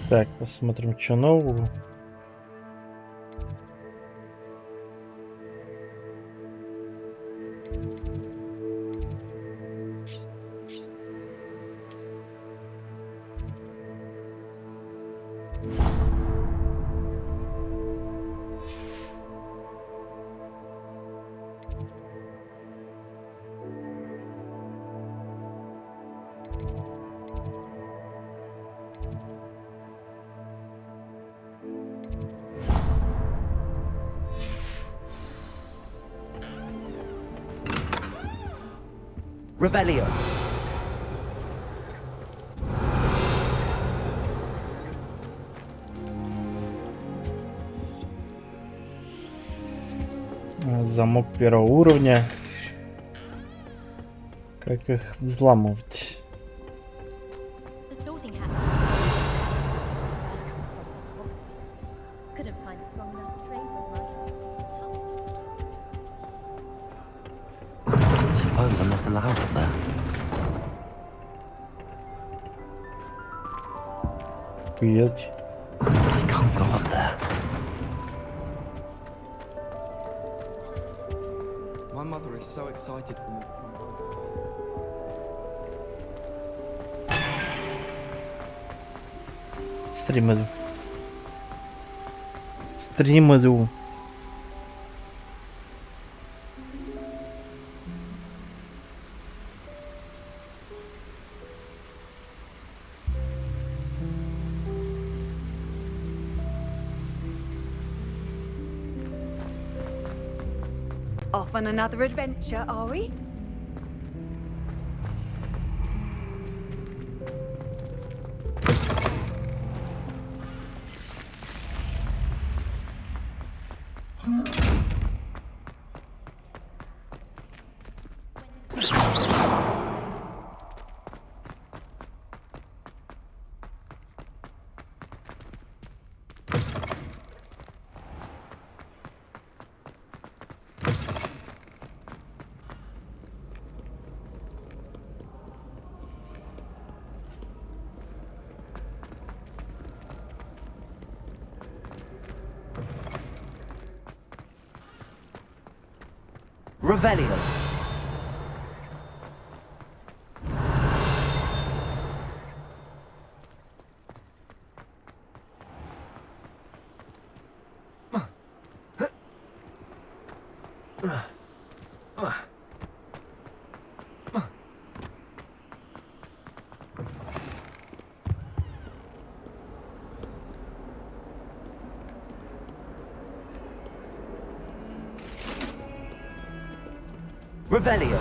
Так, посмотрим, что нового. Revelio. Замок первого уровня. Как их взламывать? The sorting hat. Couldn't find a strong enough trace of I suppose I'm not allowed up there. Охуеть. I can't go up there. My mother is so excited for me. Стрим иду. Стрим иду. Off on another adventure, are we? Revelio. Revelio.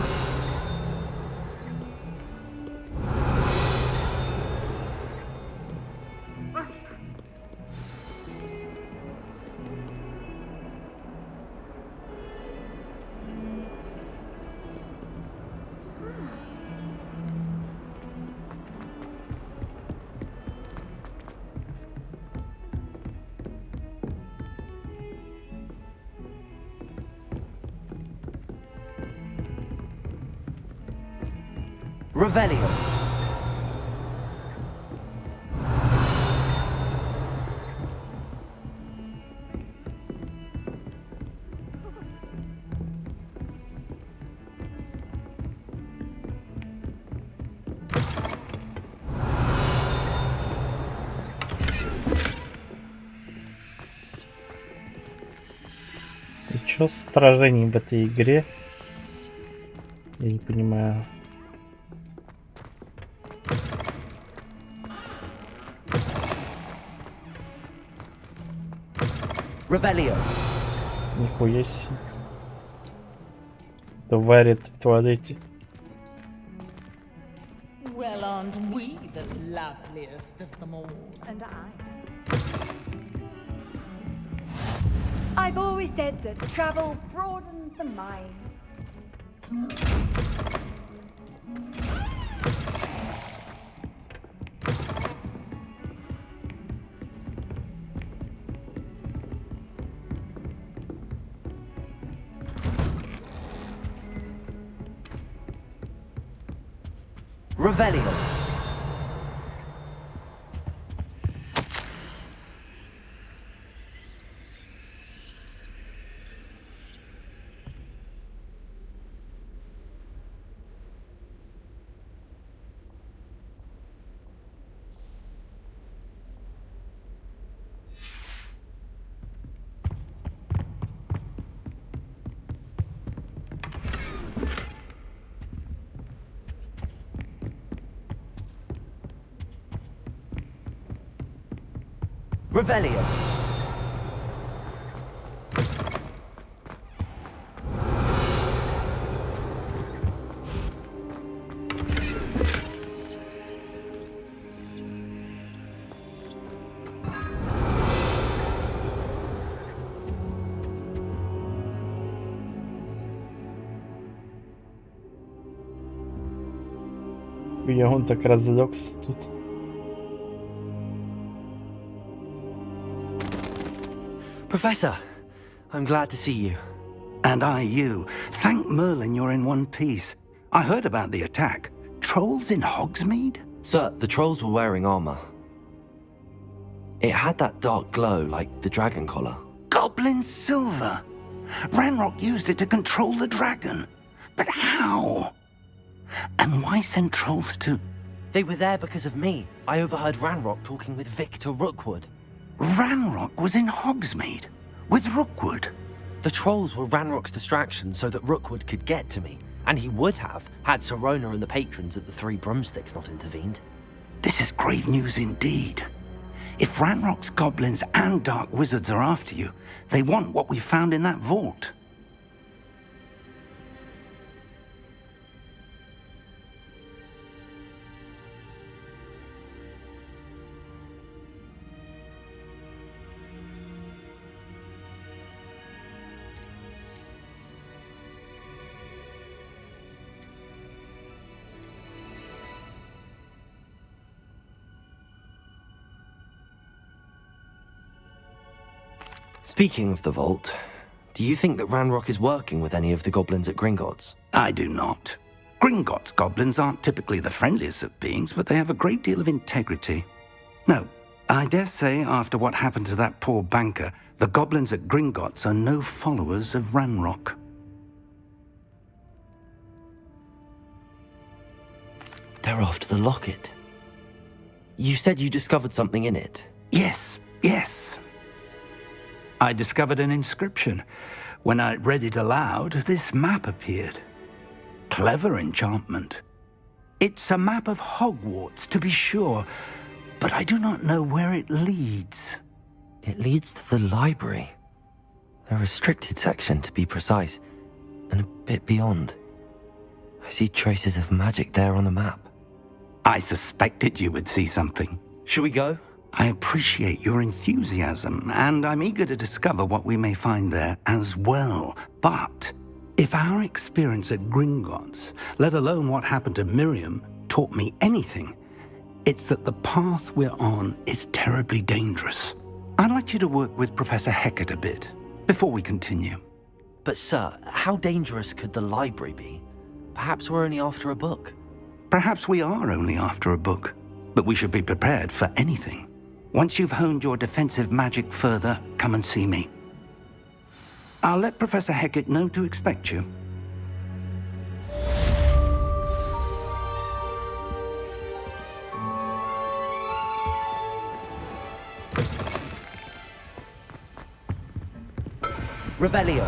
Revelio. И чё сражений в этой игре? Я не понимаю. Revelio. Нихуя себе. Кто варит в туалете. Well, aren't we the loveliest of them all? And I. I've always said that travel broadens the mind. Revelio. Revelio. Я он так разлегся тут. Professor, I'm glad to see you. And I you. Thank Merlin you're in one piece. I heard about the attack. Trolls in Hogsmeade? Sir, the trolls were wearing armor. It had that dark glow like the dragon collar. Goblin silver. Ranrock used it to control the dragon. But how? And why send trolls to... They were there because of me. I overheard Ranrock talking with Victor Rookwood. Ranrock was in Hogsmeade with Rookwood. The trolls were Ranrock's distraction so that Rookwood could get to me. And he would have, had Sirona and the patrons at the Three Broomsticks not intervened. This is grave news indeed. If Ranrock's goblins and dark wizards are after you, they want what we found in that vault. Speaking of the vault, do you think that Ranrock is working with any of the goblins at Gringotts? I do not. Gringotts goblins aren't typically the friendliest of beings, but they have a great deal of integrity. No, I dare say after what happened to that poor banker, the goblins at Gringotts are no followers of Ranrock. They're after the locket. You said you discovered something in it. Yes, yes. I discovered an inscription. When I read it aloud, this map appeared. Clever enchantment. It's a map of Hogwarts, to be sure, but I do not know where it leads. It leads to the library. A restricted section, to be precise, and a bit beyond. I see traces of magic there on the map. I suspected you would see something. Should we go? I appreciate your enthusiasm, and I'm eager to discover what we may find there as well. But if our experience at Gringotts, let alone what happened to Miriam, taught me anything, it's that the path we're on is terribly dangerous. I'd like you to work with Professor Hecat a bit before we continue. But sir, how dangerous could the library be? Perhaps we're only after a book. Perhaps we are only after a book, but we should be prepared for anything. Once you've honed your defensive magic further, come and see me. I'll let Professor Hecat know to expect you. Revelio.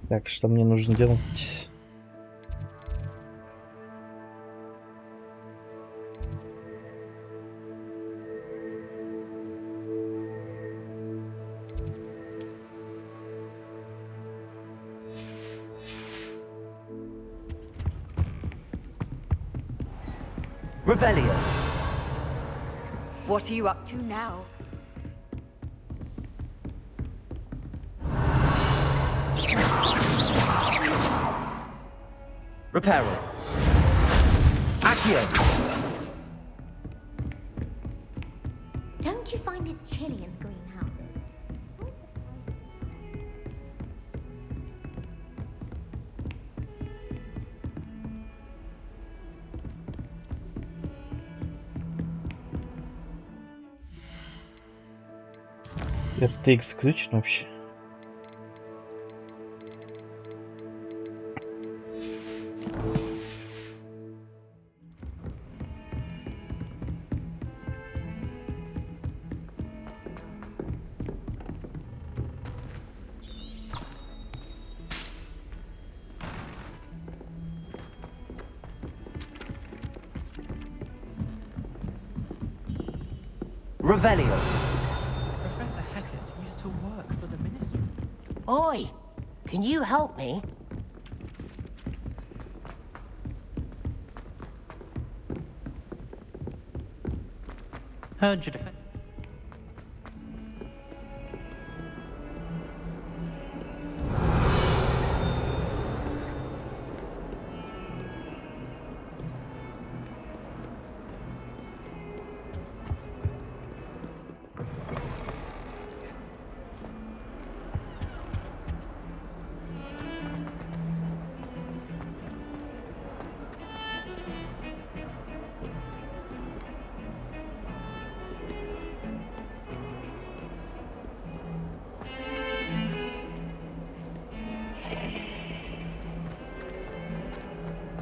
Так, что мне нужно делать? Revelio. What are you up to now? Reparo. Accio. Don't you find it chilly in the greenhouses? RTX включен вообще? Revelio. Professor Hackett used to work for the Ministry. Oi, can you help me? Heard you defend.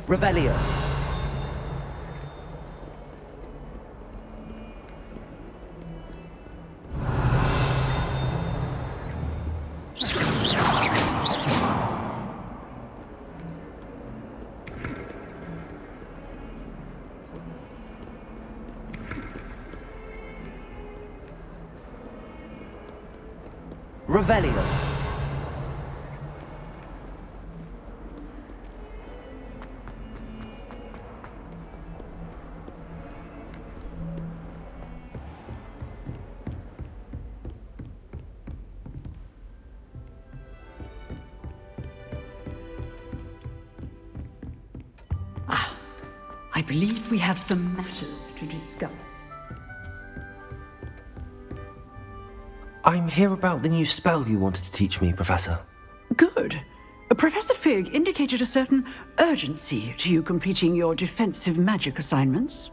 Revelio. Revelio. I believe we have some matters to discuss. I'm here about the new spell you wanted to teach me, Professor. Good. Professor Fig indicated a certain urgency to you completing your defensive magic assignments.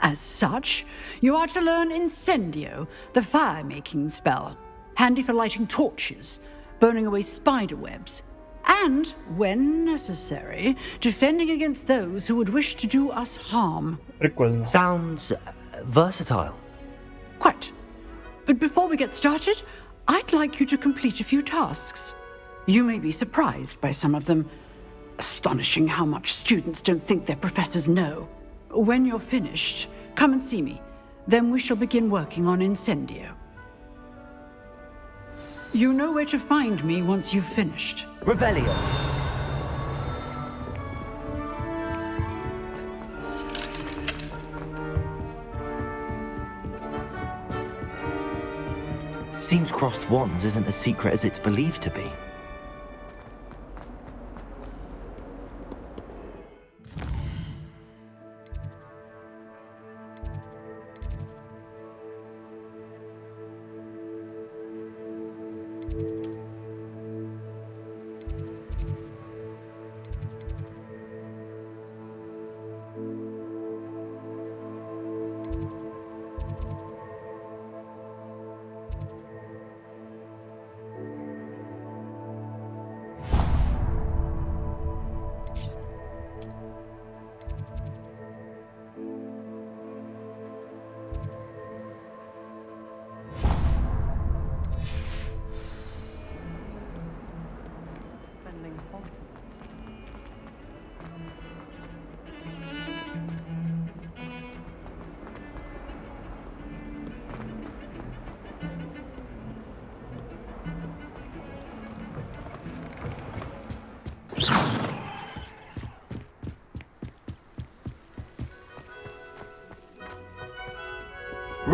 As such, you are to learn Incendio, the fire-making spell, handy for lighting torches, burning away spider webs, and, when necessary, defending against those who would wish to do us harm. Прикольно. Sounds versatile. Quite. But before we get started, I'd like you to complete a few tasks. You may be surprised by some of them. Astonishing how much students don't think their professors know. When you're finished, come and see me. Then we shall begin working on Incendio. You know where to find me once you've finished. Revelio. Seems crossed wands isn't as secret as it's believed to be.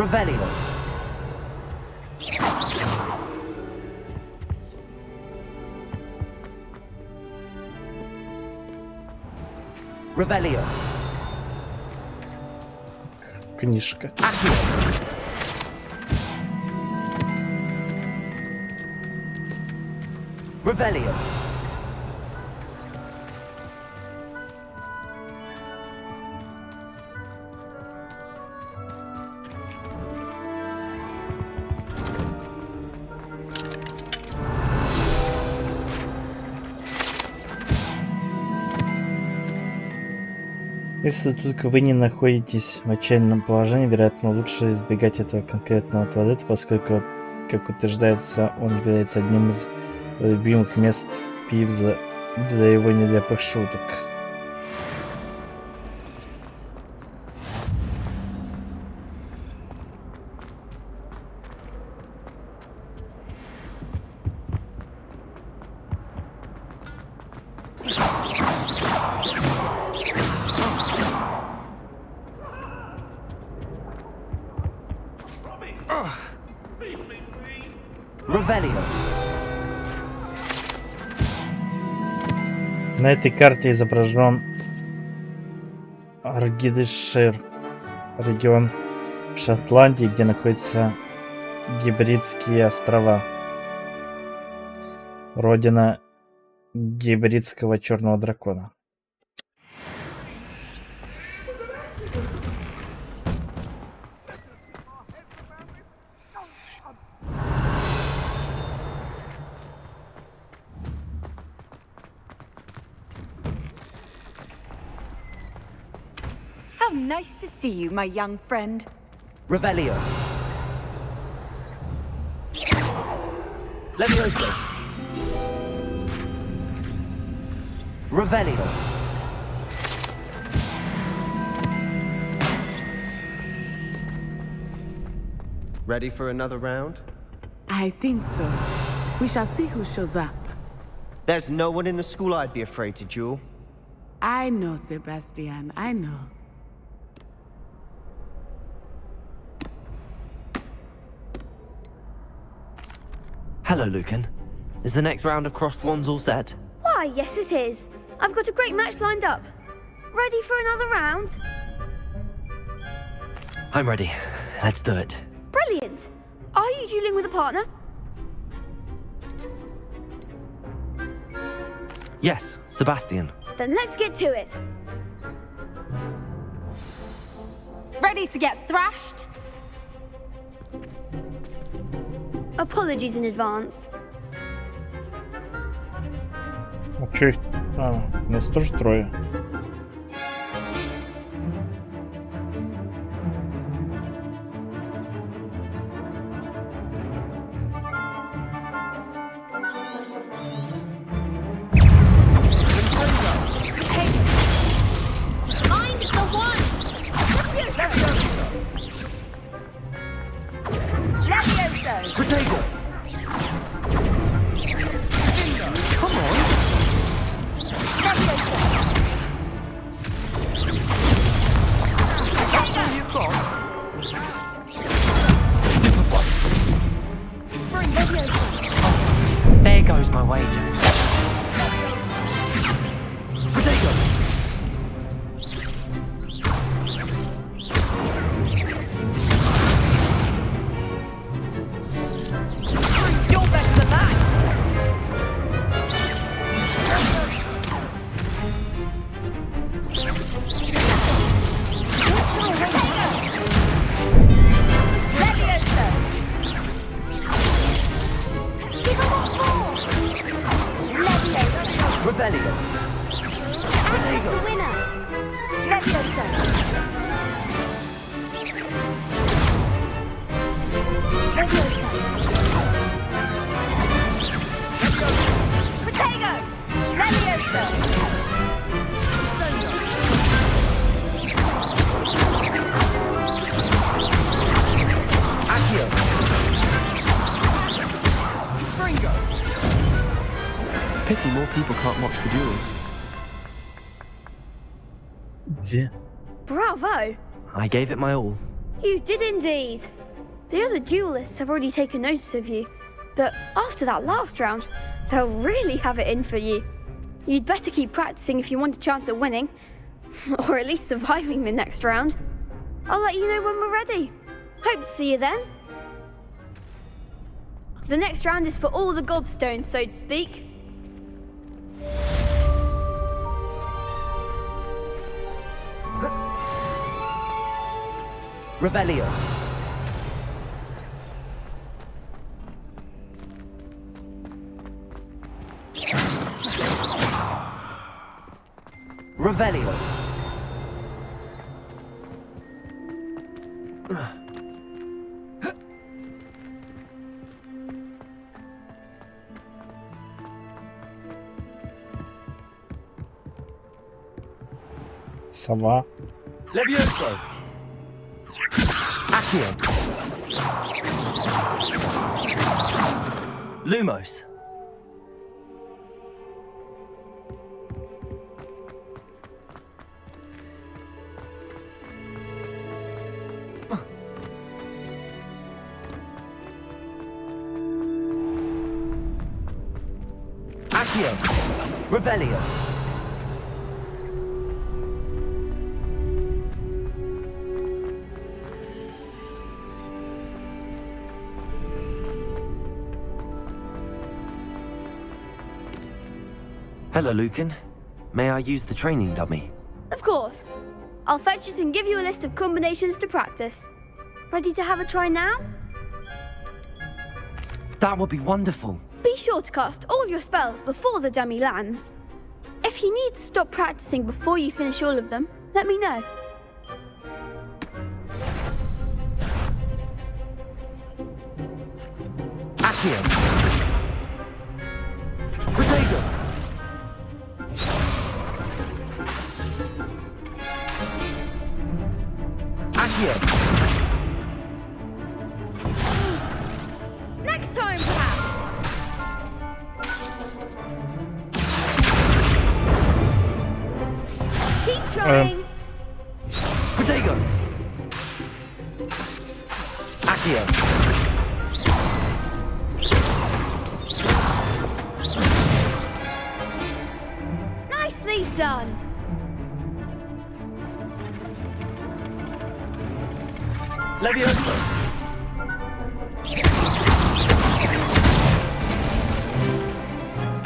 Revelio. Revelio. Книжка. Accio. Revelio. Если только вы не находитесь в отчаянном положении, вероятно, лучше избегать этого конкретного туалета, поскольку, как утверждается, он является одним из любимых мест Пивза для его нелепых шуток. Revelio. На этой карте изображен Аргидешир, регион в Шотландии, где находятся Гибридские острова, родина гибридского черного дракона. How nice to see you, my young friend. Revelio. Levioso. Revelio. Ready for another round? I think so. We shall see who shows up. There's no one in the school I'd be afraid to duel. I know, Sebastian, I know. Hello, Lucan. Is the next round of crossed wands all set? Why, yes it is. I've got a great match lined up. Ready for another round? I'm ready. Let's do it. Brilliant. Are you dueling with a partner? Yes, Sebastian. Then let's get to it. Ready to get thrashed? Apologies in advance. А чё их... А, нас тоже трое. There goes my wager. You're better than that! Revelio. And the winner. Levioso. Levioso. Protego. Levioso. Accio. Pity more people can't watch the duels. Где? Bravo. I gave it my all. You did indeed. The other duelists have already taken notice of you, but after that last round, they'll really have it in for you. You'd better keep practicing if you want a chance at winning, or at least surviving the next round. I'll let you know when we're ready. Hope to see you then. The next round is for all the gobstones, so to speak. Revelio. Revelio. Сова. Levioso. Accio. Lumos. Accio. Revelio. Hello, Lucan. May I use the training dummy? Of course. I'll fetch it and give you a list of combinations to practice. Ready to have a try now? That would be wonderful. Be sure to cast all your spells before the dummy lands. If you need to stop practicing before you finish all of them, let me know. Accio. Protego. Accio. Next time, perhaps. Keep trying. Protego. Accio. Nicely done. Levioso.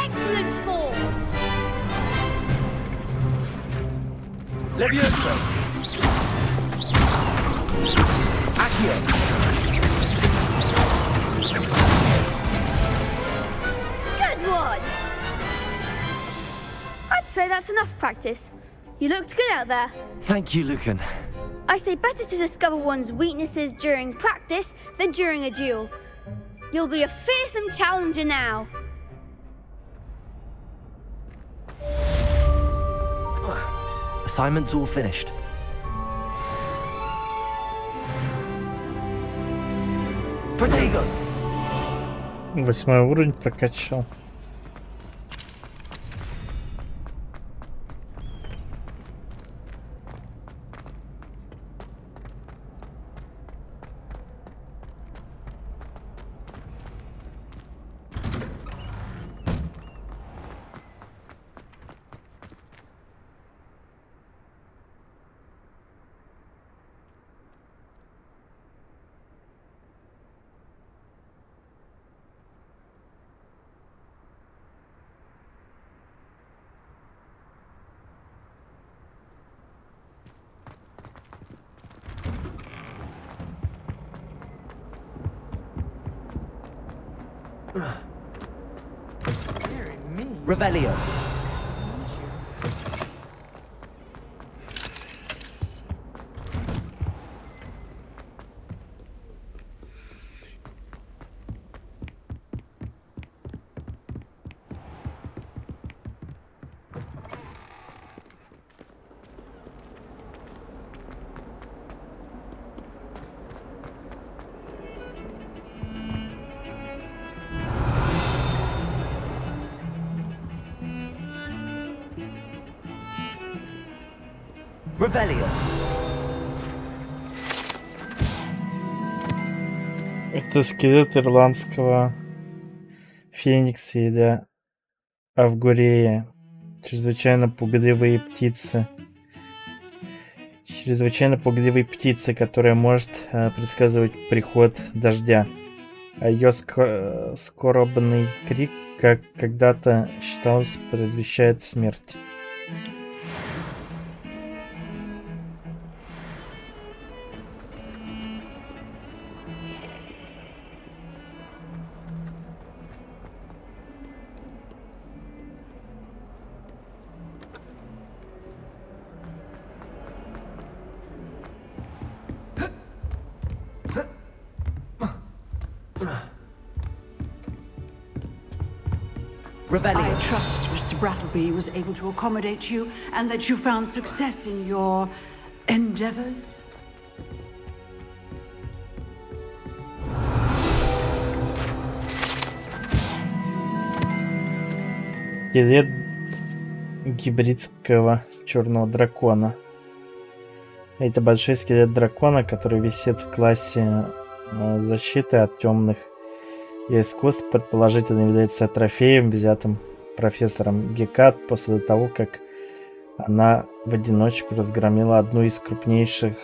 Excellent form. Levioso. Accio. Good one. I'd say that's enough practice. You looked good out there. Thank you, Lucan. I say better to discover one's weaknesses during practice than during a duel. You'll be a fearsome challenger now. Assignment's all finished. Protego. 8 уровень прокачал. Revelio. Revelio. Это скелет ирландского феникса или авгурея. Чрезвычайно пугливые птицы. Чрезвычайно пугливой птицы, которая может предсказывать приход дождя. А ее скорбный крик, как когда-то считалось, предвещает смерть. I trust Mr. Brattleby was able to accommodate you and that you found success in your endeavors. Скелет гибридского черного дракона. Это большой скелет дракона, который висит в классе защиты от темных и искусств, предположительно является трофеем, взятым профессором Гекат после того, как она в одиночку разгромила одну из крупнейших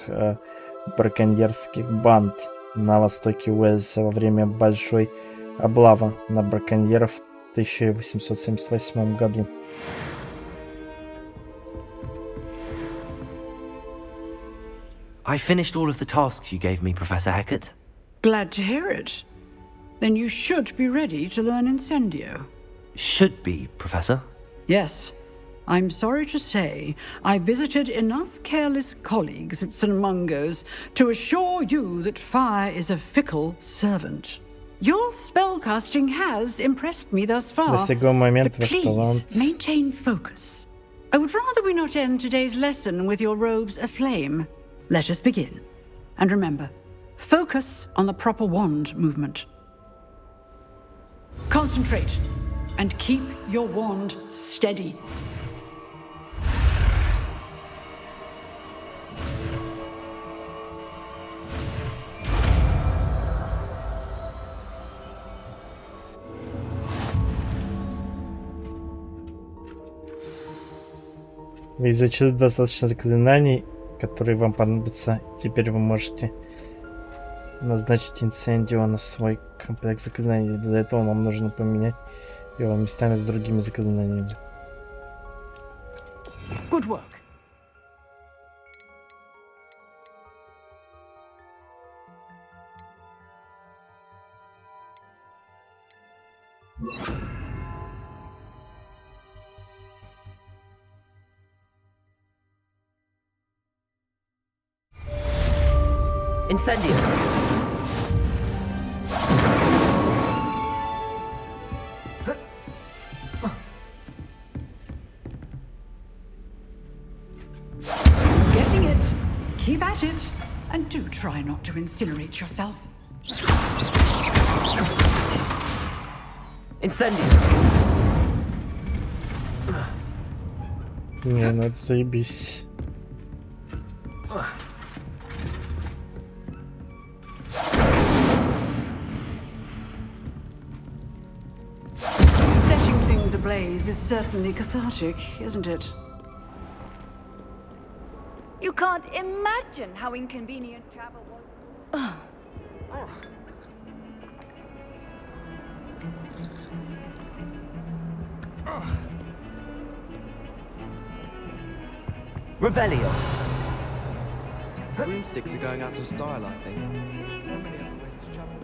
браконьерских банд на востоке Уэльса во время большой облавы на браконьеров в 1878 году. I finished all of the tasks you gave me, Professor Hackett. Glad to hear it. Then you should be ready to learn Incendio. Should be, Professor. Yes. I'm sorry to say, I visited enough careless colleagues at St. Mungo's to assure you that fire is a fickle servant. Your spellcasting has impressed me thus far, but please maintain focus. I would rather we not end today's lesson with your robes aflame. Let us begin. And remember, focus on the proper wand movement. Concentrate and keep your wand steady. Вы изучили достаточно заклинаний, которые вам понадобятся. Теперь вы можете назначить Инсендио на свой комплект заклинаний. Для этого вам нужно поменять его местами с другими заклинаниями. Good work. Incendio. Getting it. Keep at it. And do try not to incinerate yourself. Incendio. Не, ну это заебись. Setting things ablaze is certainly cathartic, isn't it? You can't imagine how inconvenient travel was. Revelio. Broomsticks are going out of style, I think. There are many other ways to travel.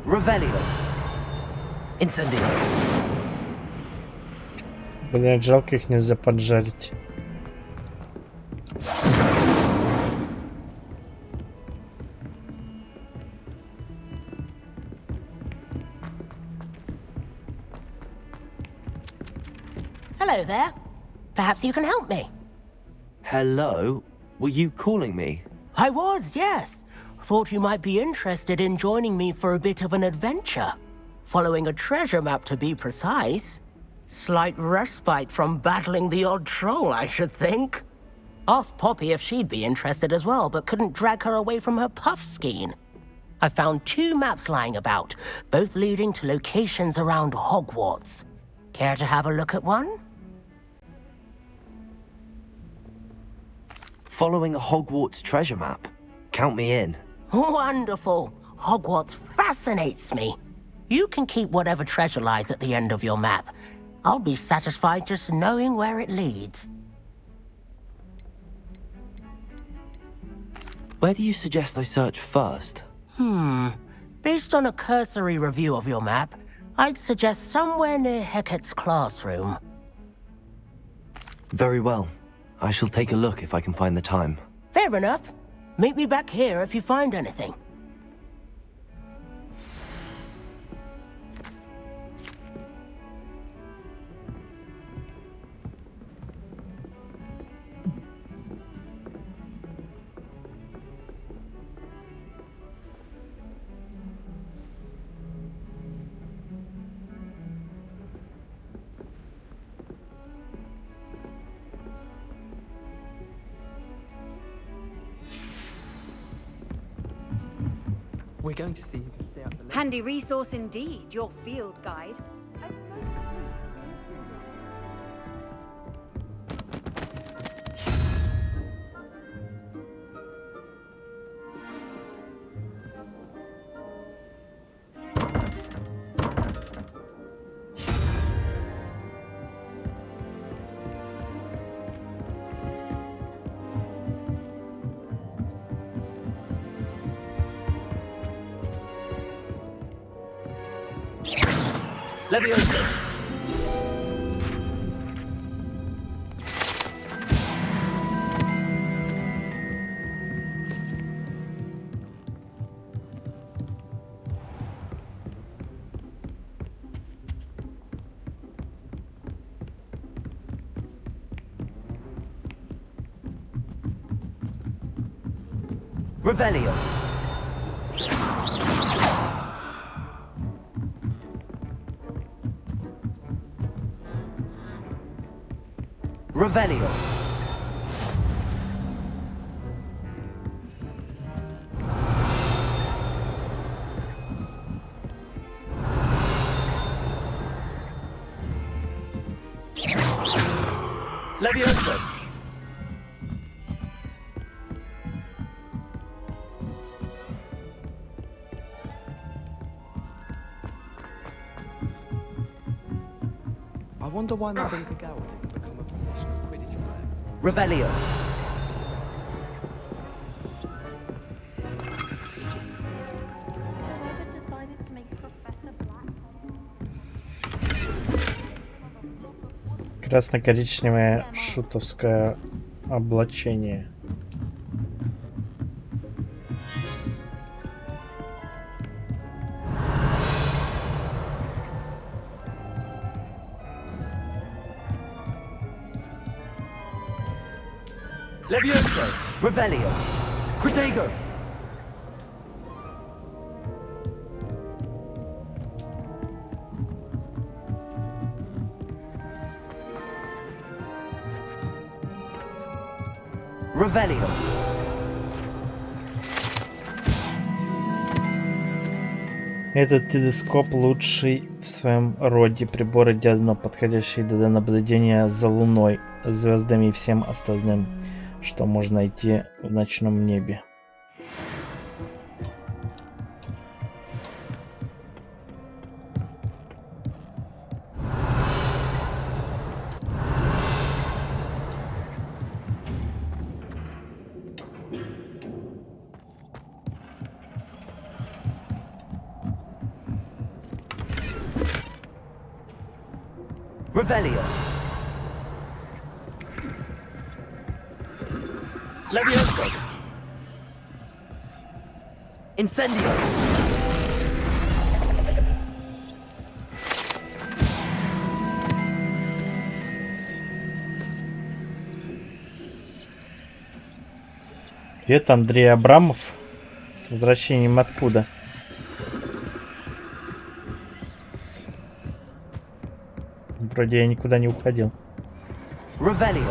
Revelio. Incendio. Блядь, жалко, их нельзя поджарить. Hello there. Perhaps you can help me. Hello? Were you calling me? I was, yes. Thought you might be interested in joining me for a bit of an adventure. Following a treasure map, to be precise. Slight respite from battling the odd troll, I should think. Asked Poppy if she'd be interested as well, but couldn't drag her away from her puff skein. I found 2 maps lying about, both leading to locations around Hogwarts. Care to have a look at one? Following a Hogwarts treasure map. Count me in. Wonderful. Hogwarts fascinates me. You can keep whatever treasure lies at the end of your map. I'll be satisfied just knowing where it leads. Where do you suggest I search first? Based on a cursory review of your map, I'd suggest somewhere near Hecat's classroom. Very well. I shall take a look if I can find the time. Fair enough. Meet me back here if you find anything. We're going to see if you stay up the Handy resource indeed, your field guide. Leviosa! Revelio! Revelio. Leviosa. I wonder why Madame Gagao didn't become a professional Quidditch player. Revelio. Whoever decided to make Professor Black. Красно-коричневое шутовское облачение. Levioso. Revelio. Protego. Revelio. Этот телескоп лучший в своем роде. Прибор идеально подходящий для наблюдения за Луной, звездами и всем остальным, что можно найти в ночном небе. Revelio. Levioso. Incendio. Привет, Андрей Абрамов. С возвращением откуда? Вроде я никуда не уходил. Revelio.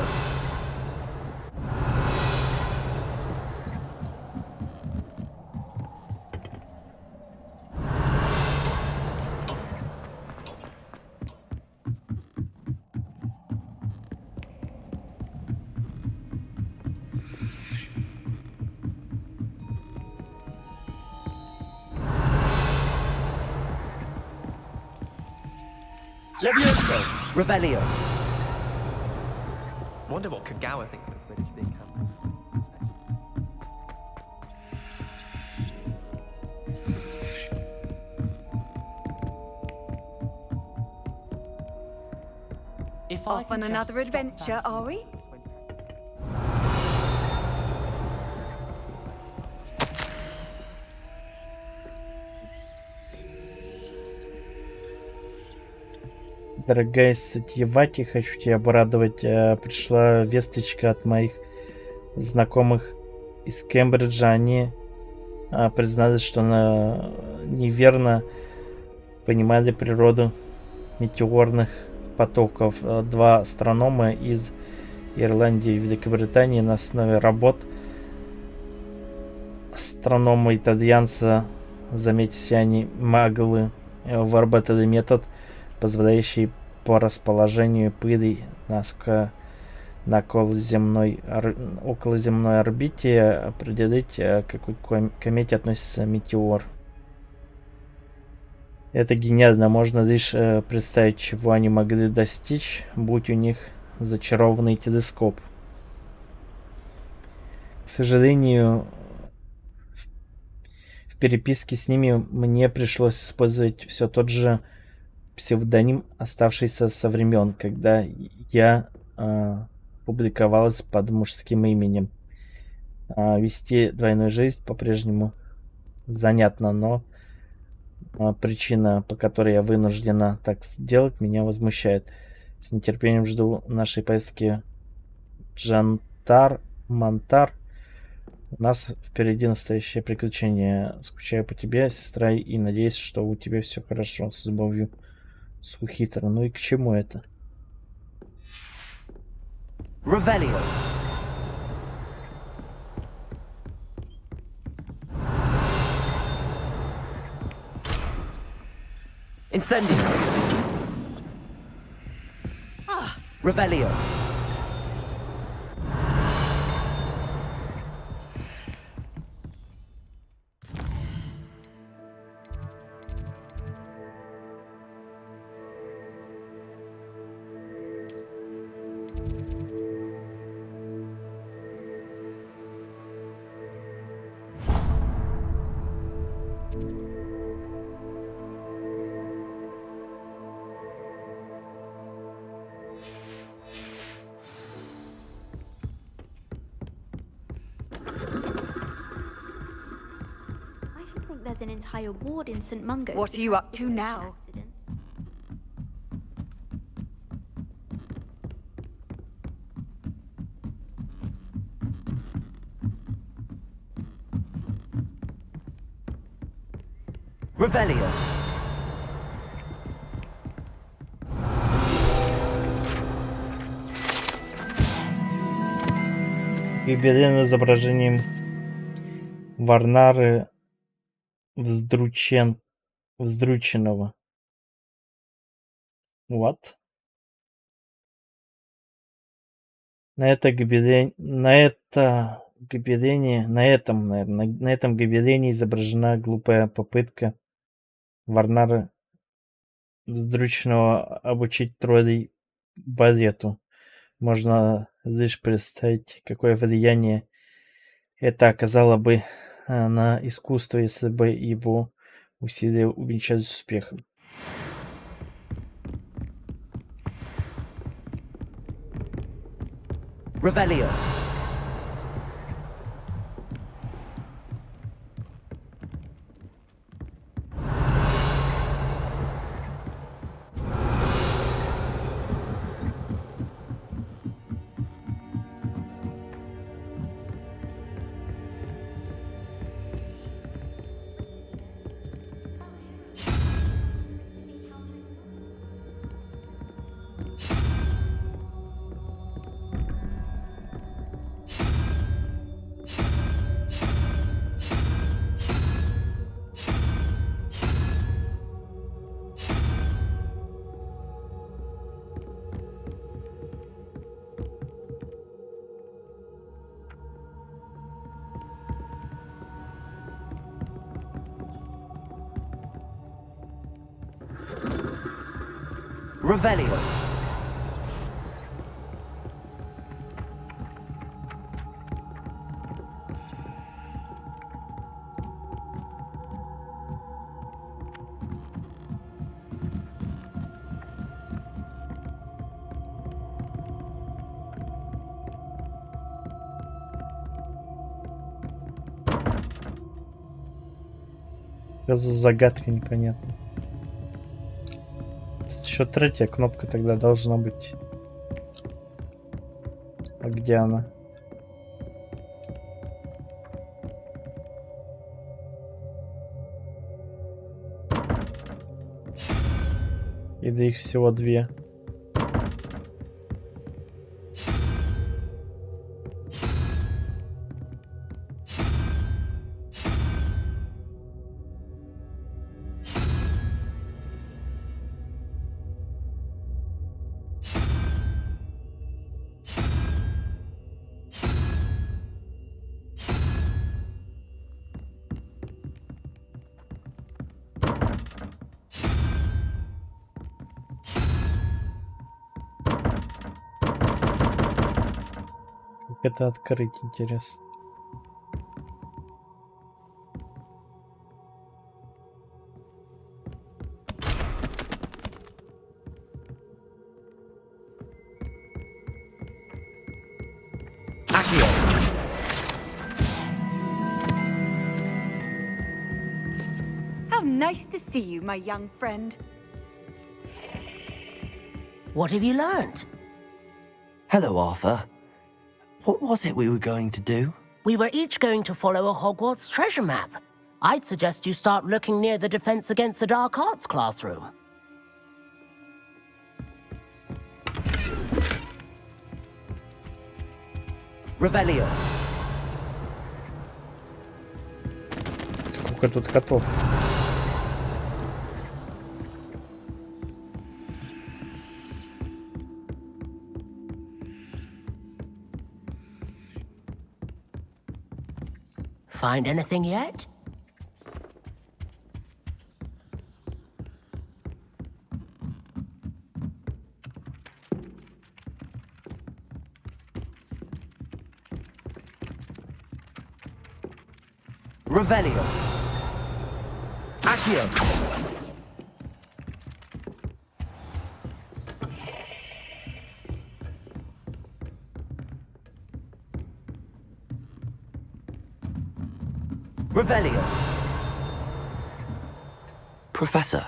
Levioso. Revelio. Wonder what Kagawa thinks of British being camped. Off on another adventure, are we? Дорогая Сатьевати, хочу тебя обрадовать. Пришла весточка от моих знакомых из Кембриджа. Они признались, что неверно понимали природу метеорных потоков. Два астронома из Ирландии и Великобритании на основе работ астронома-итальянца, заметьте, они маглы, выработали метод, позволяющий по расположению пыли на околоземной орбите определить, к какой комете относится метеор. Это гениально, можно лишь представить, чего они могли достичь, будь у них зачарованный телескоп. К сожалению, в переписке с ними мне пришлось использовать все тот же псевдоним, оставшийся со времен, когда я публиковалась под мужским именем. Вести двойную жизнь по-прежнему занятно, но причина, по которой я вынуждена так сделать, меня возмущает. С нетерпением жду нашей поездки Монтар. У нас впереди настоящее приключение. Скучаю по тебе, сестра, и надеюсь, что у тебя все хорошо. С любовью, Сухитра. Ну и к чему это? Revelio. Incendio. Revelio. There's an entire ward in St. Mungo's. What are you up to now? Revelio. Юбилейным изображением Варнары вздрученного. What? На этом гобелене изображена глупая попытка Варнары вздрученного обучить троллей балету. Можно лишь представить, какое влияние это оказало бы на искусство, если бы его усилия увенчались успехом. Revelio. Revelio. Что за загадка непонятна. Тут еще третья кнопка тогда должна быть. А где она? И да их всего две. Как это открыть, интересно? How nice to see you, my young friend. What have you learned? Hello, Arthur. What was it we were going to do? We were each going to follow a Hogwarts treasure map. I'd suggest you start looking near the Defense Against the Dark Arts classroom. Revelio. Сколько тут котов? Find anything yet? Revelio. Accio. Revelio. Professor,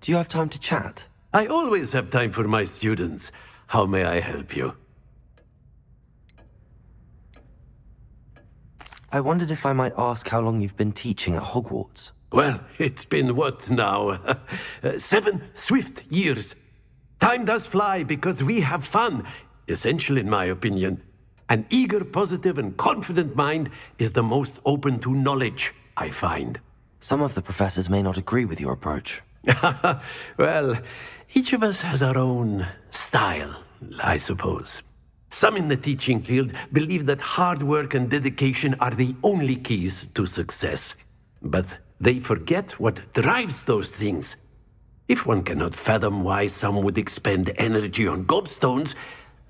do you have time to chat? I always have time for my students. How may I help you? I wondered if I might ask how long you've been teaching at Hogwarts. Well, it's been what now? 7 swift years. Time does fly because we have fun, essential in my opinion. An eager, positive, and confident mind is the most open to knowledge, I find. Some of the professors may not agree with your approach. Well, each of us has our own style, I suppose. Some in the teaching field believe that hard work and dedication are the only keys to success. But they forget what drives those things. If one cannot fathom why some would expend energy on gobstones,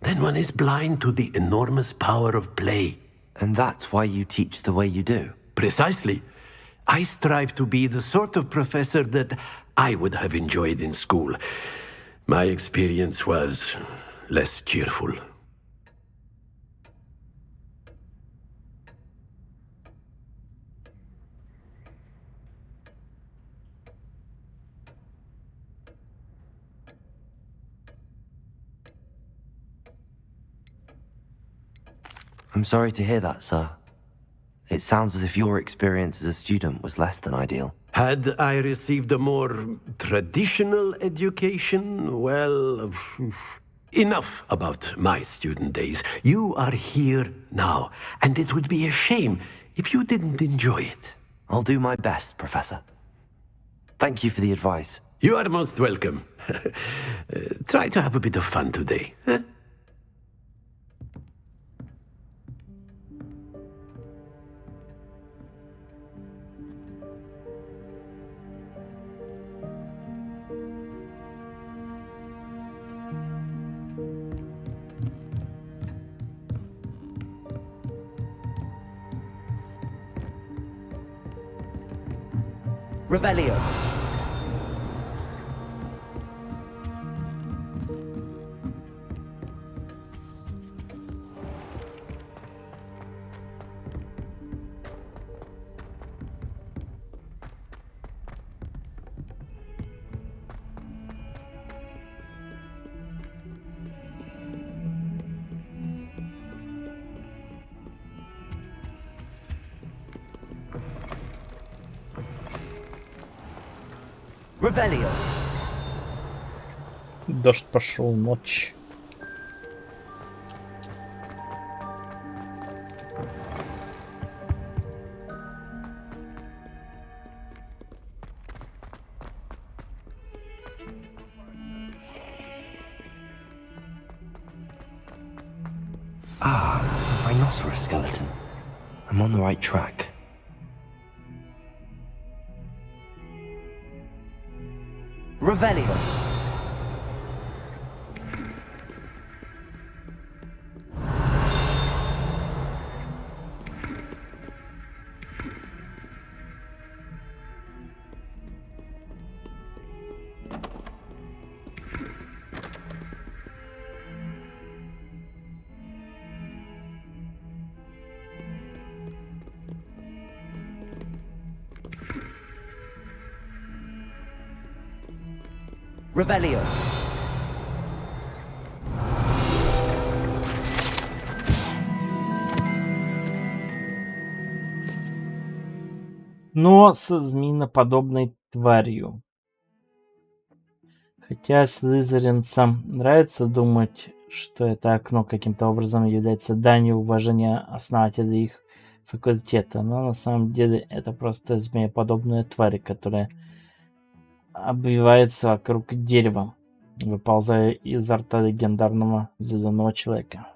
then one is blind to the enormous power of play. And that's why you teach the way you do? Precisely. I strive to be the sort of professor that I would have enjoyed in school. My experience was less cheerful. I'm sorry to hear that, sir. It sounds as if your experience as a student was less than ideal. Had I received a more traditional education, well, enough about my student days. You are here now, and it would be a shame if you didn't enjoy it. I'll do my best, Professor. Thank you for the advice. You are most welcome. Try to have a bit of fun today. Huh? Revelio. Revelio. Дождь пошел, ночь. Ah, a rhinoceros skeleton. I'm on the right track. Revelio. Revelio. Но со змеиноподобной тварью. Хотя слизеринцам нравится думать, что это окно каким-то образом является данью уважения основателя их факультета, но на самом деле это просто змееподобная тварь, которая обвивается вокруг дерева, выползая изо рта легендарного зеленого человека.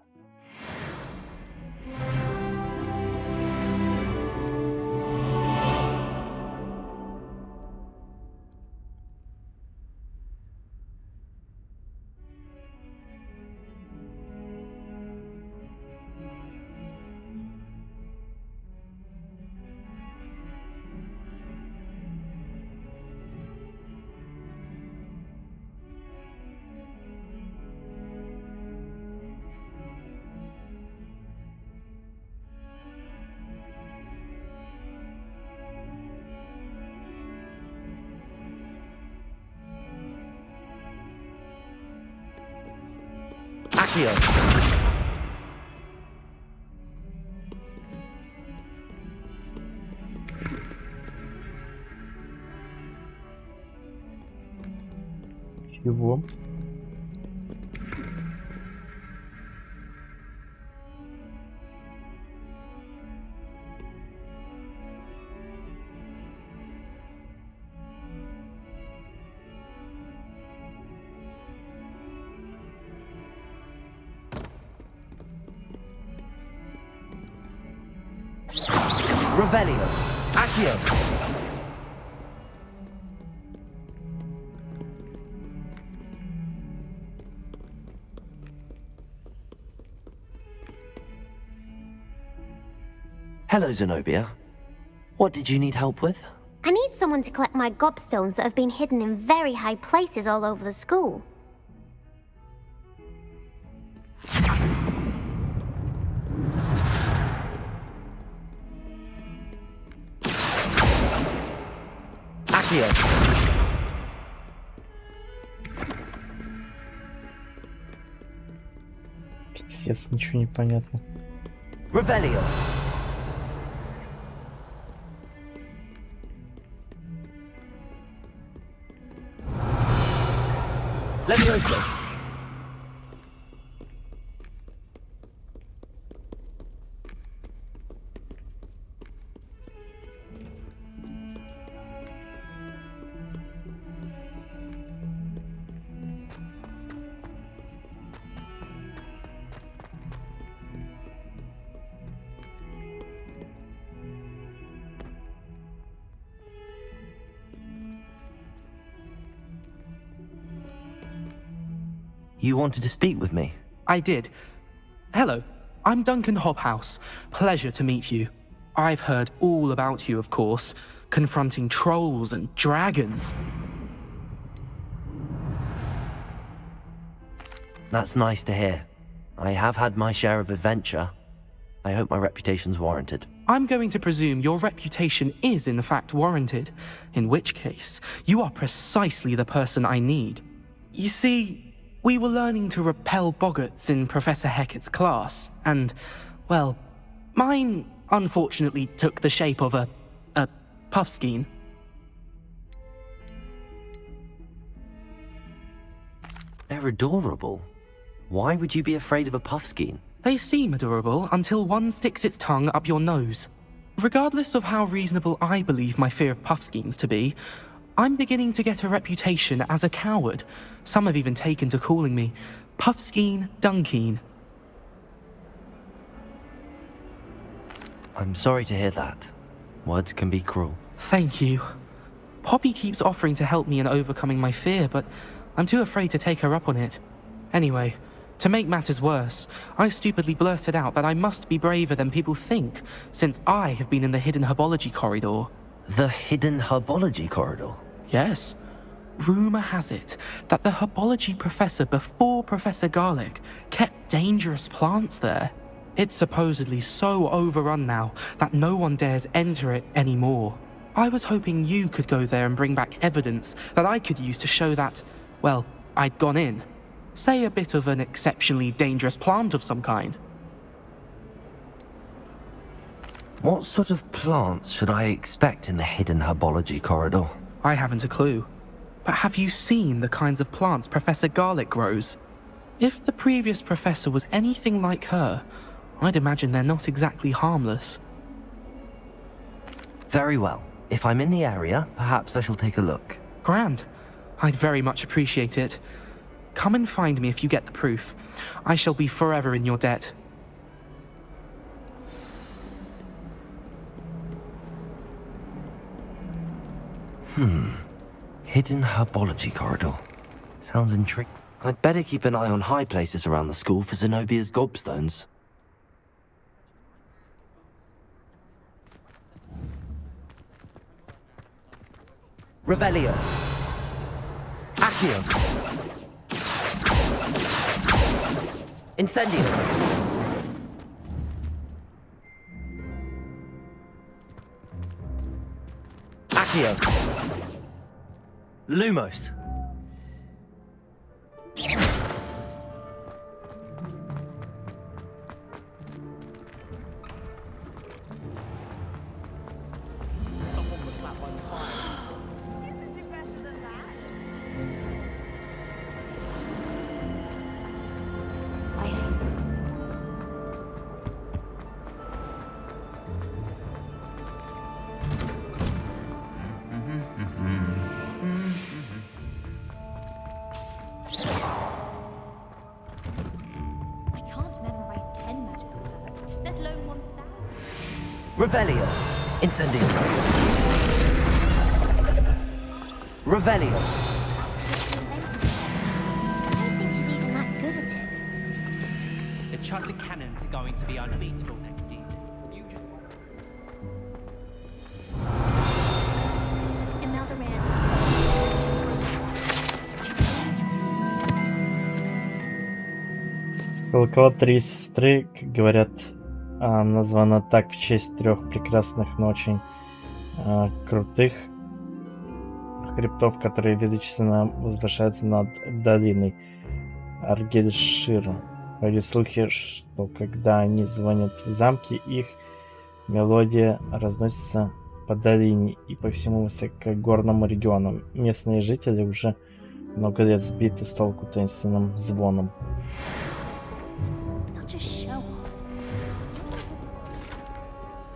Accio. Чего? Revelio. Accio. Hello, Zenobia. What did you need help with? I need someone to collect my gobstones that have been hidden in very high places all over the school. Accio. Пиздец, ничего не понятно. Revelio. Levioso. You wanted to speak with me? I did. Hello, I'm Duncan Hobhouse. Pleasure to meet you. I've heard all about you, of course, confronting trolls and dragons. That's nice to hear. I have had my share of adventure. I hope my reputation's warranted. I'm going to presume your reputation is in fact warranted, in which case, you are precisely the person I need. You see, we were learning to repel boggarts in Professor Hecat's class, and, well, mine unfortunately took the shape of a puffskein. They're adorable. Why would you be afraid of a puffskein? They seem adorable until one sticks its tongue up your nose. Regardless of how reasonable I believe my fear of puffskeins to be, I'm beginning to get a reputation as a coward. Some have even taken to calling me Puffskein Dunkeen. I'm sorry to hear that. Words can be cruel. Thank you. Poppy keeps offering to help me in overcoming my fear, but I'm too afraid to take her up on it. Anyway, to make matters worse, I stupidly blurted out that I must be braver than people think, since I have been in the hidden herbology corridor. The hidden herbology corridor? Yes. Rumour has it that the herbology professor before Professor Garlic kept dangerous plants there. It's supposedly so overrun now that no one dares enter it anymore. I was hoping you could go there and bring back evidence that I could use to show that, well, I'd gone in. Say a bit of an exceptionally dangerous plant of some kind. What sort of plants should I expect in the hidden herbology corridor? I haven't a clue. But have you seen the kinds of plants Professor Garlic grows? If the previous professor was anything like her, I'd imagine they're not exactly harmless. Very well. If I'm in the area, perhaps I shall take a look. Grand. I'd very much appreciate it. Come and find me if you get the proof. I shall be forever in your debt. Hidden herbology corridor. Sounds intriguing. I'd better keep an eye on high places around the school for Zenobia's gobstones. Revelio. Accio. Incendio. Accio. Lumos. Revelio. Incendio. Revelio. I don't think she's even that good at it. The chocolate cannons are going to be unbeatable next season. Imelda Reyes. Колокола сестры, как говорят, названа так в честь 3 прекрасных, но очень крутых хребтов, которые величественно возвышаются над долиной Аргельшира. Ходят слухи, что когда они звонят в замке, их мелодия разносится по долине и по всему высокогорному региону. Местные жители уже много лет сбиты с толку таинственным звоном.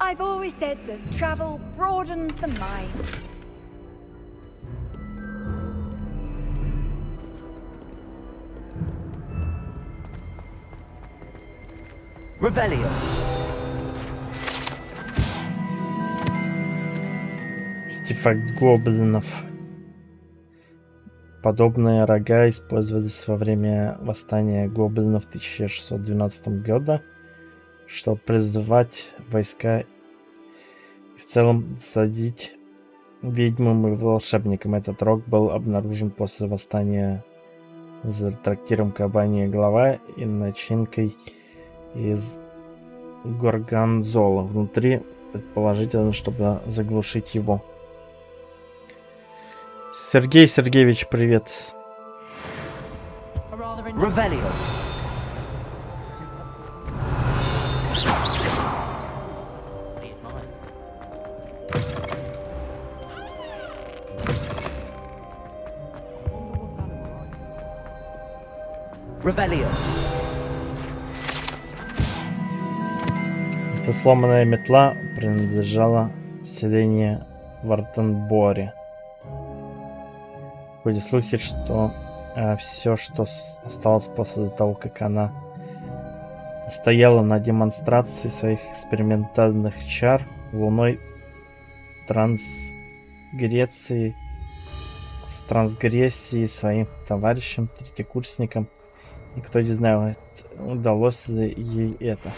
I've always said that travel broadens the mind. Revelio. Артефакт гоблинов. Подобные рога использовались во время восстания гоблинов 1612 года, чтобы призывать войска В целом, досадить ведьмам и волшебникам. Этот рог был обнаружен после восстания за трактиром Кабанья голова и начинкой из горгонзола внутри, предположительно, чтобы заглушить его. Сергей Сергеевич, привет. Revelio. Revelio. Эта сломанная метла принадлежала селению в Артенборе. Ходят слухи, что все, что осталось после того, как она стояла на демонстрации своих экспериментальных чар луной трансгрессии своим товарищам, третьекурсникам. Никто не знает, удалось ли ей это.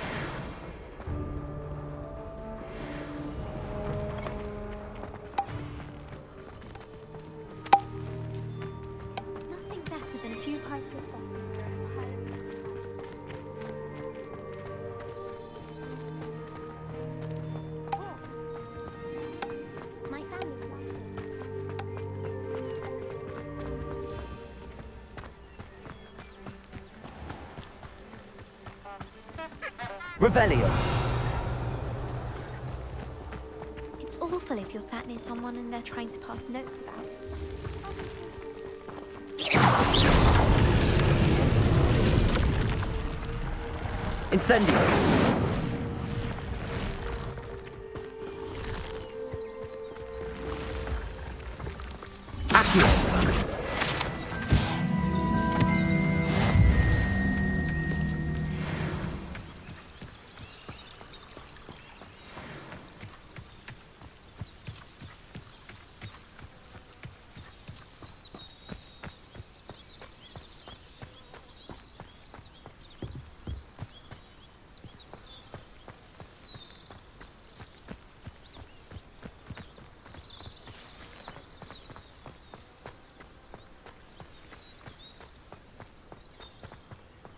Revelio. It's awful if you're sat near someone and they're trying to pass notes about. Incendio. Accio.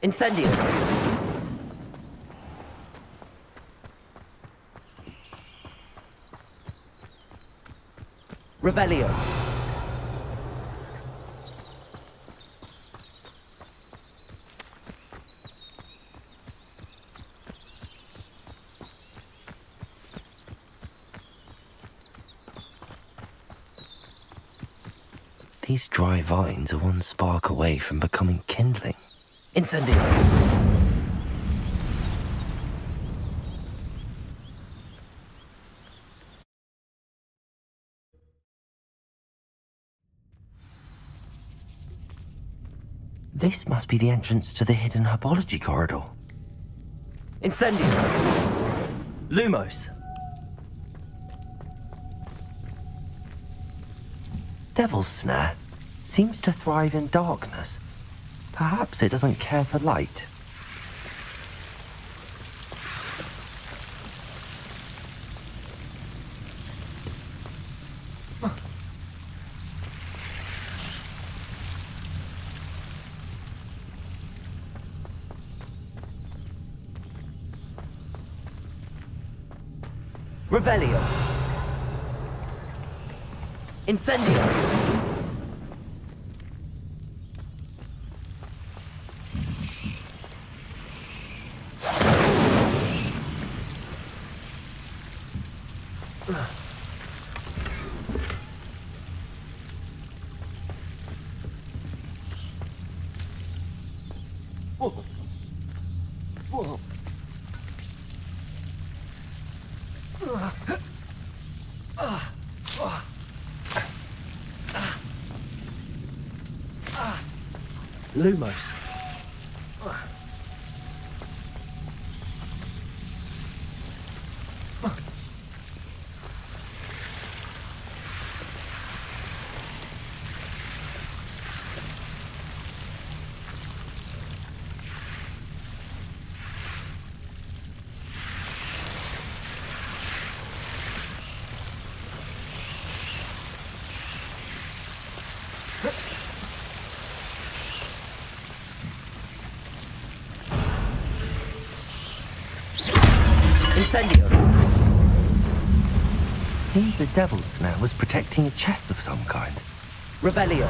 Incendio. Revelio. These dry vines are one spark away from becoming kindling. Incendio. This must be the entrance to the hidden herbology corridor. Incendio. Lumos. Devil's Snare seems to thrive in darkness. Perhaps it doesn't care for light. Revelio. Incendio. Lumos. Incendio! Seems the devil's snare was protecting a chest of some kind. Revelio!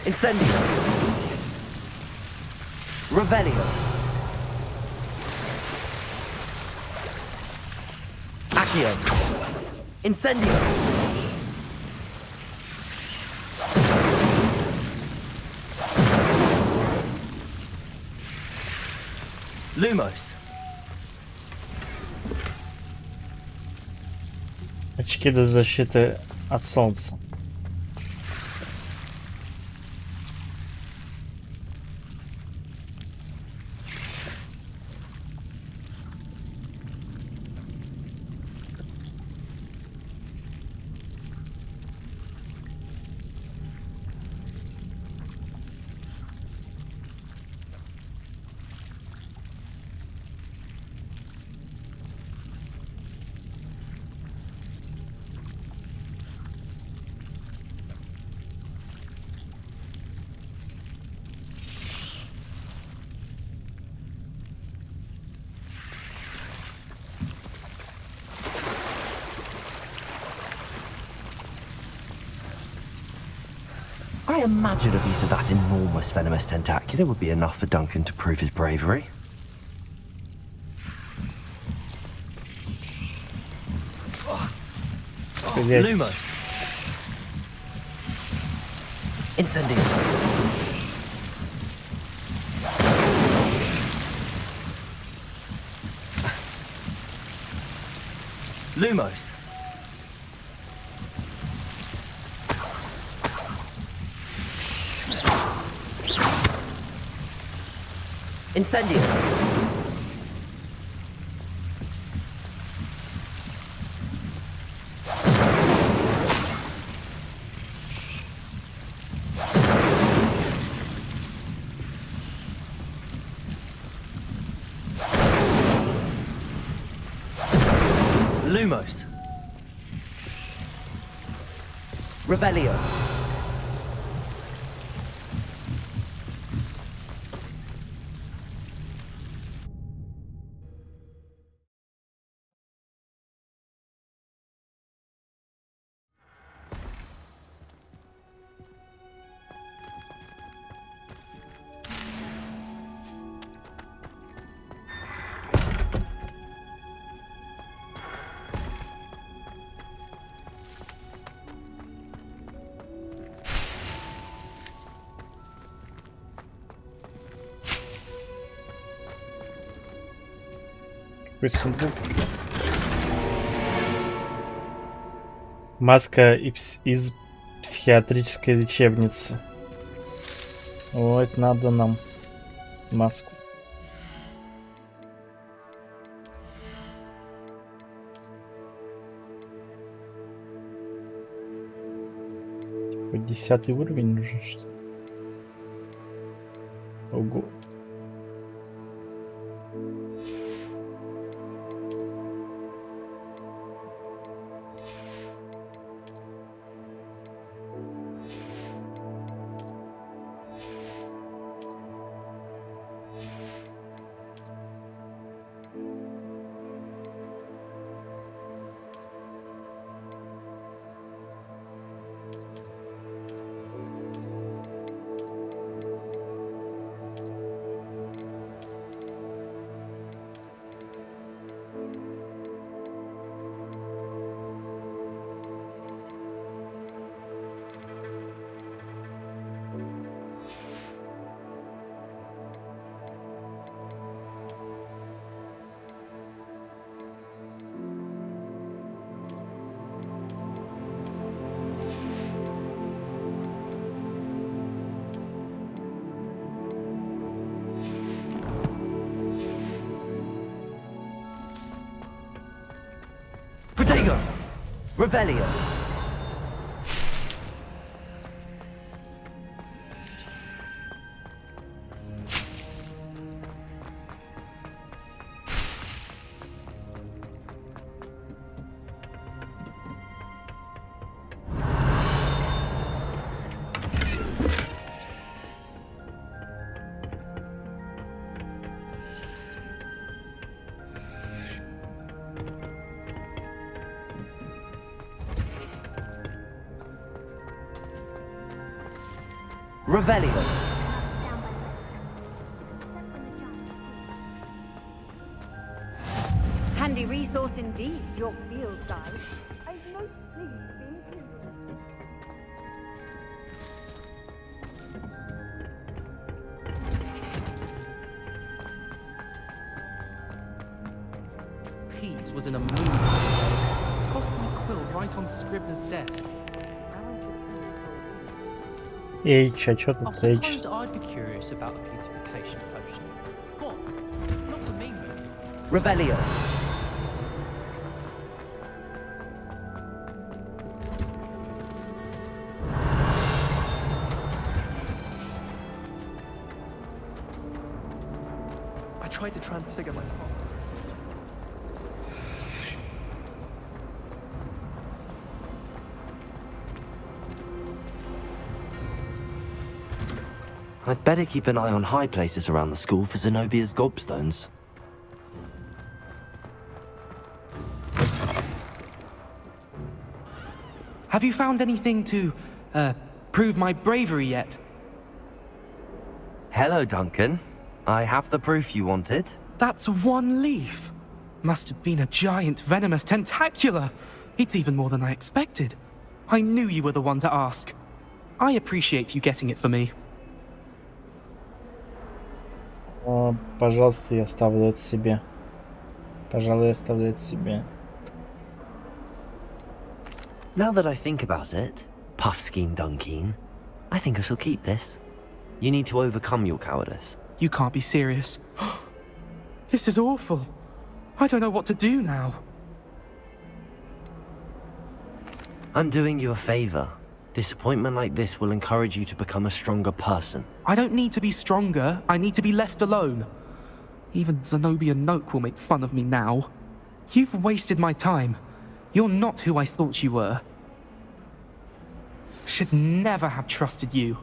Incendio! Revelio! Accio! Incendio! Lumos! Очки для защиты от солнца. I imagine a piece of that enormous venomous tentacular would be enough for Duncan to prove his bravery. Lumos. Incendio. Lumos. Incendio. Lumos. Revelio. Сундук. Маска из психиатрической лечебницы. Вот надо нам маску. Типа 10-й уровень нужен, что ли? Ого. Protego! Revelio! Revelio. Handy resource indeed, your field guide. I'm most pleased to be included. Peeves was in a mood. Tossed my quill right on Scribner's desk. H, а чё I тут H? suppose I'd be curious about a beautification potion. What? Not for me, maybe. Revelio. I tried to transfigure my father. I'd better keep an eye on high places around the school for Zenobia's gobstones. Have you found anything to, prove my bravery yet? Hello, Duncan. I have the proof you wanted. That's one leaf. Must have been a giant venomous tentacula. It's even more than I expected. I knew you were the one to ask. I appreciate you getting it for me. Пожалуйста, я оставлю это себе. Пожалуй, я оставлю это себе. Now that I think about it, Puffskein Dunkeen, I think I shall keep this. You need to overcome your cowardice. You can't be serious. This is awful. I don't know what to do now. I'm doing you a favor. Disappointment like this will encourage you to become a stronger person. I don't need to be stronger, I need to be left alone. Even Zenobia Noak will make fun of me now. You've wasted my time. You're not who I thought you were. Should never have trusted you.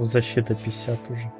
Защита 50 уже.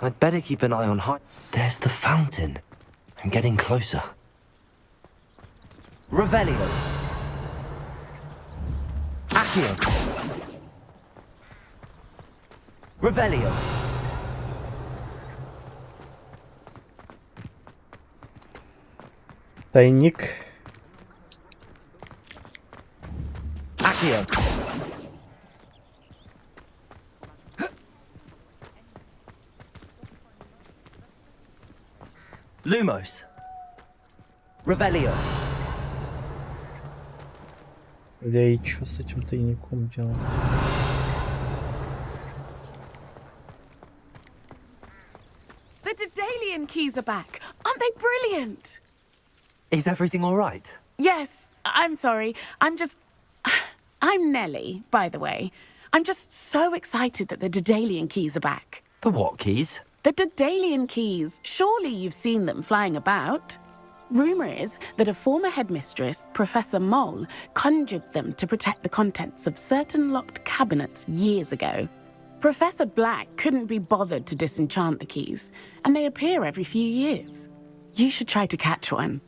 I'd better keep an eye on high. There's the fountain. I'm getting closer. Revelio. Accio. Revelio. Тайник. Accio. Lumos. Revelio. Да и чё с этим тайником делать? The Daedalian keys are back. Aren't they brilliant? Is everything all right? Yes, I'm sorry. I'm Nellie, by the way. I'm just so excited that the Daedalian keys are back. The what keys? The Daedalian keys. Surely you've seen them flying about. Rumour is that a former headmistress, Professor Moll, conjured them to protect the contents of certain locked cabinets years ago. Professor Black couldn't be bothered to disenchant the keys, and they appear every few years. You should try to catch one.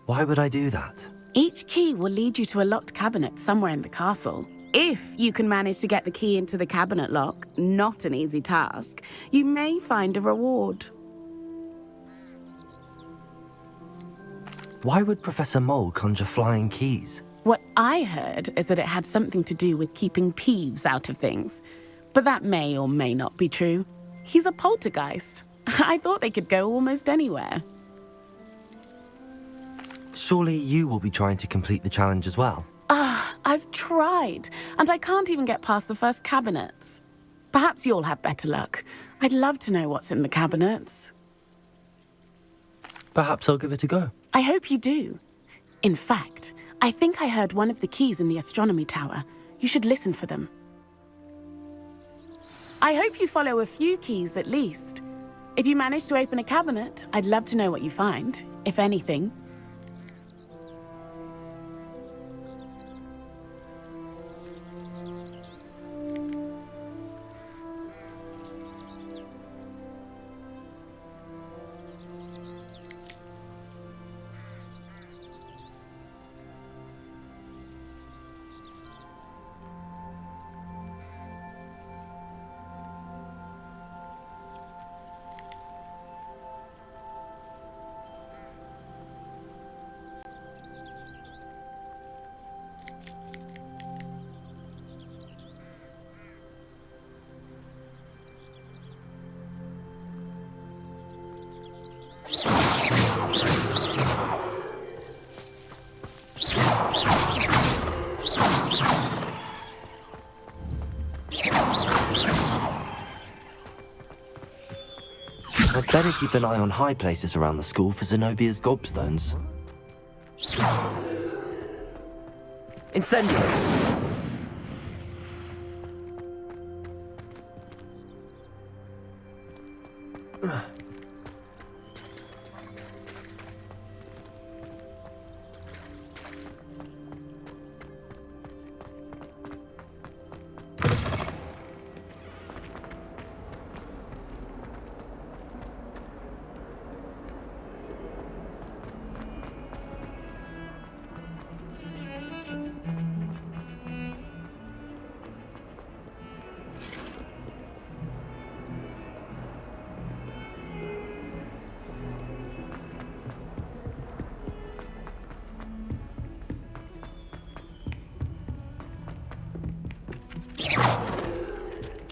Why would I do that? Each key will lead you to a locked cabinet somewhere in the castle. If you can manage to get the key into the cabinet lock, not an easy task, you may find a reward. Why would Professor Mole conjure flying keys? What I heard is that it had something to do with keeping Peeves out of things. But that may or may not be true. He's a poltergeist. I thought they could go almost anywhere. Surely you will be trying to complete the challenge as well? I've tried, and I can't even get past the first cabinets. Perhaps you'll have better luck. I'd love to know what's in the cabinets. Perhaps I'll give it a go. I hope you do. In fact, I think I heard one of the keys in the astronomy tower. You should listen for them. I hope you follow a few keys at least. If you manage to open a cabinet, I'd love to know what you find, if anything. I'd better keep an eye on high places around the school for Zenobia's gobstones. Incendio!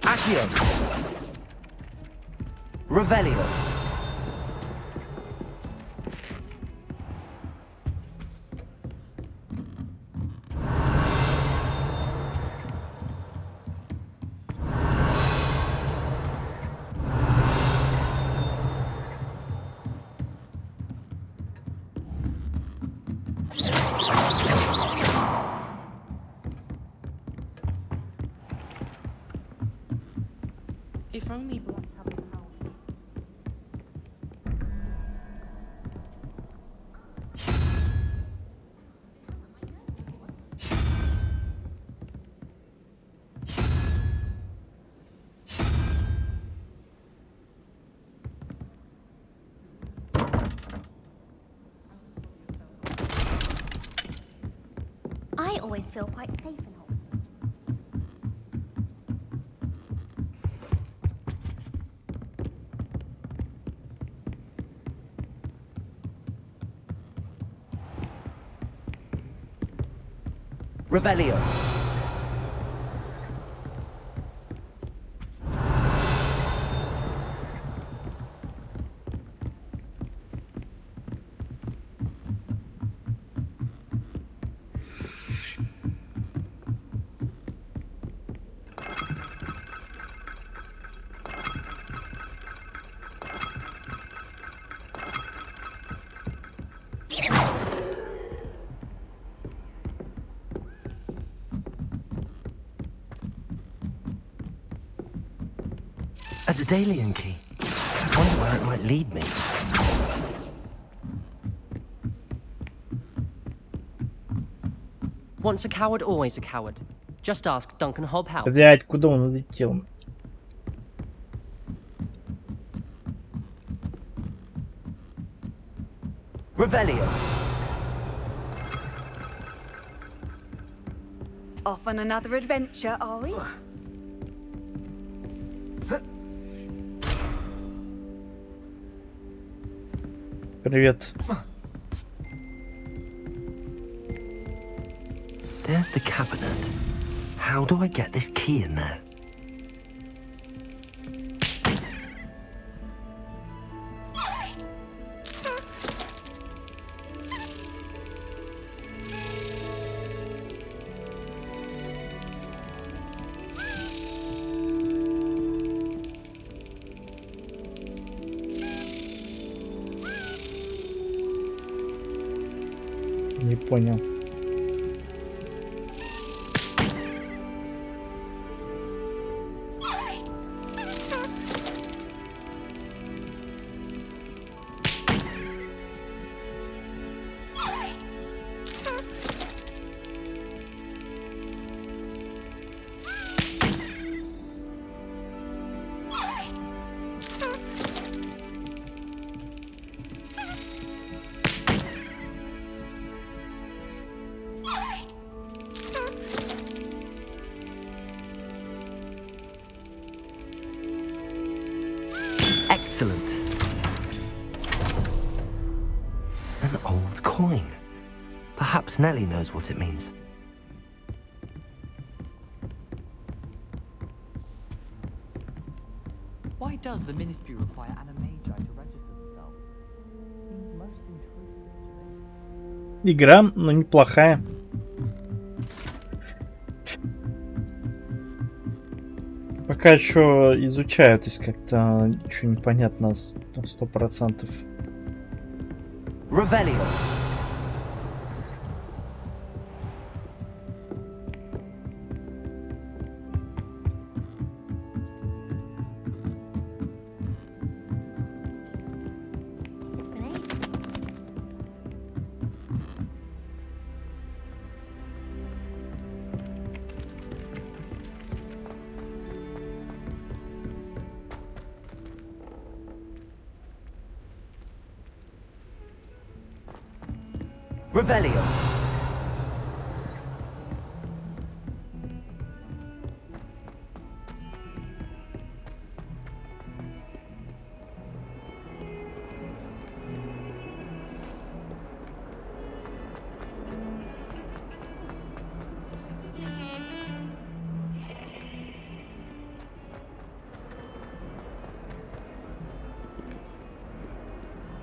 Accio! Revelio! If only Black had the power. I always feel quite safe in Hogwarts. Revelio! A Daedalian key. I wonder where it might lead me. Once a coward, always a coward. Just ask Duncan Hobhouse. Блять, куда он улетел? Revelio. Off on another adventure, are we? Привет. There's the cabinet. How do I get this key in there? Не понял. Excellent. An old coin. Perhaps Nellie knows what it means. Why does the ministry require an magi to register themselves? Seems most intrusive. Игра, но неплохая. Пока еще изучаю, то есть как-то ничего непонятно 100%. Revelio. Revelio.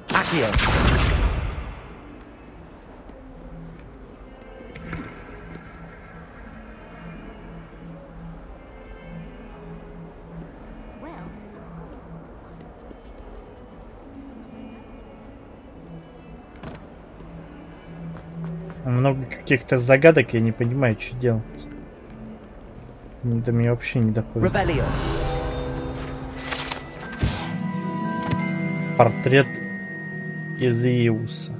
Accio. Много каких-то загадок, я не понимаю, что делать. До меня вообще не доходит. Revelio. Портрет Изиуса.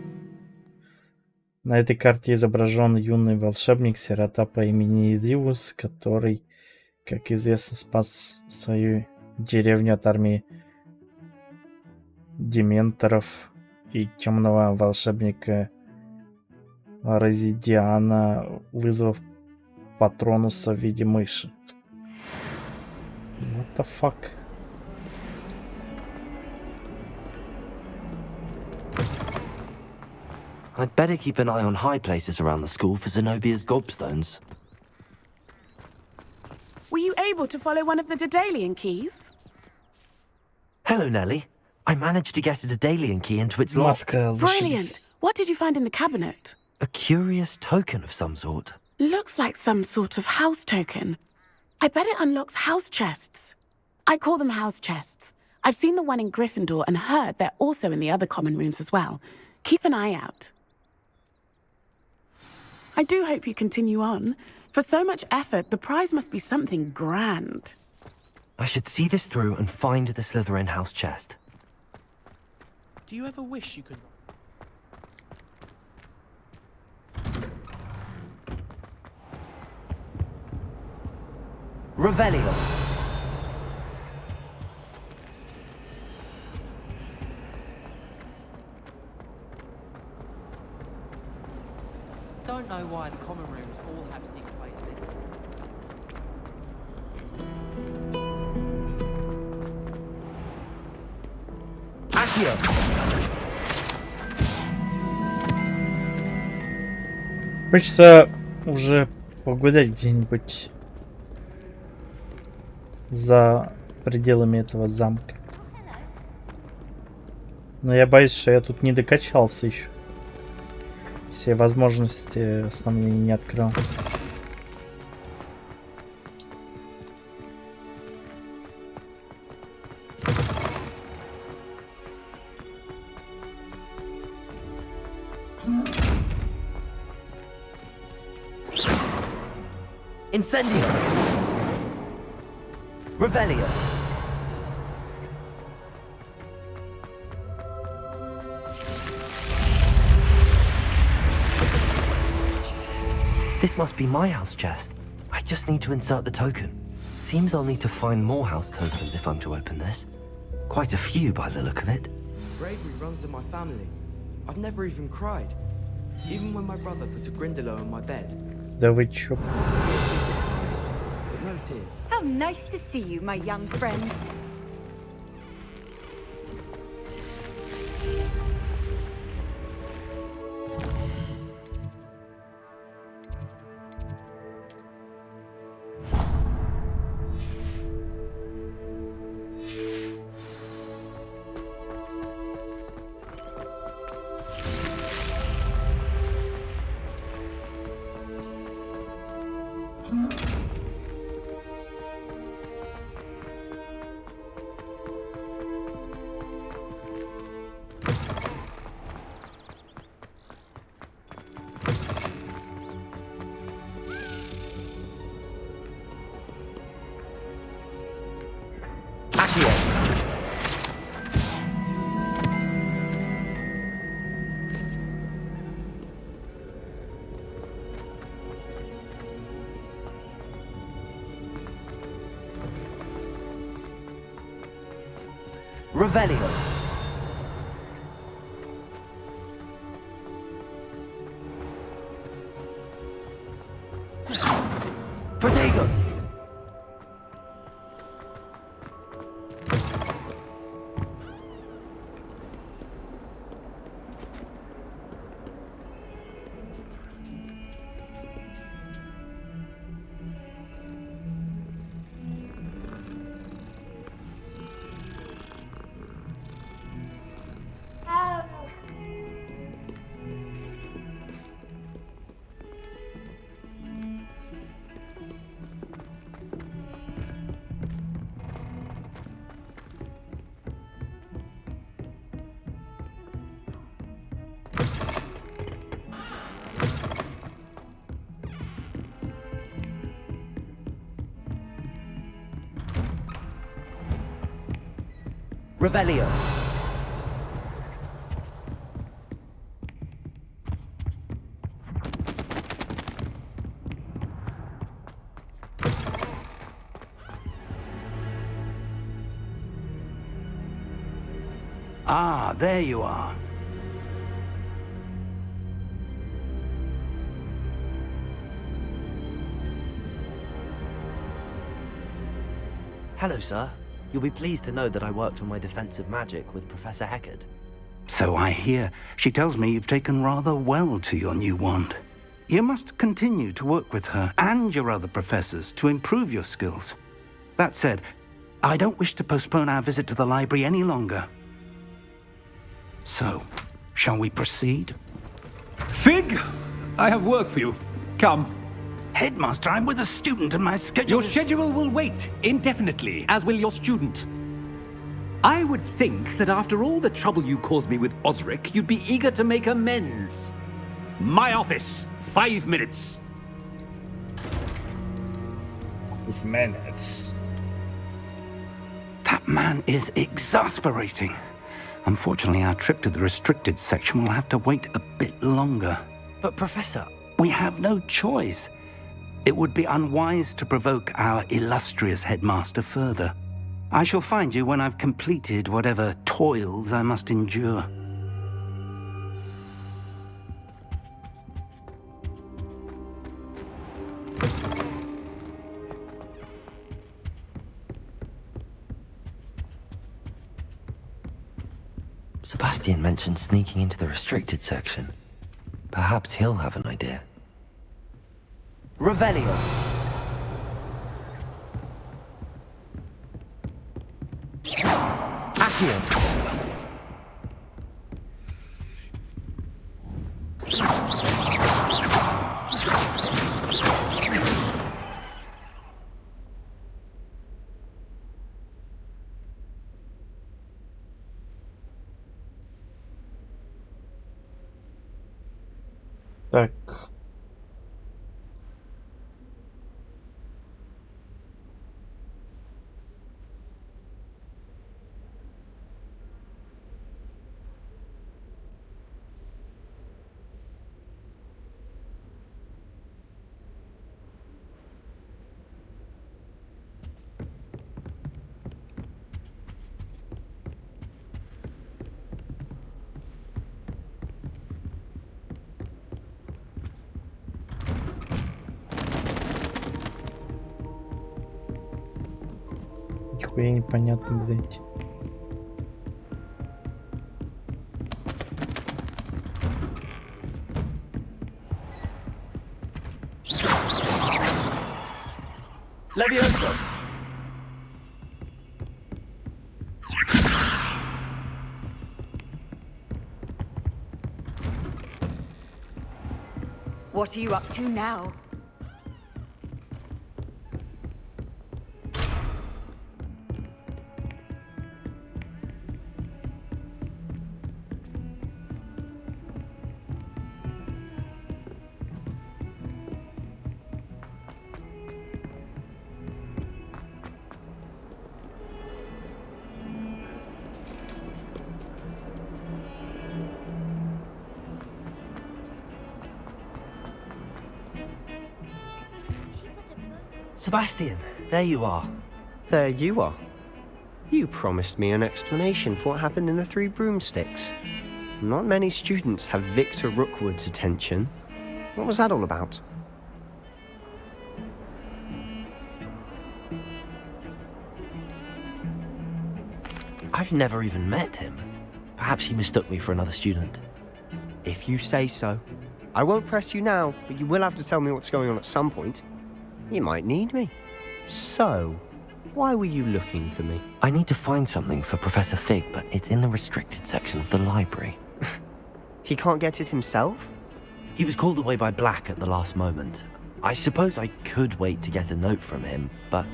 На этой карте изображен юный волшебник-сирота по имени Изиус, который, как известно, спас свою деревню от армии дементоров и темного волшебника Резидиана, вызвав Патронуса в виде мыши. What the fuck? I'd better keep an eye on high places around the school for Zenobia's gobstones. Were you able to follow one of the Daedalian keys? Hello, Nellie. I managed to get a Daedalian key into its lock. Brilliant! What did you find in the cabinet? A curious token of some sort. Looks like some sort of house token. I bet it unlocks house chests. I call them house chests. I've seen the one in Gryffindor and heard they're also in the other common rooms as well. Keep an eye out. I do hope you continue on. For so much effort, the prize must be something grand. I should see this through and find the Slytherin house chest. Do you ever wish you could... Revelio. don't know why the common rooms all have single player. Хочется уже погулять где-нибудь за пределами этого замка. Но я боюсь, что я тут не докачался еще. Все возможности основные не открыл. Incendio! Revelio! This must be my house chest. I just need to insert the token. Seems I'll need to find more house tokens if I'm to open this. Quite a few by the look of it. Bravery runs in my family. I've never even cried. Even when my brother put a grindalo on my bed. Да вы чё? But no tears. How nice to see you, my young friend. Revelio. Protego. Revelio. Ah, there you are. Hello, sir. You'll be pleased to know that I worked on my defensive magic with Professor Heckard. So I hear. She tells me you've taken rather well to your new wand. You must continue to work with her and your other professors to improve your skills. That said, I don't wish to postpone our visit to the library any longer. So, shall we proceed? Fig! I have work for you. Come. Headmaster, I'm with a student and my schedule Your schedule will wait indefinitely, as will your student. I would think that after all the trouble you caused me with Osric, you'd be eager to make amends. My office, 5 minutes. 5 minutes. That man is exasperating. Unfortunately, our trip to the restricted section will have to wait a bit longer. But, Professor... We have no choice. It would be unwise to provoke our illustrious headmaster further. I shall find you when I've completed whatever toils I must endure. Sebastian mentioned sneaking into the restricted section. Perhaps he'll have an idea. Revelio! Accio! Так. Нихуя непонятно, блядь. Levioso! What are you up to now? Sebastian, there you are. There you are. You promised me an explanation for what happened in the Three Broomsticks. Not many students have Victor Rookwood's attention. What was that all about? I've never even met him. Perhaps he mistook me for another student. If you say so. I won't press you now, but you will have to tell me what's going on at some point. You might need me. So, why were you looking for me? I need to find something for Professor Fig, but it's in the restricted section of the library. He can't get it himself? He was called away by Black at the last moment. I suppose I could wait to get a note from him, but...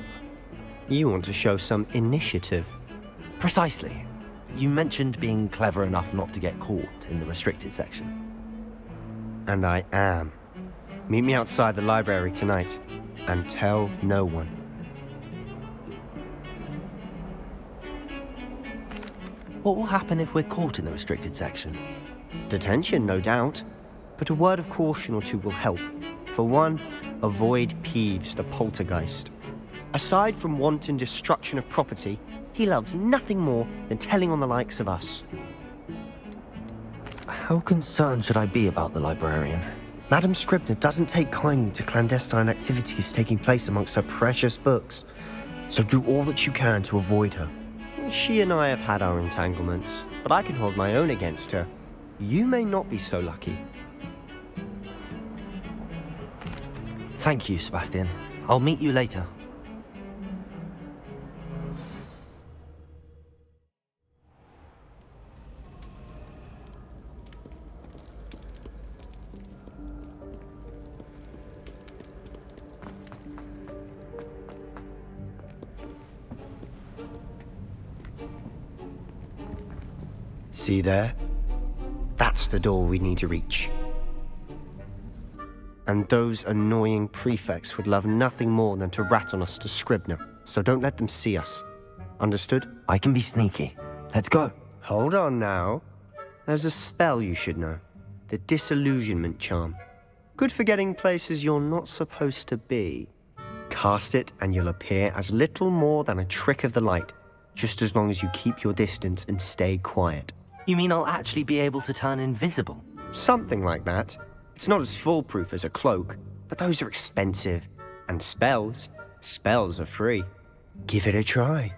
You want to show some initiative. Precisely. You mentioned being clever enough not to get caught in the restricted section. And I am. Meet me outside the library tonight. And tell no one. What will happen if we're caught in the restricted section? Detention, no doubt. But a word of caution or two will help. For one, avoid Peeves, the poltergeist. Aside from wanton destruction of property, he loves nothing more than telling on the likes of us. How concerned should I be about the librarian? Madam Scribner doesn't take kindly to clandestine activities taking place amongst her precious books, so do all that you can to avoid her. She and I have had our entanglements, but I can hold my own against her. You may not be so lucky. Thank you, Sebastian. I'll meet you later. See there? That's the door we need to reach. And those annoying prefects would love nothing more than to rat on us to Scribner, so don't let them see us. Understood? I can be sneaky. Let's go. Hold on now. There's a spell you should know. The Disillusionment Charm. Good for getting places you're not supposed to be. Cast it and you'll appear as little more than a trick of the light, just as long as you keep your distance and stay quiet. You mean I'll actually be able to turn invisible? Something like that. It's not as foolproof as a cloak, but those are expensive. And spells are free. Give it a try.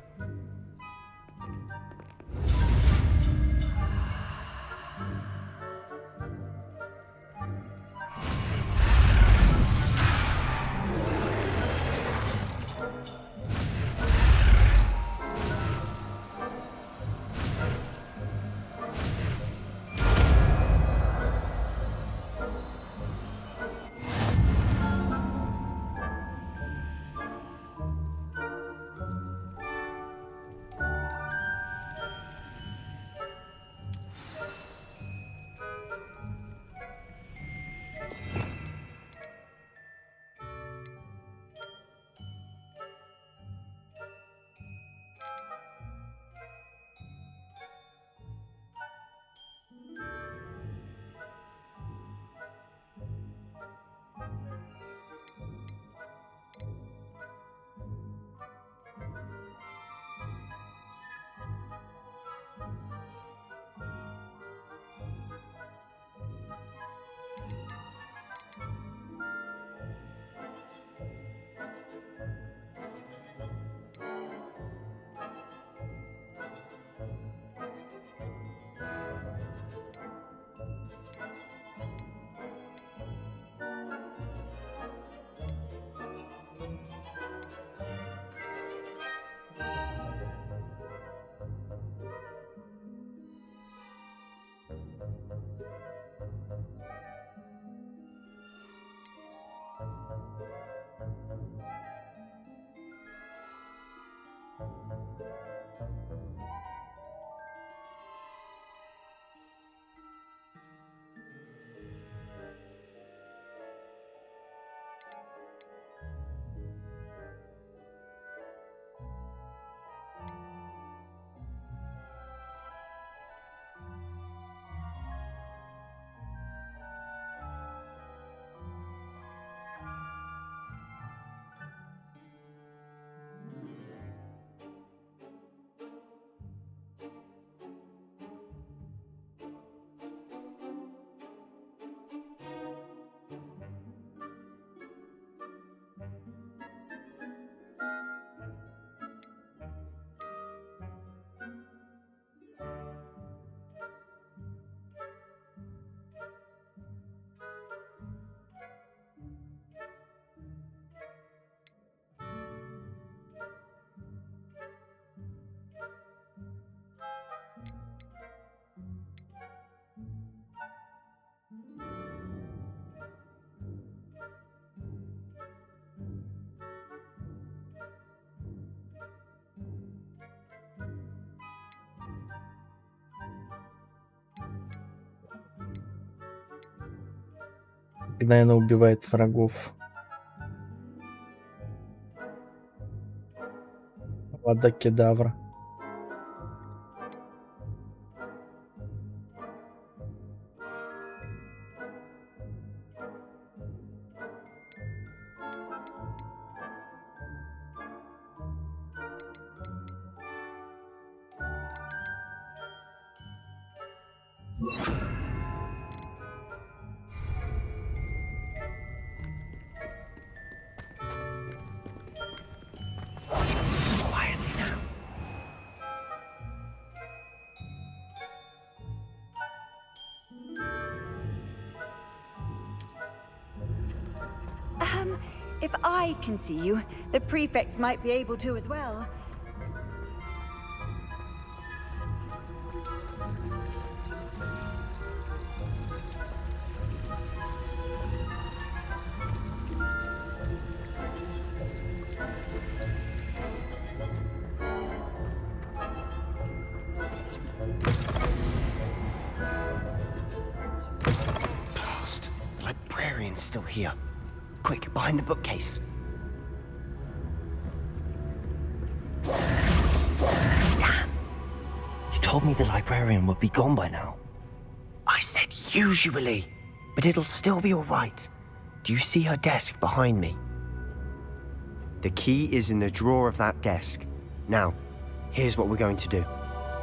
мгновенно убивает врагов. Вода кедавра. If I can see you, the prefects might be able to as well. Blast! The librarian's still here. Quick, behind the bookcase. Damn! You told me the librarian would be gone by now. I said usually, but it'll still be all right. Do you see her desk behind me? The key is in the drawer of that desk. Now, here's what we're going to do.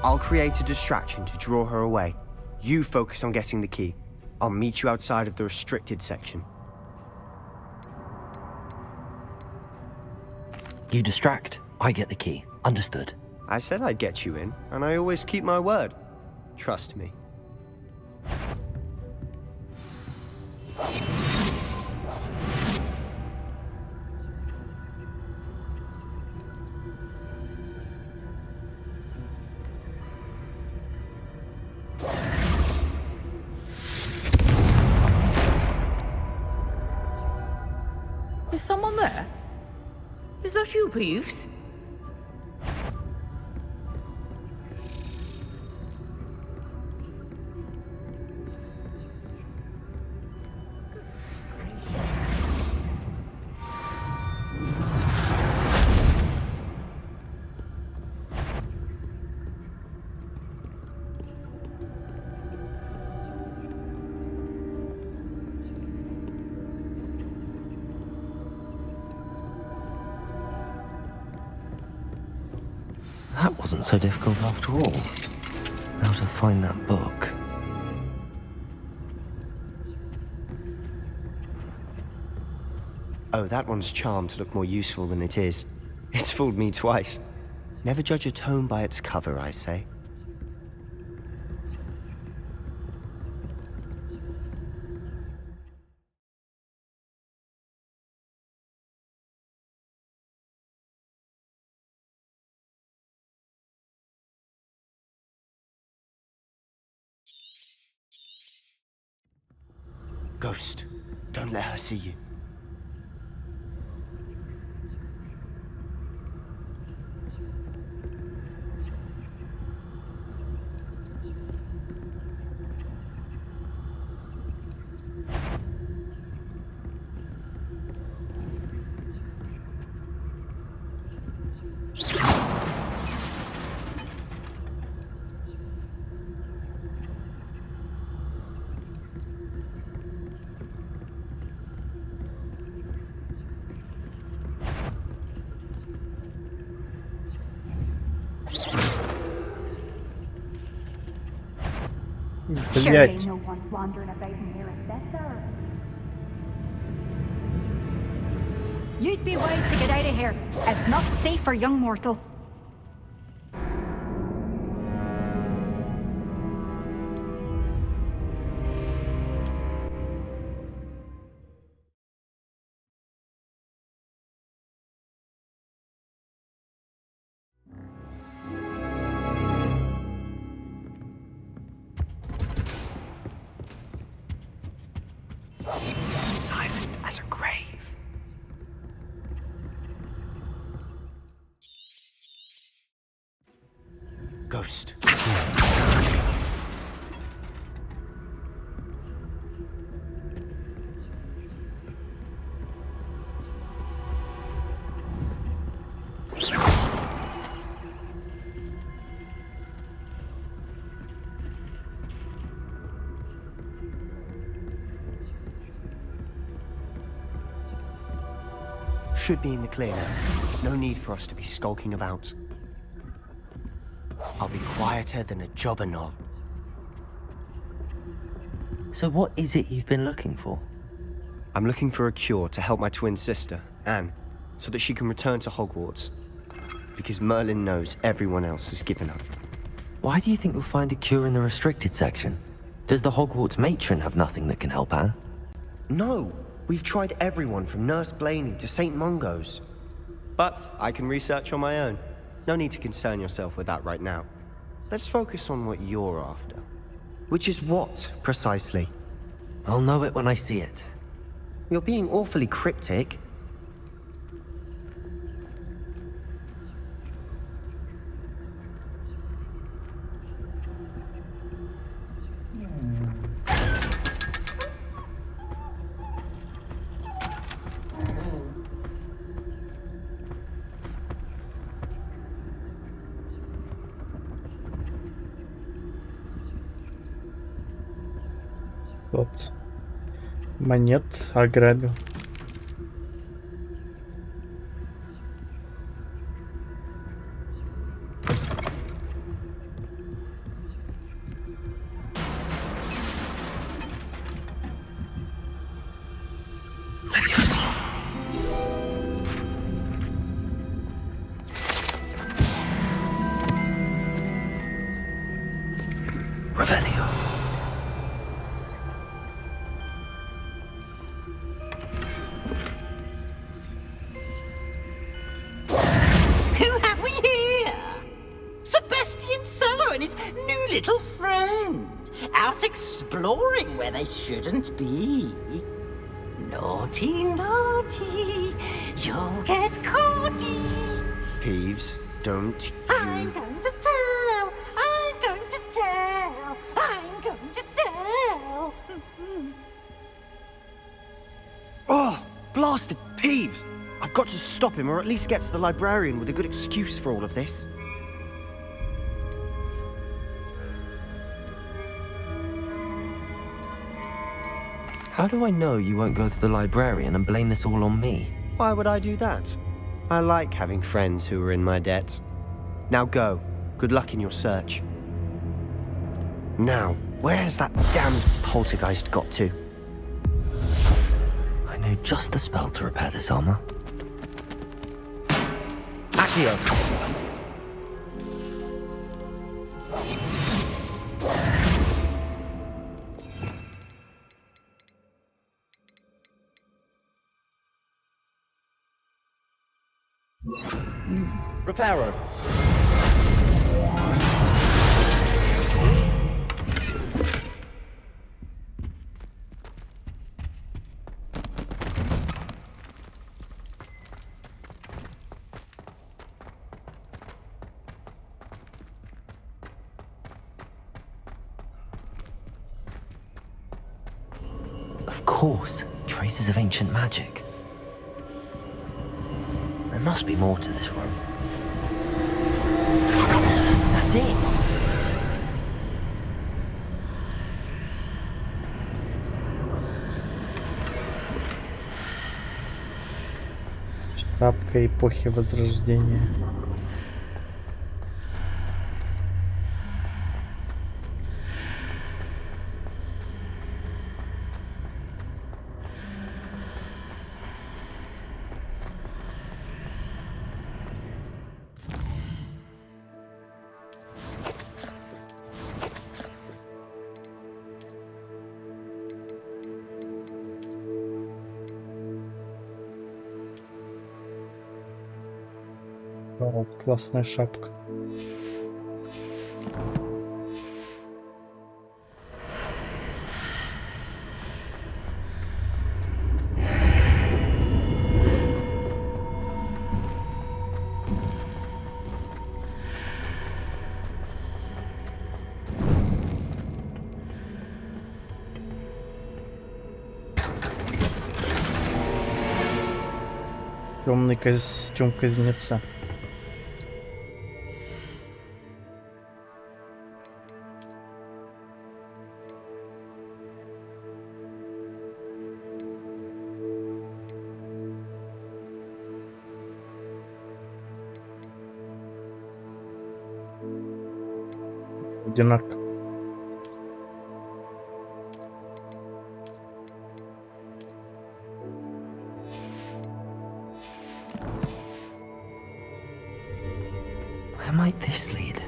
I'll create a distraction to draw her away. You focus on getting the key. I'll meet you outside of the restricted section. You distract, I get the key. Understood. I said I'd get you in, and I always keep my word. Trust me. Is someone there? Is that you, Peeves? That wasn't so difficult after all. Now to find that book. Oh, that one's charmed to look more useful than it is. It's fooled me twice. Never judge a tome by its cover, I say. Ghost, don't let her see you. Блять. No one's wandering about in here except her. You'd be wise to get out of here. It's not safe for young mortals. Silent as a grave. Ghost. Here. should be in the clear now. There's no need for us to be skulking about. I'll be quieter than a jobberknoll. So what is it you've been looking for? I'm looking for a cure to help my twin sister, Anne, so that she can return to Hogwarts. Because Merlin knows everyone else has given up. Why do you think you'll find a cure in the restricted section? Does the Hogwarts matron have nothing that can help Anne? No! We've tried everyone from Nurse Blaney to St. Mungo's. But I can research on my own. No need to concern yourself with that right now. Let's focus on what you're after. Which is what, precisely? I'll know it when I see it. You're being awfully cryptic. Вот. Монет ограбил. They shouldn't be. Naughty, naughty, you'll get caughty. Peeves, don't I'm going to tell, I'm going to tell, I'm going to tell. Oh, blasted Peeves! I've got to stop him, or at least get to the librarian with a good excuse for all of this. How do I know you won't go to the librarian and blame this all on me? Why would I do that? I like having friends who are in my debt. Now go. Good luck in your search. Now, where's that damned poltergeist got to? I know just the spell to repair this armor. Accio! Reparo. Of course, traces of ancient magic. There must be more to this room. That's it! Шапка эпохи Возрождения. О, классная шапка. Темный костюм кузнеца. одинок. Where might this lead?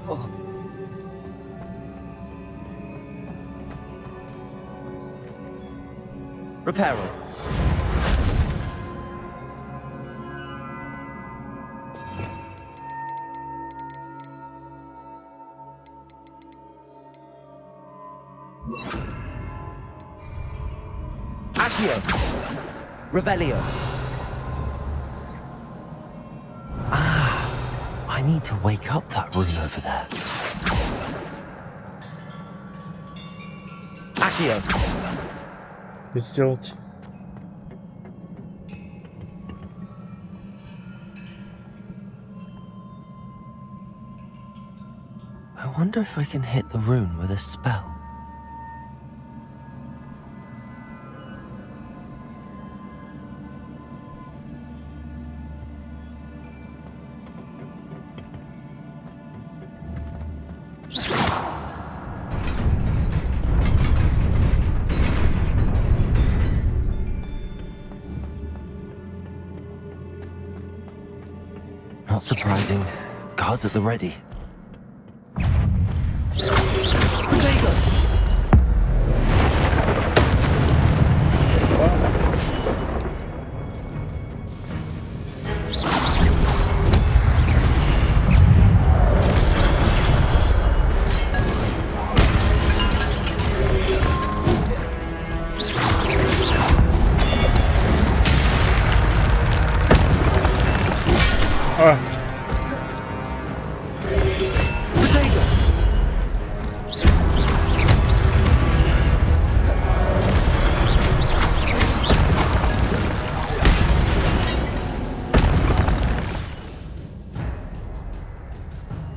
Oh. Reparo. Accio! Revelio! Ah, I need to wake up that rune over there. Accio! Сделать. I wonder if I can hit the rune with a spell. Not surprising. Guards at the ready.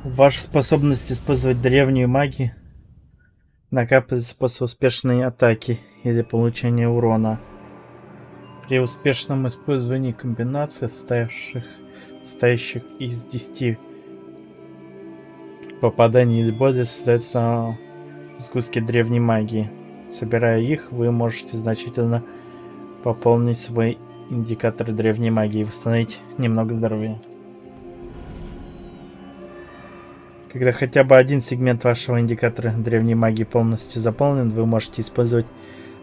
Ваша способность использовать древнюю магию накапливается после успешной атаки или получения урона. При успешном использовании комбинаций, состоящих из 10 попаданий или более, создаются сгустки древней магии. Собирая их, вы можете значительно пополнить свой индикатор древней магии и восстановить немного здоровья. Когда хотя бы один сегмент вашего индикатора древней магии полностью заполнен, вы можете использовать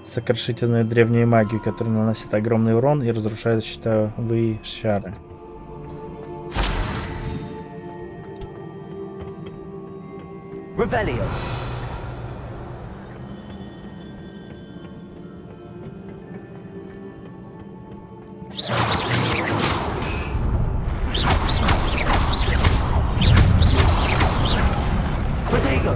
сокрушительную древнюю магию, которая наносит огромный урон и разрушает щитовые шары. Revelio. Protego.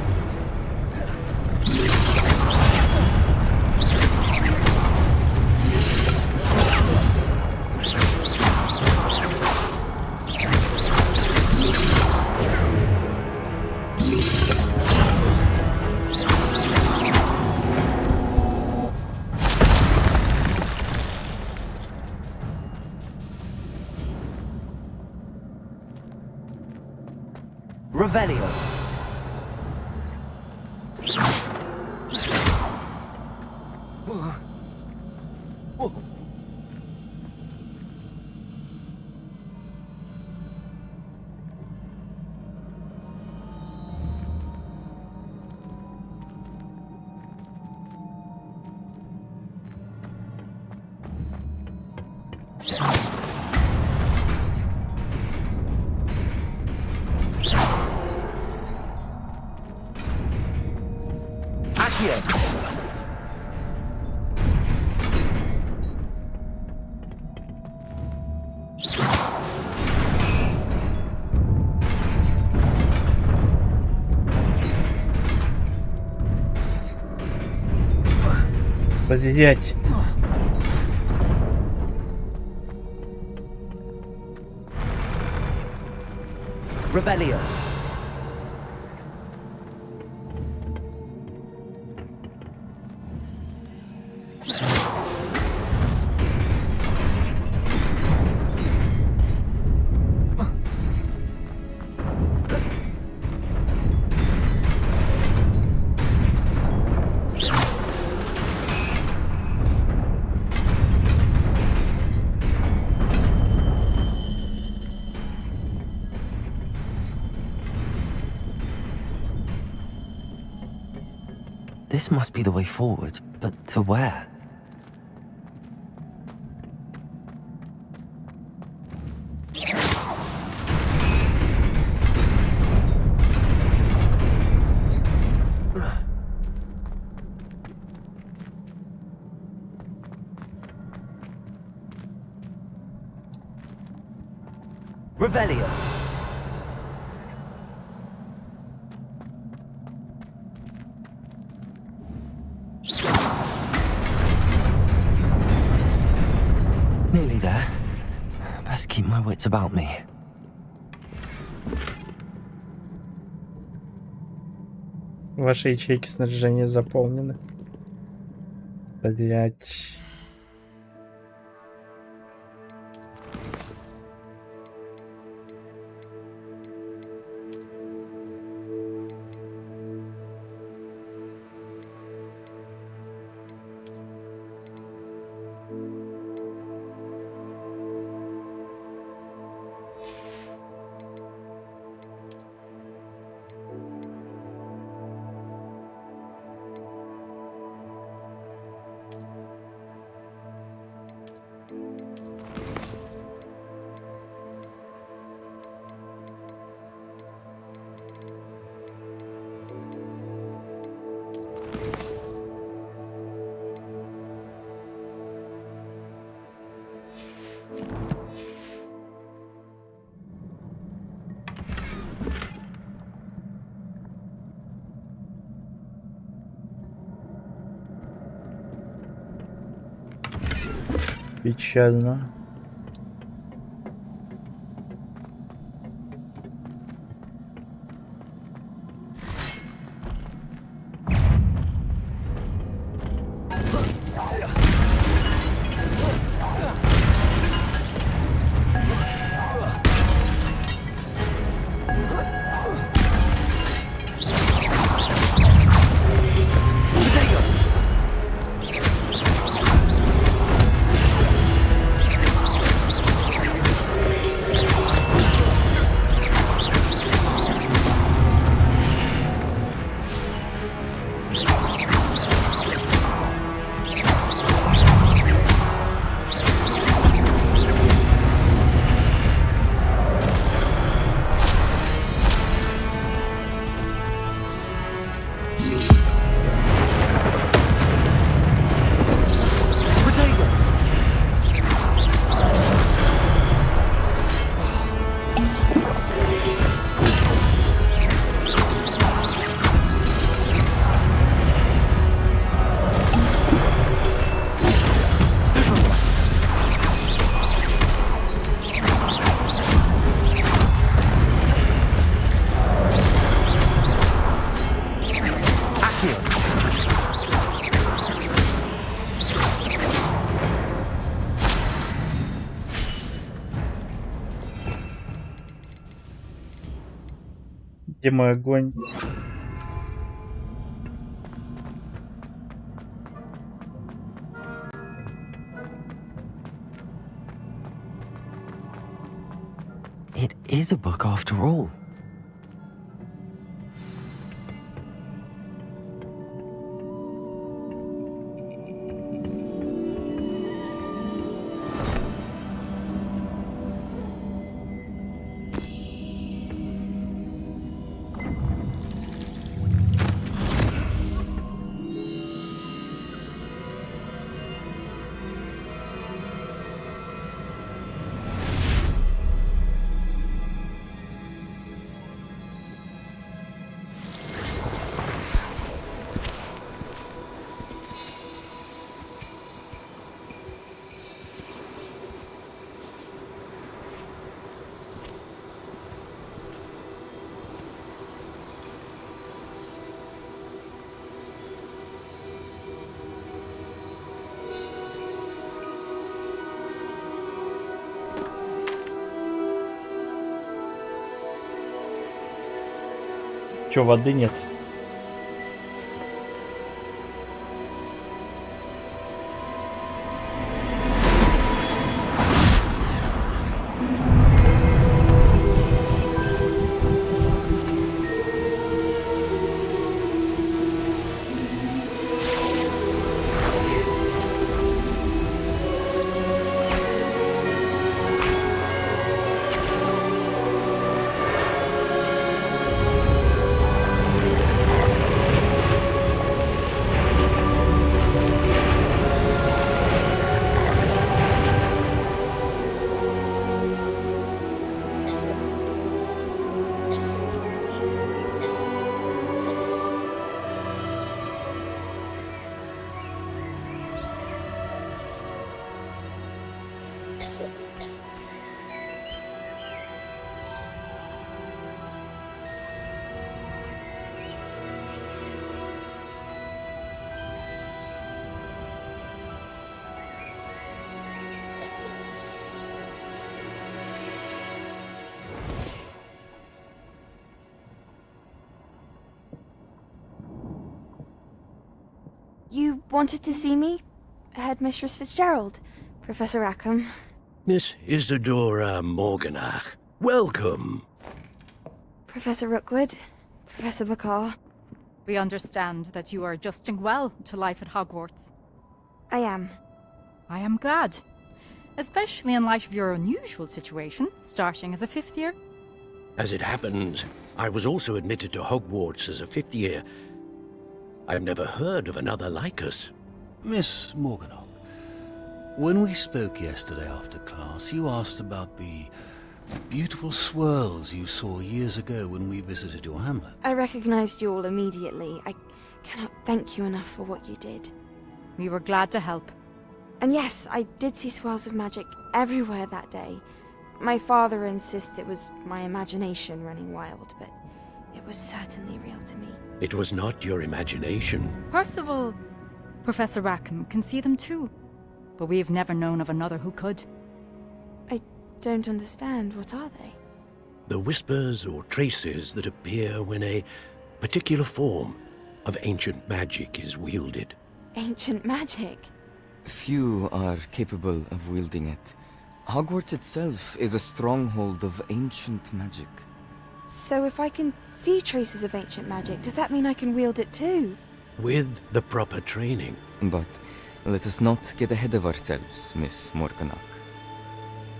Revelio. Потерять. Revelio. This must be the way forward, but to where? Revelio. Nearly there. Best keep my wits about me. Ваши ячейки снаряжения заполнены. Блять. Печально. Где мой огонь? It is a book after all. Чё, воды нет? You wanted to see me? Headmistress Fitzgerald, Professor Rackham. Miss Isadora Morganach, welcome. Professor Rookwood, Professor Bakar. We understand that you are adjusting well to life at Hogwarts. I am. I am glad. Especially in light of your unusual situation, starting as a 5th year. As it happens, I was also admitted to Hogwarts as a 5th year. I've never heard of another like us. Miss Morganach, when we spoke yesterday after class, you asked about the beautiful swirls you saw years ago when we visited your hamlet. I recognized you all immediately. I cannot thank you enough for what you did. We were glad to help. And yes, I did see swirls of magic everywhere that day. My father insists it was my imagination running wild, but it was certainly real to me. It was not your imagination. Percival, Professor Rackham can see them too. But we have never known of another who could. I don't understand. What are they? The whispers or traces that appear when a particular form of ancient magic is wielded. Ancient magic? Few are capable of wielding it. Hogwarts itself is a stronghold of ancient magic. So if I can see traces of ancient magic, does that mean I can wield it too? With the proper training. But let us not get ahead of ourselves, Miss Morganach.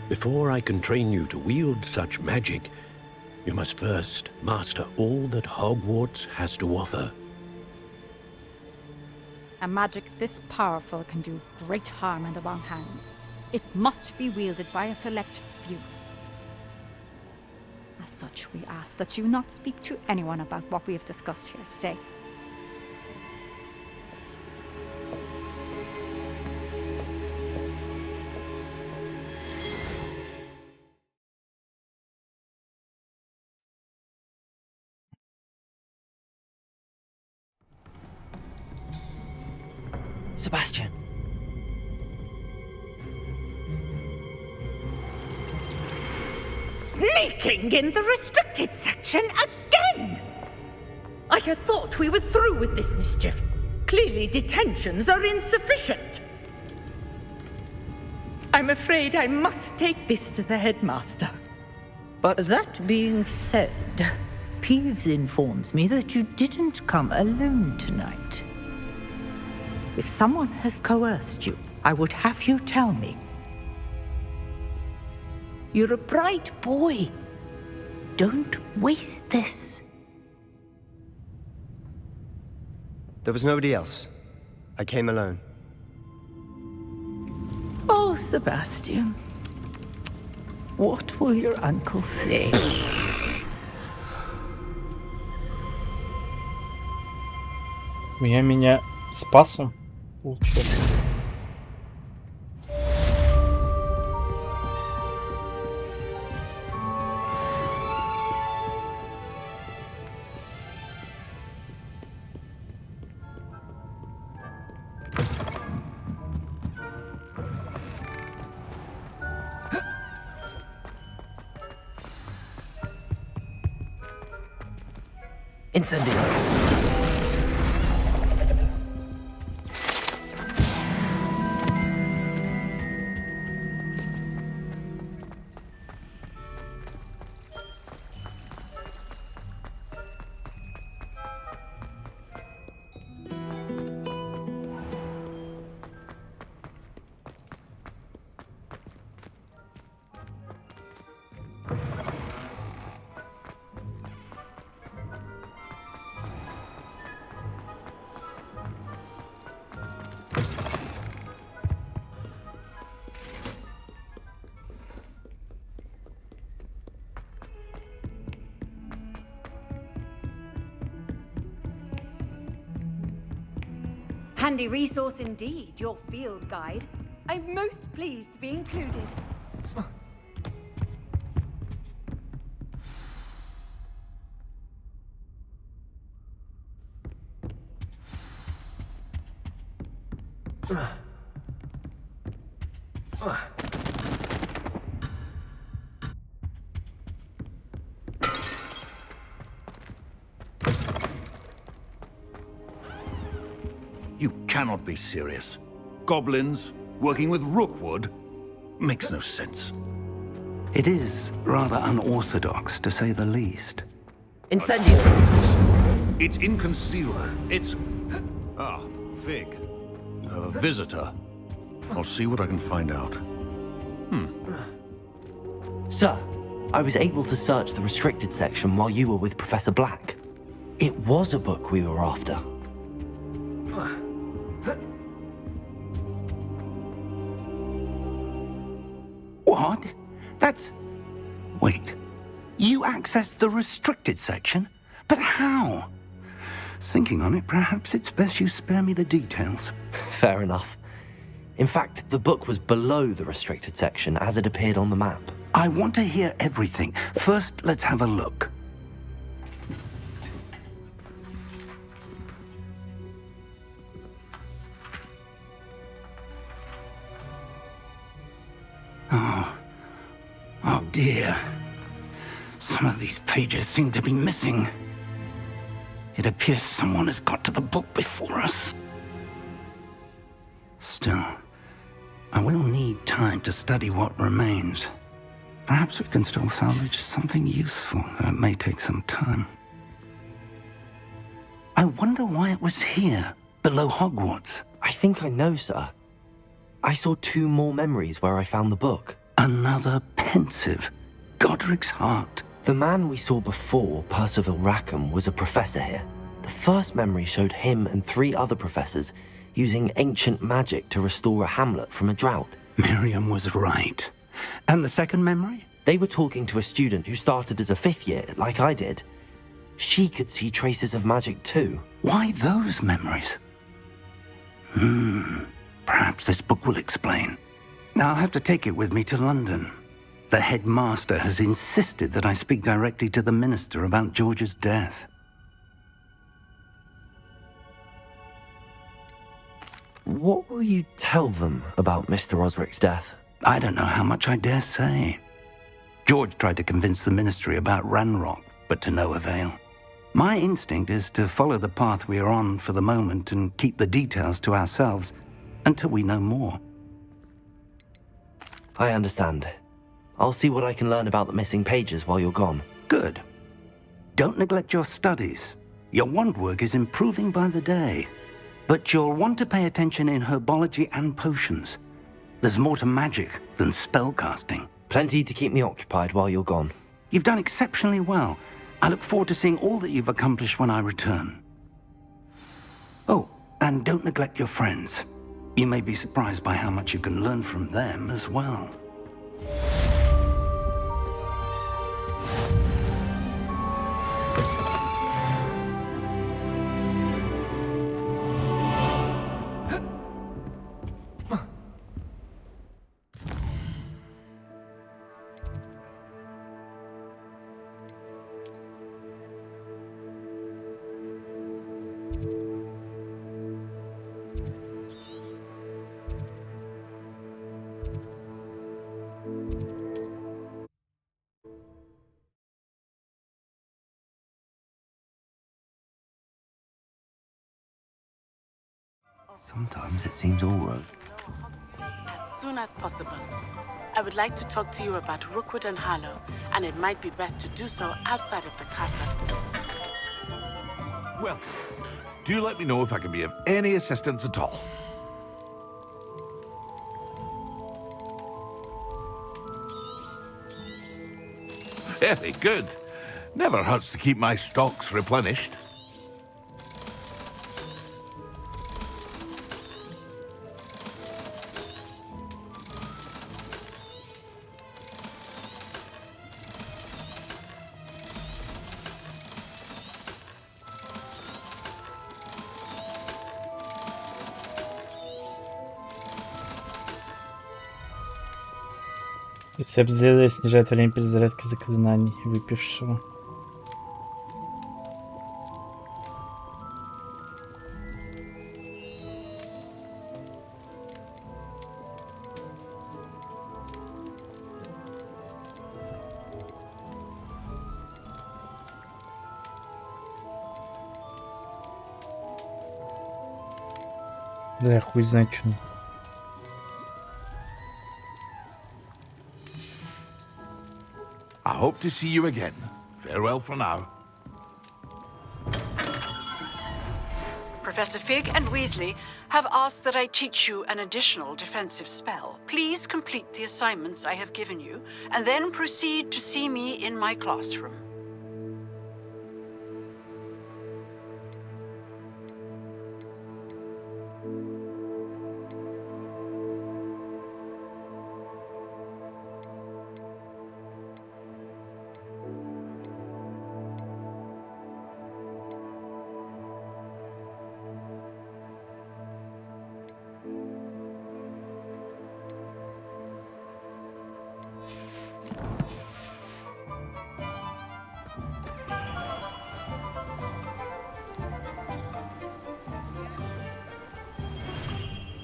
Before I can train you to wield such magic, you must first master all that Hogwarts has to offer. A magic this powerful can do great harm in the wrong hands. It must be wielded by a select few. As such, we ask that you not speak to anyone about what we have discussed here today. Sebastian. Sneaking in the restricted section again! I had thought we were through with this mischief. Clearly detentions are insufficient. I'm afraid I must take this to the headmaster. But that being said, Peeves informs me that you didn't come alone tonight. If someone has coerced you, I would have you tell me. You're a bright boy. Don't waste this. there was nobody else. I came alone. Oh, Sebastian. What will your uncle say? Меня спас он, получается. Incendio. Handy resource indeed, your field guide. I'm most pleased to be included. You cannot be serious. Goblins working with Rookwood makes no sense. It is rather unorthodox, to say the least. Incendio! It's inconceivable. It's... Ah, Fig. You have a visitor. I'll see what I can find out. Sir, I was able to search the restricted section while you were with Professor Black. It was a book we were after. What? That's... Wait. You accessed the restricted section? But how? Thinking on it, perhaps it's best you spare me the details. Fair enough. In fact, the book was below the restricted section as it appeared on the map. I want to hear everything. First, let's have a look. Oh dear. Some of these pages seem to be missing. It appears someone has got to the book before us. Still, I will need time to study what remains. Perhaps we can still salvage something useful, though it may take some time. I wonder why it was here, below Hogwarts. I think I know, sir. I saw 2 more memories where I found the book. Another pensive. Godric's heart. The man we saw before, Percival Rackham, was a professor here. The first memory showed him and 3 other professors using ancient magic to restore a hamlet from a drought. Miriam was right. And the second memory? They were talking to a student who started as a 5th year, like I did. She could see traces of magic too. Why those memories? Perhaps this book will explain. I'll have to take it with me to London. The headmaster has insisted that I speak directly to the minister about George's death. What will you tell them about Mr. Osric's death? I don't know how much I dare say. George tried to convince the ministry about Ranrock, but to no avail. My instinct is to follow the path we are on for the moment and keep the details to ourselves until we know more. I understand. I'll see what I can learn about the missing pages while you're gone. Good. Don't neglect your studies. Your wand work is improving by the day. But you'll want to pay attention in herbology and potions. There's more to magic than spellcasting. Plenty to keep me occupied while you're gone. You've done exceptionally well. I look forward to seeing all that you've accomplished when I return. Oh, and don't neglect your friends. You may be surprised by how much you can learn from them as well. Sometimes it seems all right. As soon as possible. I would like to talk to you about Rookwood and Harlow, and it might be best to do so outside of the castle. Welcome. Do let me know if I can be of any assistance at all. Very good. Never hurts to keep my stocks replenished. Рецепт зелья снижает время перезарядки заклинаний выпившего. Да я хуй знает, что. I hope to see you again. Farewell for now. Professor Fig and Weasley have asked that I teach you an additional defensive spell. Please complete the assignments I have given you, and then proceed to see me in my classroom.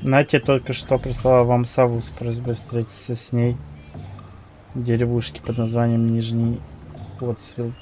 Натя только что прислала вам сову с просьбой встретиться с ней в деревушке под названием Нижний Уотсфилд.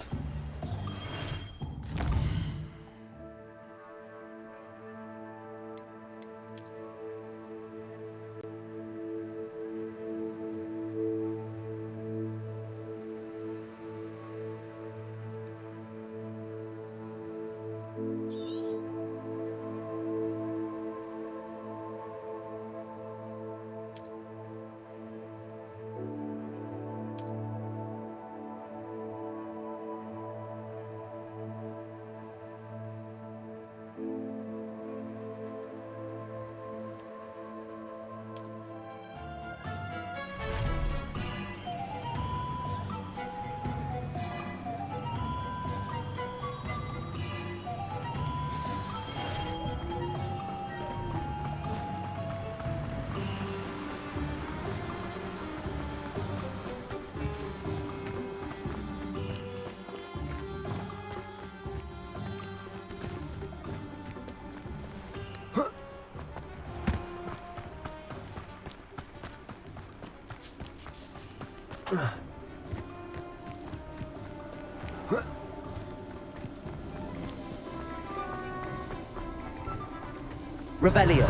Revelio.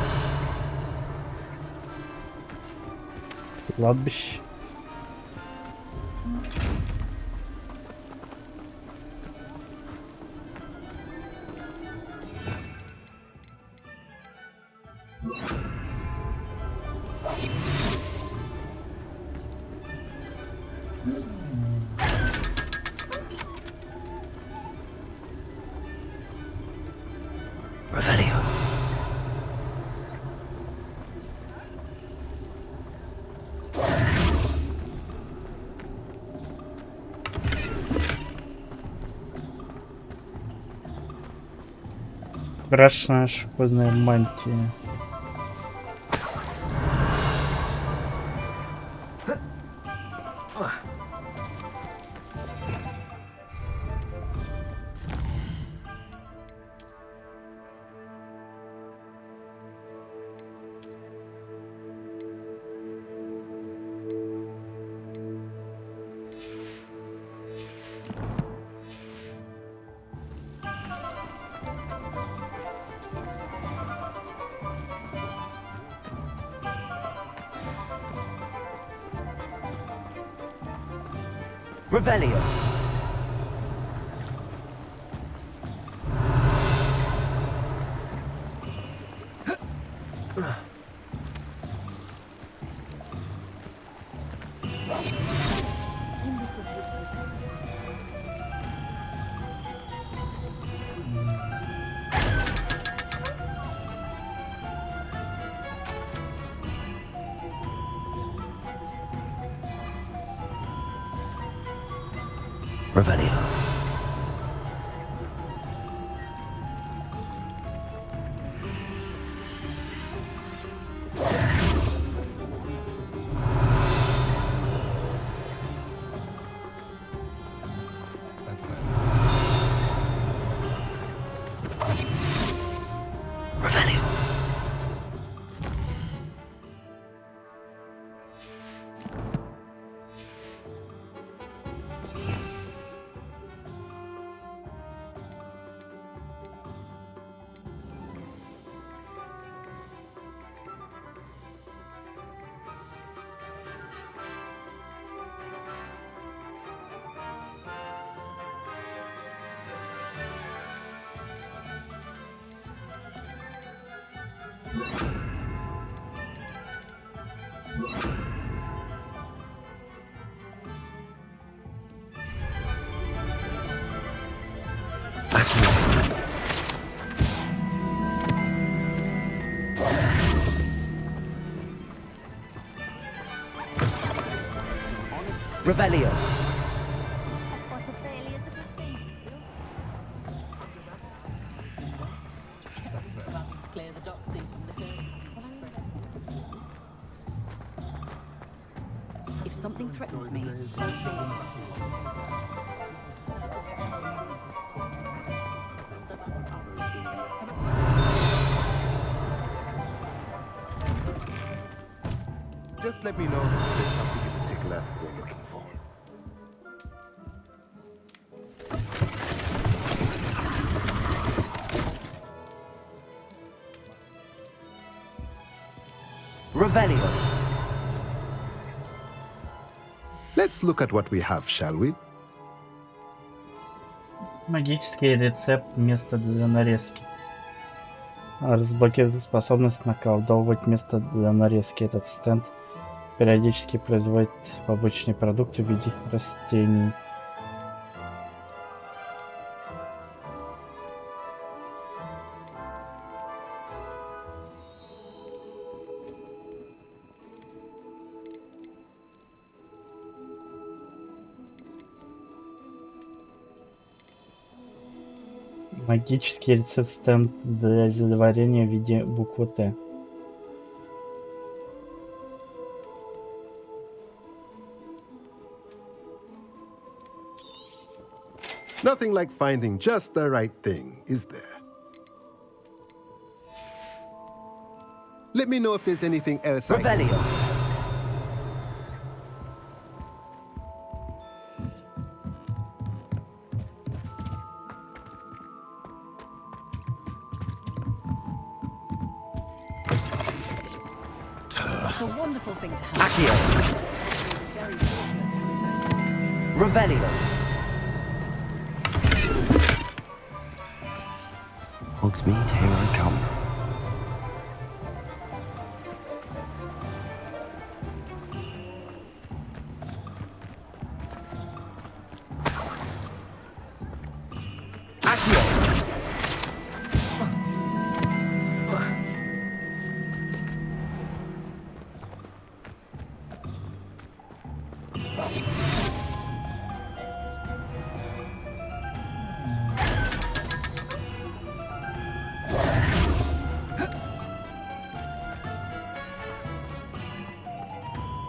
Кладбище. Revelio. Брачная школьная мантия. Revelio. Revelio. Revelio. Revelio. If something threatens me, just let me know if there's something in particular we're looking for. Revelio. Let's look at what we have, shall we? Магический рецепт место для нарезки. Разблокирует способность наколдовывать место для нарезки. Этот стенд периодически производит побочные продукты в виде растений. Магический рецепт стенд для зельеварения в виде буквы Т. Nothing like finding just the right thing, is there? Let me know if there's anything else. Revelio. it's a wonderful thing to have. Accio. Revelio. Hogsmeade, here I come.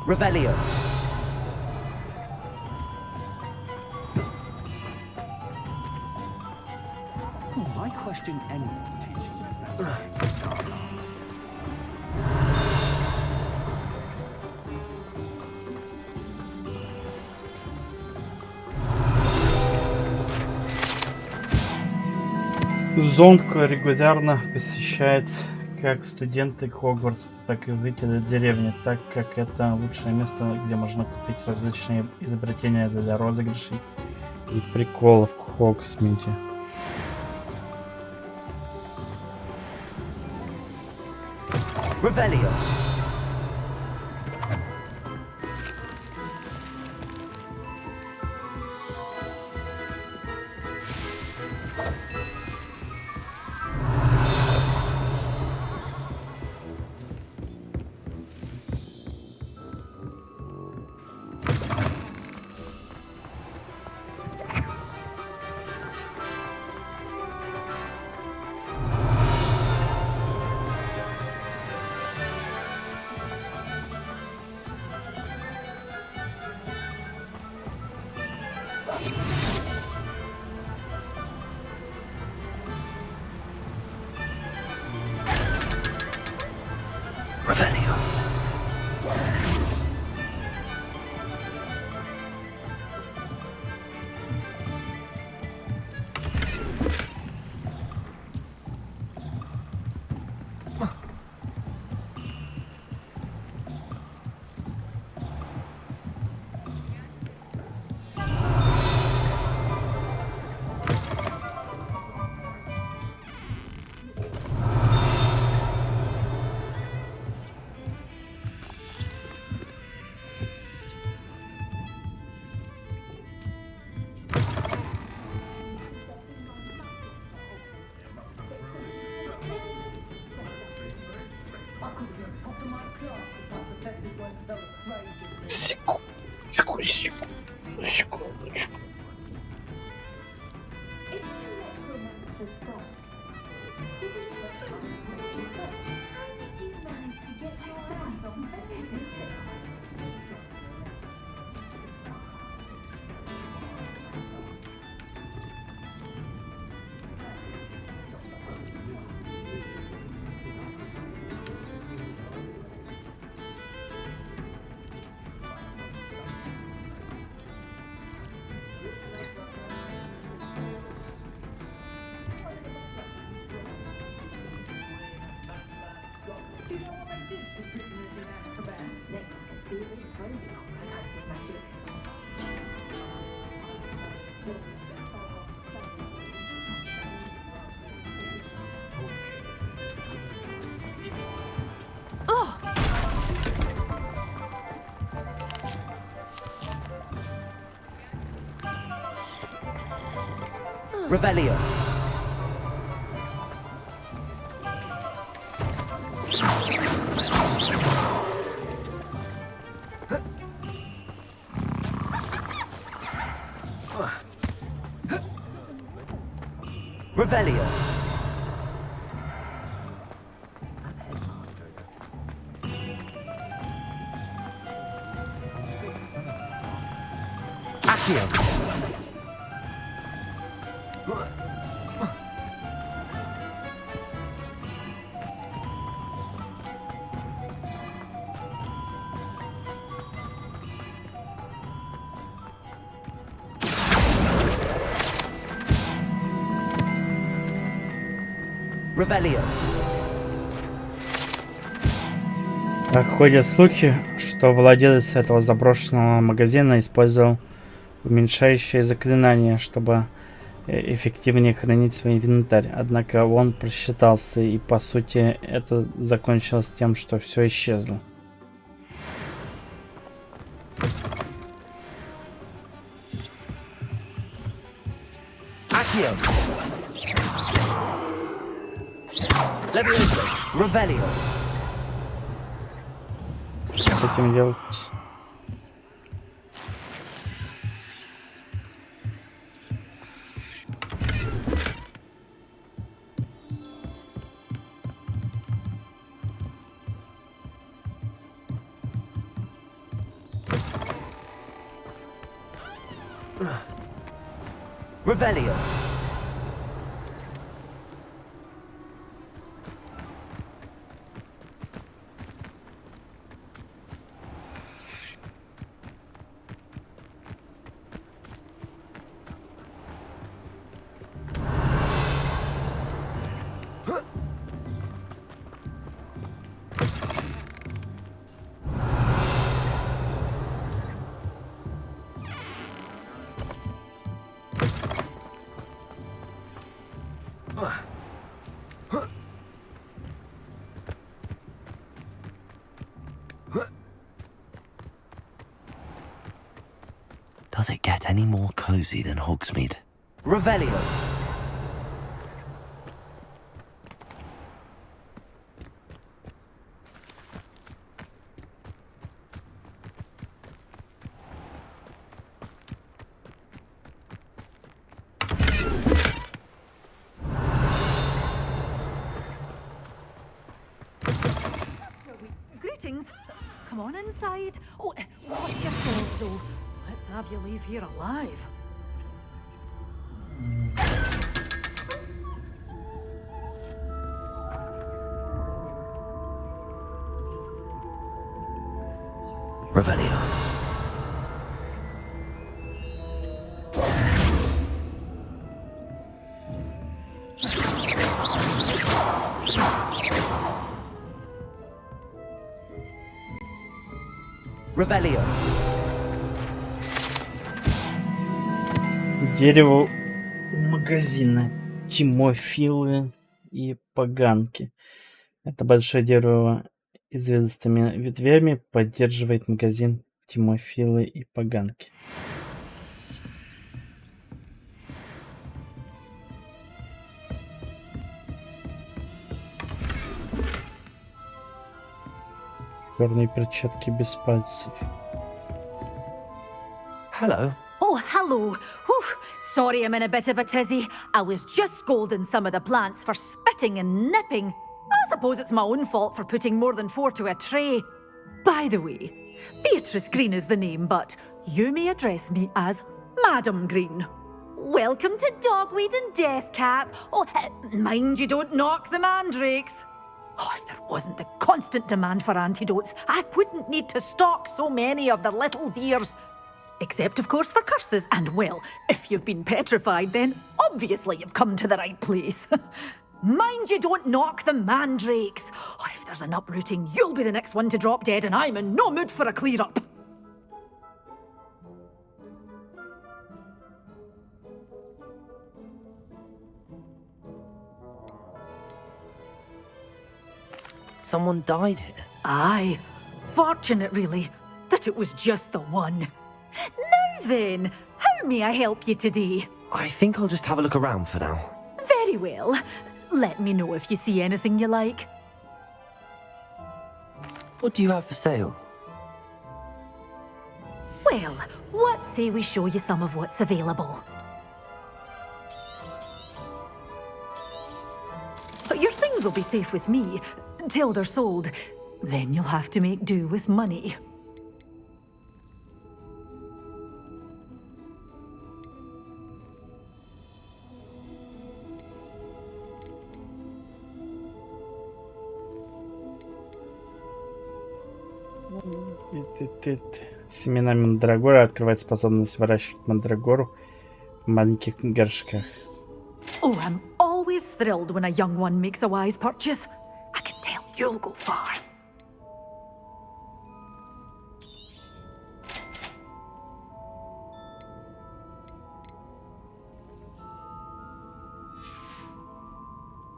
Revelio. I question anyone teaching. Зонг регулярно посещает как студенты Хогвартс, так и жители деревни, так как это лучшее место, где можно купить различные изобретения для розыгрышей и приколов в Хогсмите. Revelio. Revelio. Revelio. Revelio. Accio. Revelio. Ходят слухи, что владелец этого заброшенного магазина использовал уменьшающее заклинание, чтобы эффективнее хранить свой инвентарь. Однако он просчитался, и по сути это закончилось тем, что все исчезло. Accio. Levioso. Revelio. Что с этим делать? Revelio. Does it get any more cozy than Hogsmeade? Revelio! Greetings. Come on inside. Oh, watch yourself, though. Let's have you leave here alive. Revelio. Revelio. Дерево у магазина. Тимофилы и поганки. Это большое дерево известными ветвями поддерживает магазин Тимофилы и поганки. Черные перчатки без пальцев. Hello. Oh, hello. Whew. Sorry I'm in a bit of a tizzy. I was just scolding some of the plants for spitting and nipping. I suppose it's my own fault for putting more than 4 to a tray. By the way, Beatrice Green is the name, but you may address me as Madam Green. Welcome to Dogweed and Deathcap. Oh, mind you don't knock the mandrakes. Oh, if there wasn't the constant demand for antidotes, I wouldn't need to stock so many of the little dears. Except, of course, for curses. And, well, if you've been petrified, then obviously you've come to the right place. Mind you don't knock the mandrakes. Oh, if there's an uprooting, you'll be the next one to drop dead, and I'm in no mood for a clear-up. Someone died here. Aye. Fortunate, really, that it was just the one. Now then, how may I help you today? I think I'll just have a look around for now. Very well. Let me know if you see anything you like. What do you have for sale? Well, what say we show you some of what's available? Your things will be safe with me, till they're sold. Then you'll have to make do with money. Семена мандрагоры открывает способность выращивать мандрагору в маленьких горшках. Oh, I'm always thrilled when a young one makes a wise purchase. I can tell you'll go far.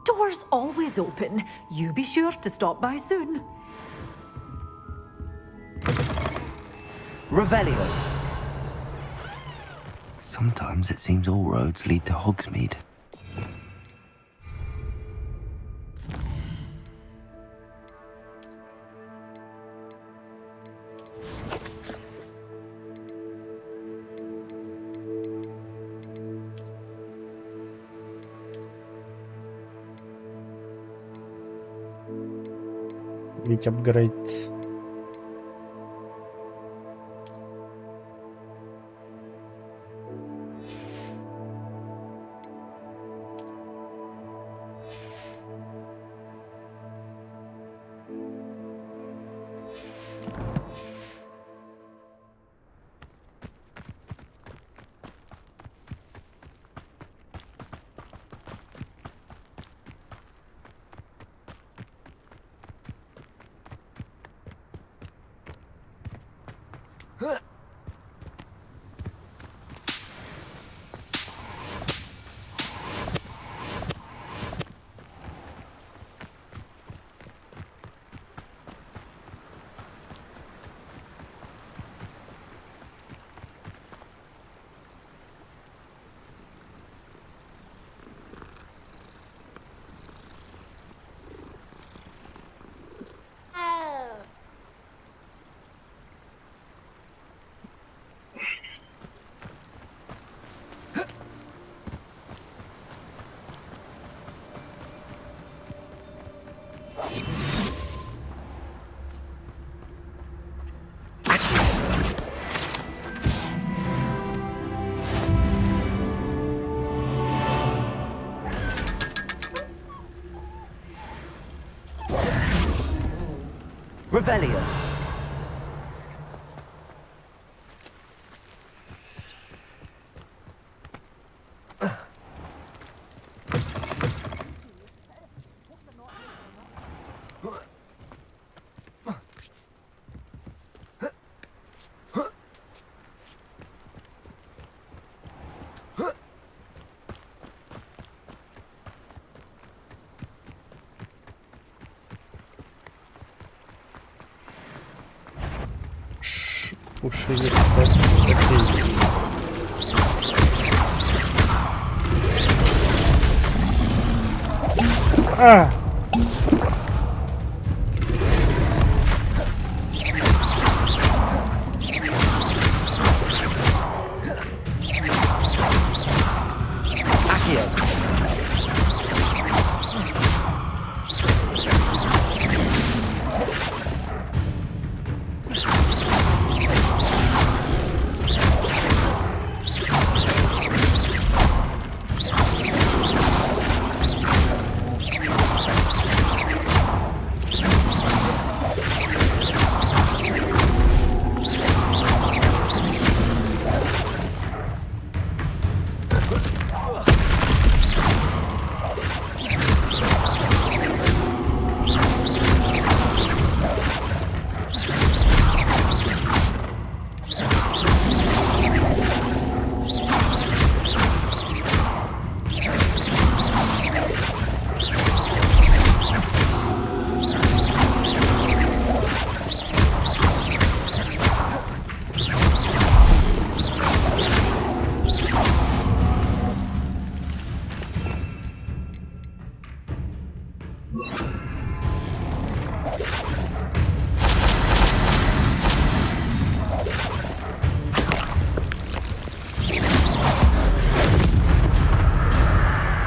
Doors always open. You be sure to stop by soon. Revelio. Sometimes it seems all roads lead to Hogsmeade. Ведь апгрейд. Revelio. Уши такие. А!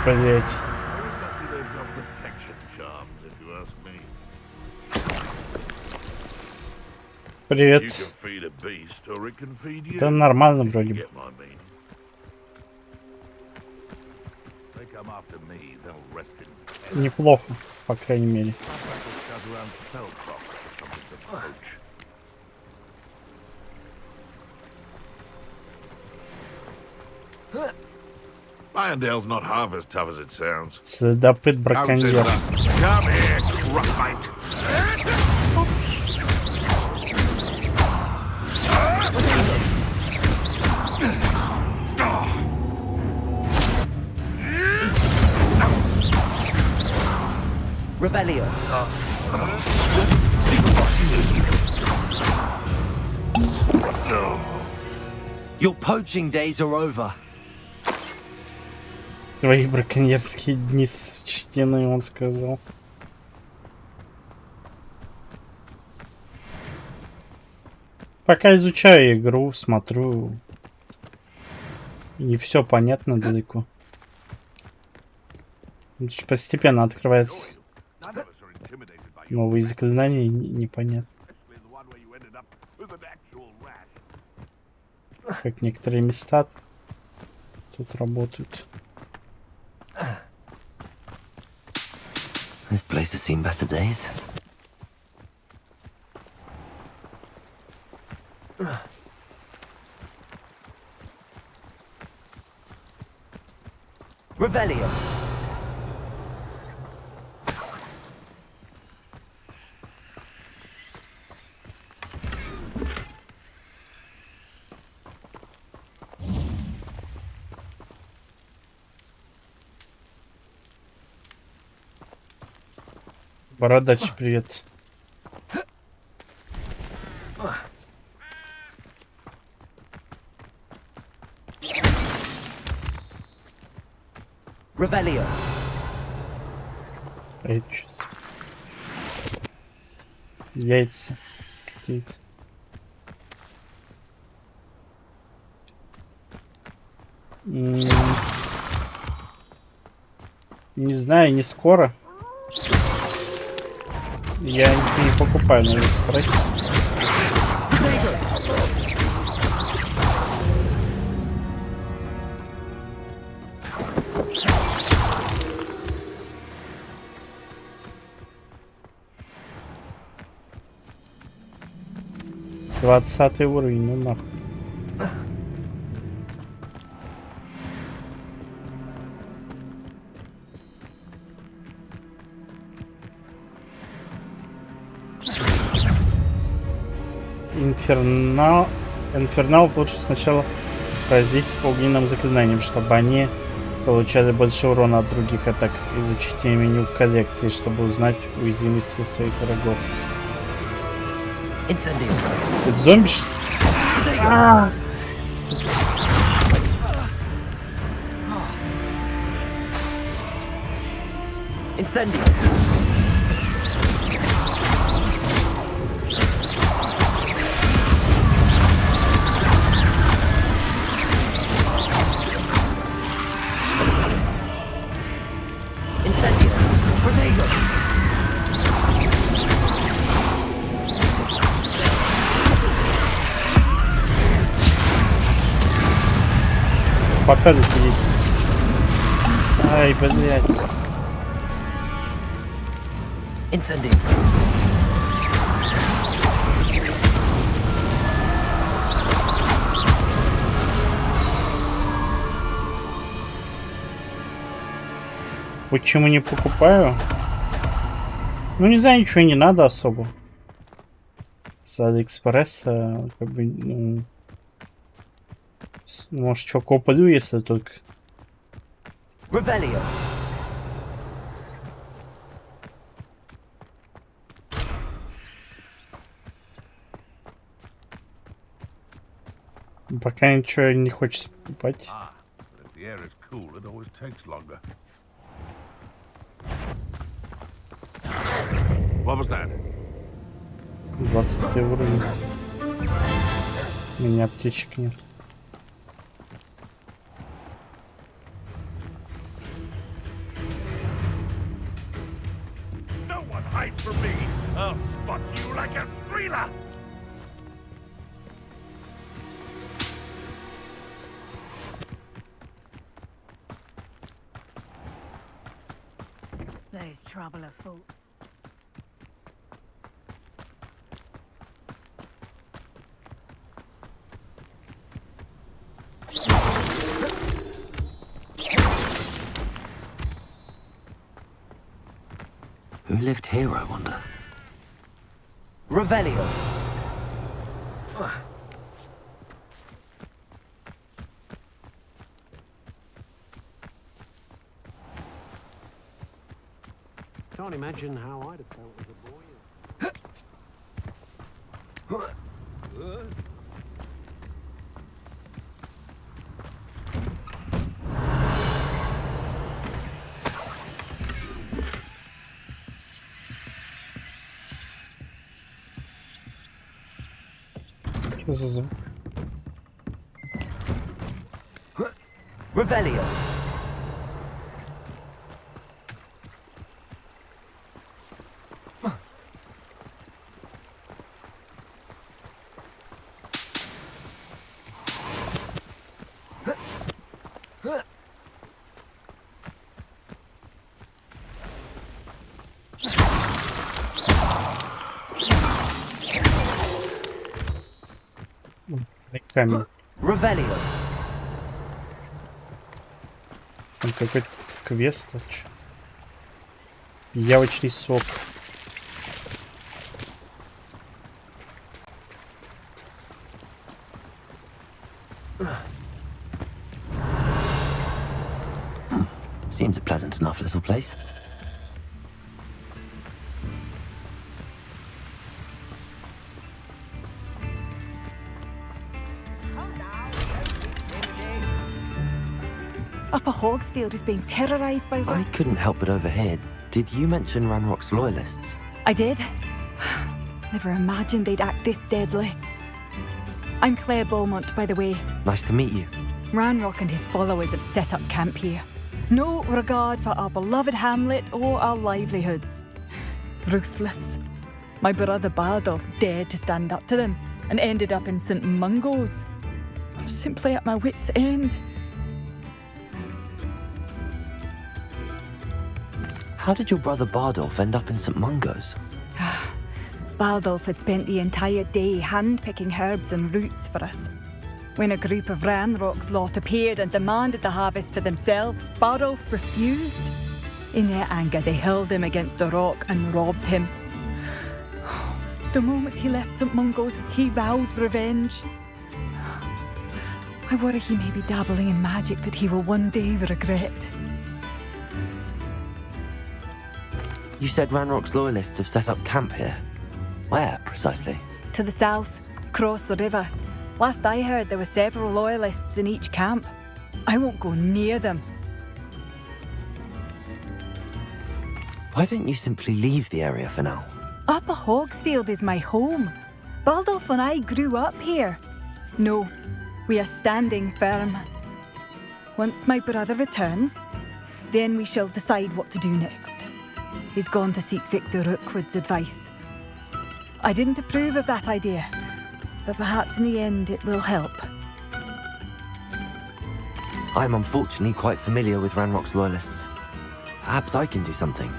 Блять. Привет. Это нормально вроде бы. Неплохо, по крайней мере. Irondale's not half as tough as it sounds. Следопыт браконьер. Come here, Roughite. Revelio. Your poaching days are over. Твои браконьерские дни сочтены, он сказал. Пока изучаю игру, смотрю. Не все понятно далеко. Постепенно открывается новые заклинания, непонятно. Как некоторые места тут работают. This place has seen better days. Revelio. Бородач, привет. Revelio. Яйца какие-то. Не знаю, не скоро. Я не покупаю на Алиэкспрессе. 20 уровень, ну нахуй. Инферналов лучше сначала поразить огненным заклинанием, чтобы они получали больше урона от других атак. Изучите меню коллекции, чтобы узнать уязвимости своих врагов. Это зомби, что ли? Сука. Incendio. Incendio. Protego. Пока тут есть. Ай, блядь. Incendio. Почему не покупаю? Ну, не знаю, ничего не надо особо. С Алиэкспресса, как бы, ну... Может, что куплю, если только... Revelio. Пока ничего не хочется покупать. If the air is cool, it always takes longer. What was that? 20 уровень. У меня аптечек нет. No one hides from me. I'll spot you like a streeler. There's trouble afoot. Who lived here, I wonder? Revelio. Can't imagine how I'd have felt as a boy. Что за звук? Revelio. Камень. Revelio. Там какой-то квест. Явочный сок. Seems a pleasant enough little place. Upper Hogsfield is being terrorised by I couldn't help but overhear. Did you mention Ranrock's loyalists? I did. Never imagined they'd act this deadly. I'm Claire Beaumont, by the way. Nice to meet you. Ranrock and his followers have set up camp here. No regard for our beloved hamlet or our livelihoods. Ruthless. My brother Bardolph dared to stand up to them and ended up in St. Mungo's. I'm simply at my wit's end. How did your brother Bardolph end up in St. Mungo's? Baldulf had spent the entire day hand-picking herbs and roots for us. When a group of Ranrock's lot appeared and demanded the harvest for themselves, Baldulf refused. In their anger, they hurled him against a rock and robbed him. The moment he left St. Mungo's, he vowed revenge. I worry he may be dabbling in magic that he will one day regret. You said Ranrock's loyalists have set up camp here. Where, precisely? To the south, across the river. Last I heard, there were several loyalists in each camp. I won't go near them. Why don't you simply leave the area for now? Upper Hogsfield is my home. Baldulf and I grew up here. No, we are standing firm. Once my brother returns, then we shall decide what to do next. He's gone to seek Victor Rookwood's advice. I didn't approve of that idea, but perhaps in the end it will help. I'm unfortunately quite familiar with Ranrock's loyalists. Perhaps I can do something.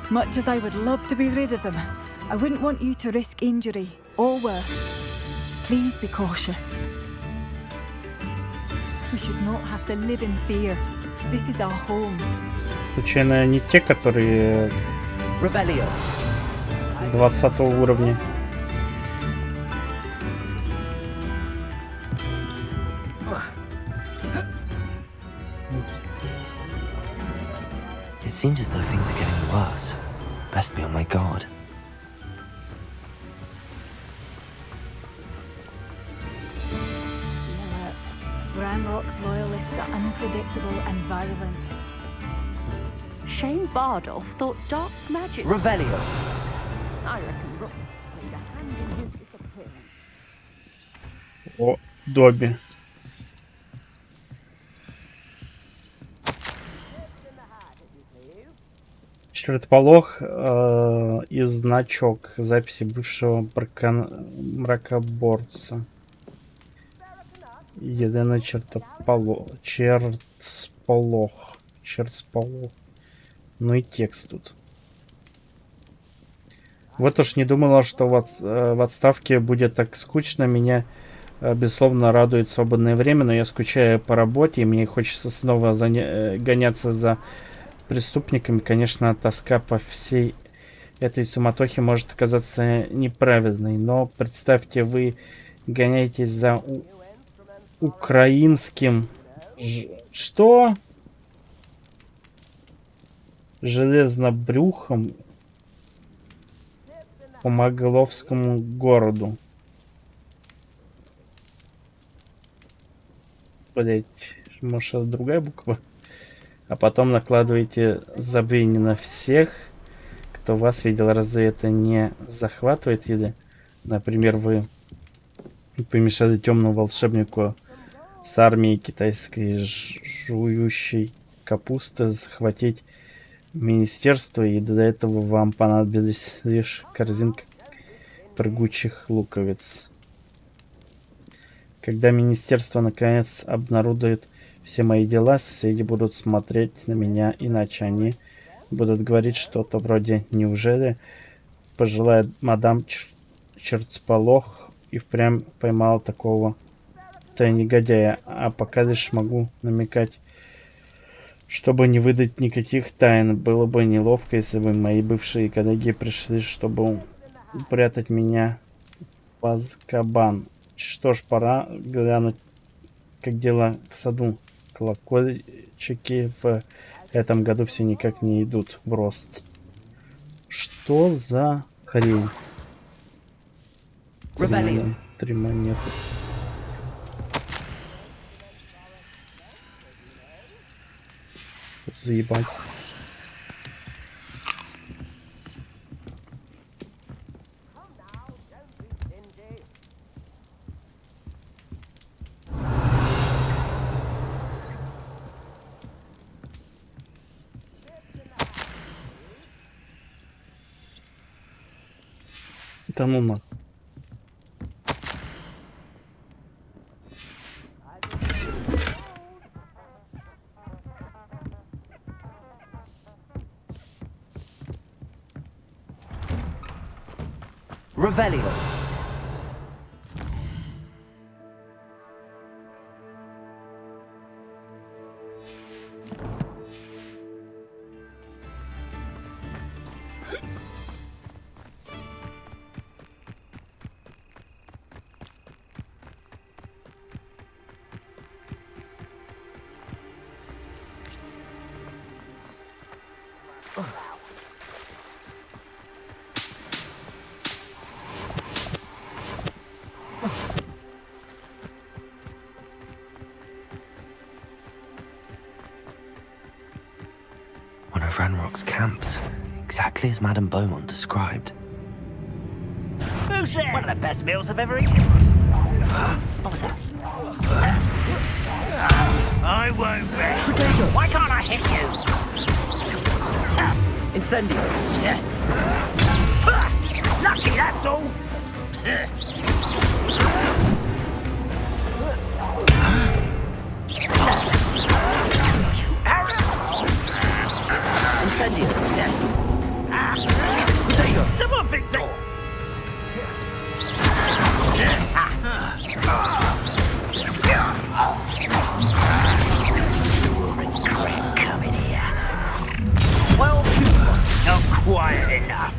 Much as I would love to be rid of them, I wouldn't want you to risk injury, or worse. Please be cautious. We should not have to live in fear. This is our home. Случайно не те, которые 20 уровня. It seems as though things are getting worse. Best be on my guard. Ranrock's loyalists are unpredictable and violent. Shane Bardolph thought dark magic... Revelio! I reckon Rook played a hand in his disappearance. О, Добби. Чертополох и значок записи бывшего мракоборца. Единый чертополох. Чертополох. Ну и текст тут. Вот уж не думала, что в отставке будет так скучно. Меня, безусловно, радует свободное время, но я скучаю по работе, и мне хочется снова гоняться за преступниками. Конечно, тоска по всей этой суматохе может оказаться неправедной, но представьте, вы гоняетесь за украинским... Что? Железнобрюхом по Могловскому городу. Блять, может, это другая буква? А потом накладываете забвение на всех, кто вас видел. Разве это не захватывает? Или, например, вы помешали темному волшебнику с армией китайской жующей капусты захватить министерство, и для этого вам понадобились лишь корзинка прыгучих луковиц. Когда министерство наконец обнародует все мои дела, соседи будут смотреть на меня иначе. Они будут говорить что-то вроде: неужели пожилая мадам Чертополох и впрямь поймала такого-то негодяя? А пока лишь могу намекать, чтобы не выдать никаких тайн. Было бы неловко, если бы мои бывшие коллеги пришли, чтобы упрятать меня в Азкабан. Что ж, пора глянуть, как дела в саду. Колокольчики в этом году все никак не идут в рост. Что за хрень? 3 монеты. Заебать. Да ну на. Revelio. One of Ranrock's camps, exactly as Madame Beaumont described. Bullshit! One of the best meals I've ever eaten. What was that? I won't rest. Why can't I hit you? Incendio. Yeah. Lucky, that's all. Incendio. Someone fix it. You will regret coming here. Well, not quite enough.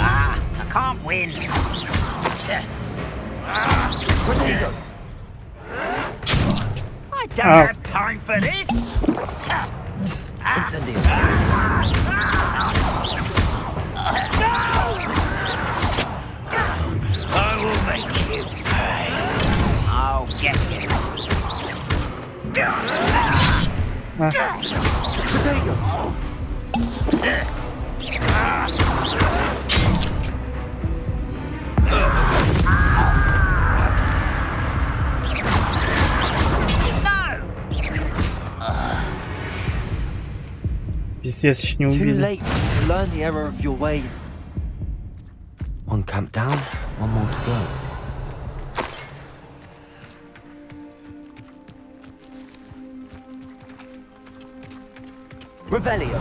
I can't win. I don't have time for this. Incendio. I will make you pay. I'll get you. Пиздец, чуть не Too убили. late to learn the error of your ways. One camp down, one more to go. Revelio.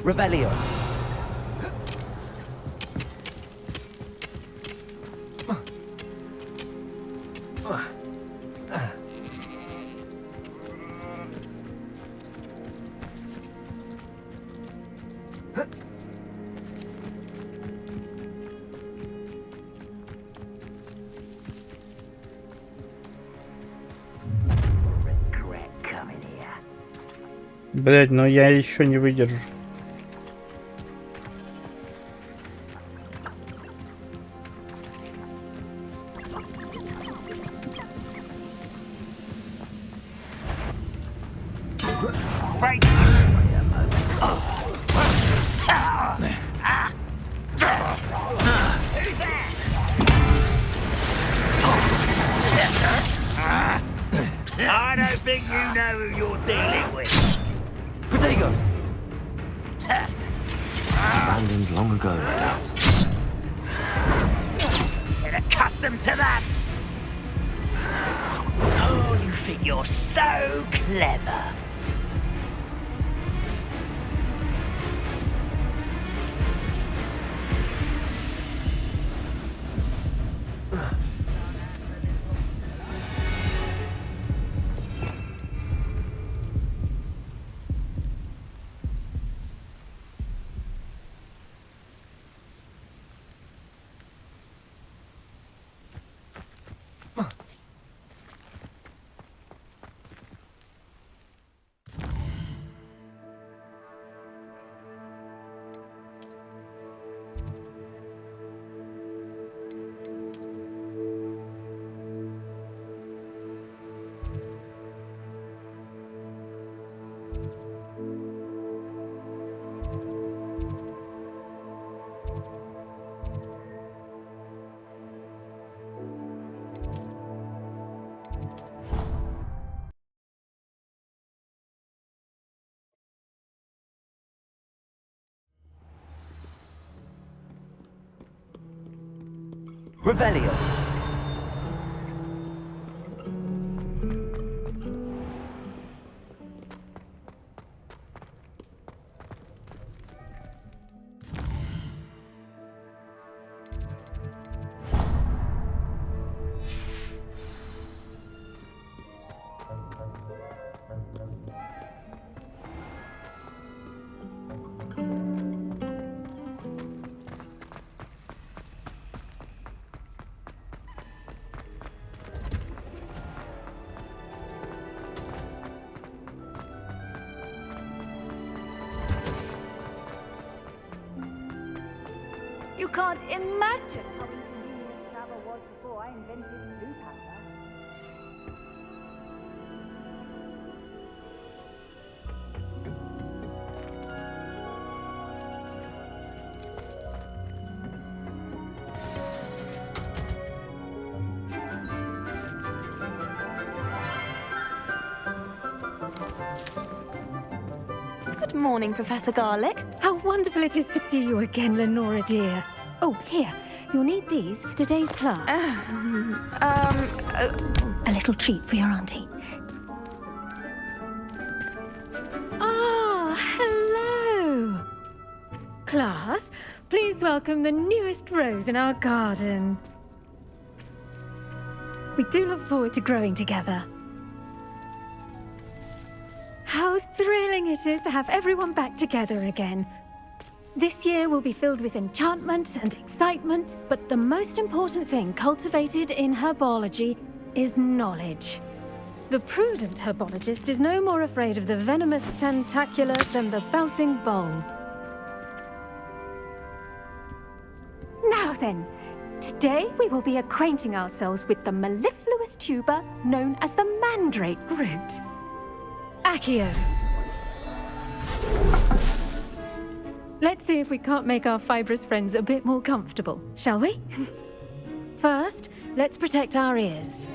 Revelio. Блять, но я еще не выдержу. I don't think you know who you're dealing with. Protego! Abandoned long ago, no doubt. Get accustomed to that. Oh, you think you're so clever. Revelio. You can't imagine how inconvenient travel was before I invented blue powder. Good morning, Professor Garlic. How wonderful it is to see you again, Lenora dear. Oh, here. You'll need these for today's class. A little treat for your auntie. Ah, hello. Class, please welcome the newest rose in our garden. We do look forward to growing together. How thrilling it is to have everyone back together again. This year will be filled with enchantment and excitement, but the most important thing cultivated in herbology is knowledge. The prudent herbologist is no more afraid of the venomous tentacula than the bouncing bulb. Now then, today we will be acquainting ourselves with the mellifluous tuber known as the mandrake root. Accio. Let's see if we can't make our fibrous friends a bit more comfortable, shall we? First, let's protect our ears.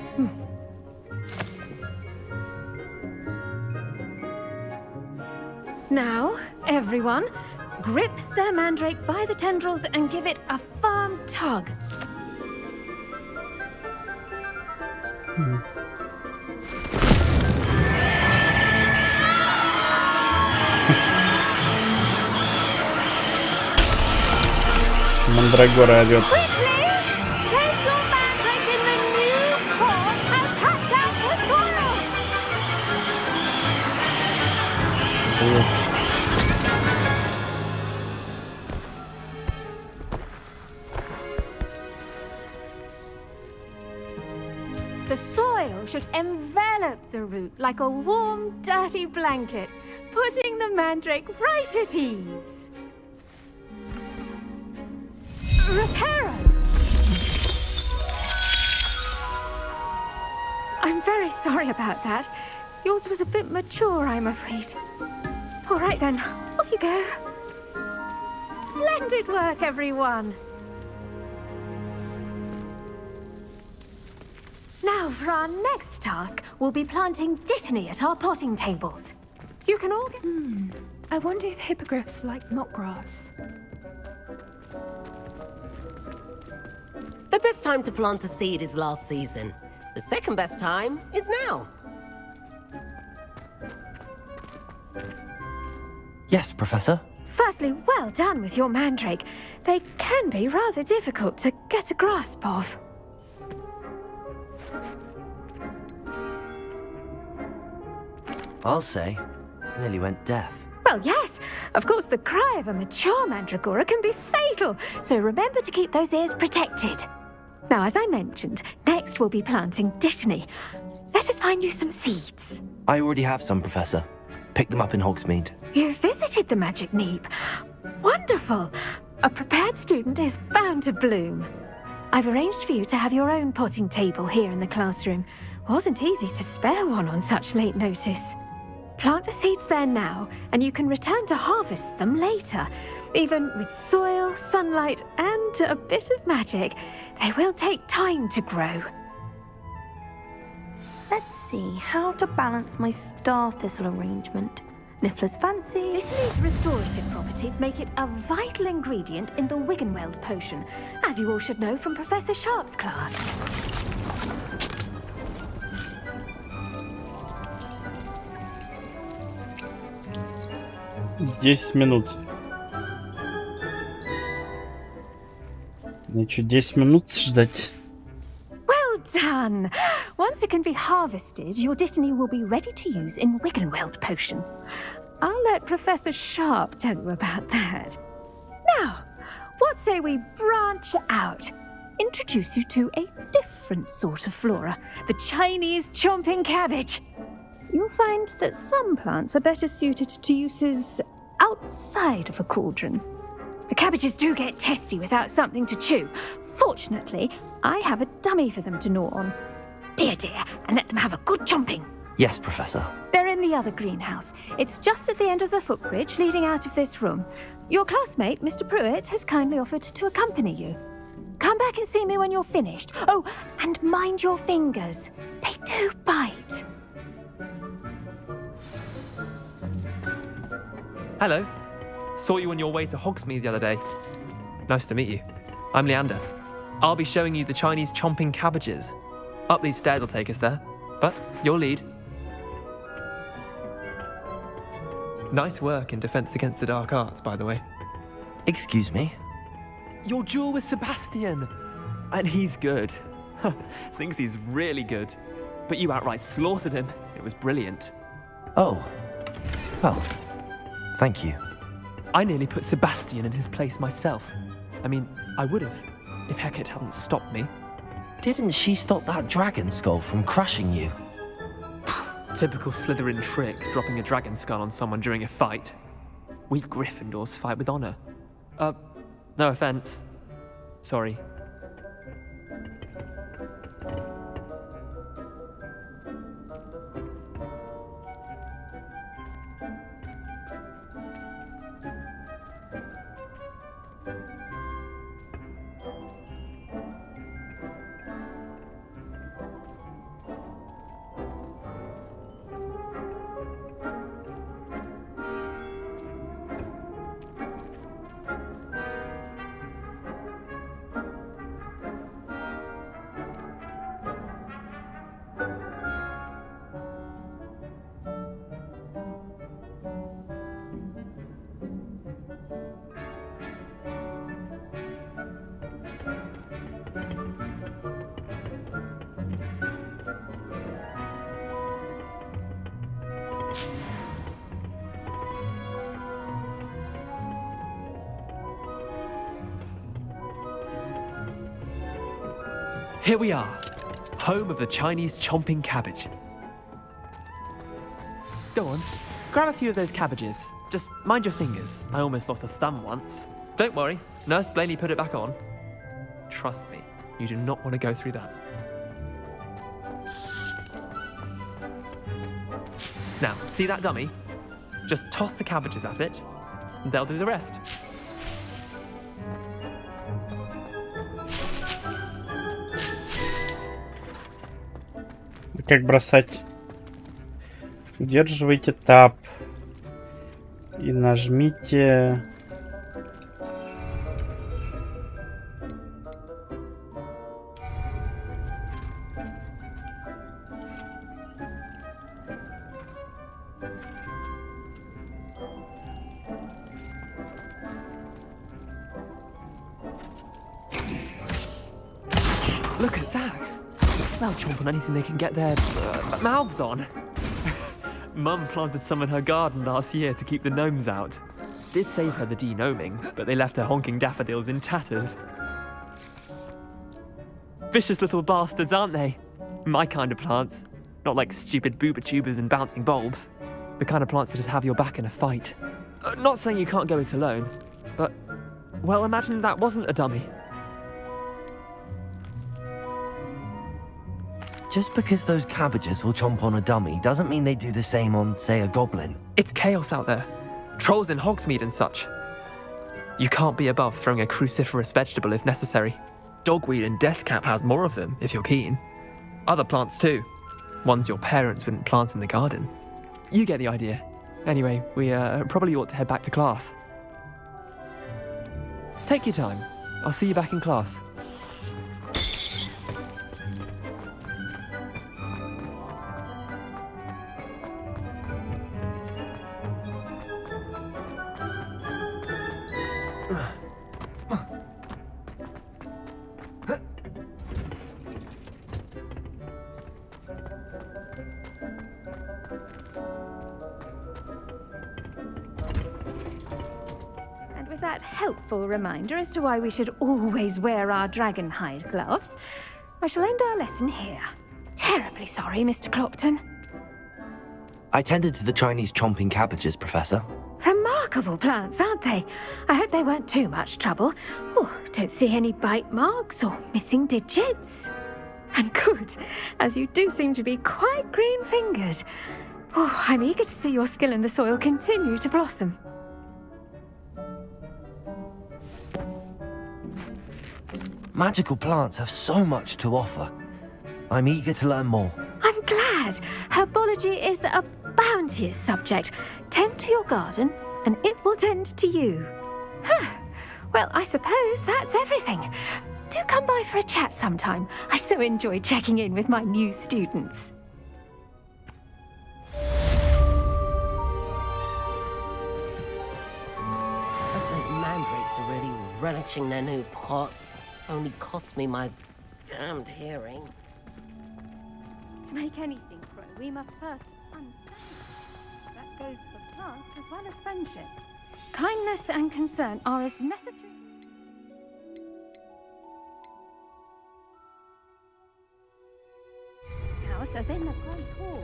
Now, everyone, grip their mandrake by the tendrils and give it a firm tug. Мандрагора орёт. The soil should envelop the root like a warm, dirty blanket, putting the mandrake right at ease. Reparo! I'm very sorry about that. Yours was a bit mature, I'm afraid. All right then, off you go. Splendid work, everyone. Now, for our next task, we'll be planting dittany at our potting tables. You can all get... I wonder if hippogriffs like knotgrass. The best time to plant a seed is last season. The second best time is now. Yes, Professor? Firstly, well done with your mandrake. They can be rather difficult to get a grasp of. I'll say, nearly went deaf. Well, yes. Of course, the cry of a mature mandragora can be fatal, so remember to keep those ears protected. Now, as I mentioned, next we'll be planting dittany. Let us find you some seeds. I already have some, Professor. Picked them up in Hogsmeade. You visited the Magic Neep. Wonderful. A prepared student is bound to bloom. I've arranged for you to have your own potting table here in the classroom. Wasn't easy to spare one on such late notice. Plant the seeds there now, and you can return to harvest them later. Even with soil, sunlight, and a bit of magic, they will take time to grow. Let's see how to balance my star thistle arrangement. Niffler's fancy. Dittany's restorative properties make it a vital ingredient in the Wiggenweld potion, as you all should know from Professor Sharp's class. Десять минут. Мне что, 10 минут ждать? Well done! Once it can be harvested, your Dittany will be ready to use in Wiggenweld potion. I'll let Professor Sharp tell you about that. Now, what say we branch out? Introduce you to a different sort of flora, the Chinese chomping cabbage. You'll find that some plants are better suited to uses outside of a cauldron. The cabbages do get testy without something to chew. Fortunately, I have a dummy for them to gnaw on. Be a dear and let them have a good chomping. Yes, Professor. They're in the other greenhouse. It's just at the end of the footbridge leading out of this room. Your classmate, Mr. Pruitt, has kindly offered to accompany you. Come back and see me when you're finished. Oh, and mind your fingers. They do bite. Hello. Saw you on your way to Hogsmeade the other day. Nice to meet you. I'm Leander. I'll be showing you the Chinese chomping cabbages. Up these stairs will take us there, but your lead. Nice work in Defense Against the Dark Arts, by the way. Excuse me? Your duel with Sebastian. And he's good. Thinks he's really good. But you outright slaughtered him. It was brilliant. Oh. Well, thank you. I nearly put Sebastian in his place myself. I mean, I would have, if Hecate hadn't stopped me. Didn't she stop that dragon skull from crushing you? Typical Slytherin trick, dropping a dragon skull on someone during a fight. We Gryffindors fight with honor. No offense. Sorry. Here we are, home of the Chinese chomping cabbage. Go on, grab a few of those cabbages. Just mind your fingers. I almost lost a thumb once. Don't worry, Nurse Blaney put it back on. Trust me, you do not want to go through that. Now, see that dummy? Just toss the cabbages at it, and they'll do the rest. Как бросать? Удерживайте Tab и нажмите. Look at that! They'll chomp on anything they can get their mouths on. Mum planted some in her garden last year to keep the gnomes out. Did save her the de-gnoming, but they left her honking daffodils in tatters. Vicious little bastards, aren't they? My kind of plants. Not like stupid booba tubers and bouncing bulbs. The kind of plants that just have your back in a fight. Not saying you can't go it alone, but, well, imagine that wasn't a dummy. Just because those cabbages will chomp on a dummy doesn't mean they do the same on, say, a goblin. It's chaos out there. Trolls in Hogsmeade and such. You can't be above throwing a cruciferous vegetable if necessary. Dogweed and deathcap has more of them, if you're keen. Other plants too. Ones your parents wouldn't plant in the garden. You get the idea. Anyway, we probably ought to head back to class. Take your time. I'll see you back in class. That helpful reminder as to why we should always wear our dragon hide gloves, I shall end our lesson here. Terribly sorry, Mr. Clopton. I tended to the Chinese chomping cabbages, Professor. Remarkable plants, aren't they? I hope they weren't too much trouble. Oh, don't see any bite marks or missing digits. And good, as you do seem to be quite green-fingered. Oh, I'm eager to see your skill in the soil continue to blossom. Magical plants have so much to offer. I'm eager to learn more. I'm glad. Herbology is a bounteous subject. Tend to your garden, and it will tend to you. Well, I suppose that's everything. Do come by for a chat sometime. I so enjoy checking in with my new students. Those mandrakes are really relishing their new pots. Only cost me my damned hearing. To make anything grow, we must first understand. That goes for plants as well as friendship. Kindness and concern are as necessary. House as in the Great Hall.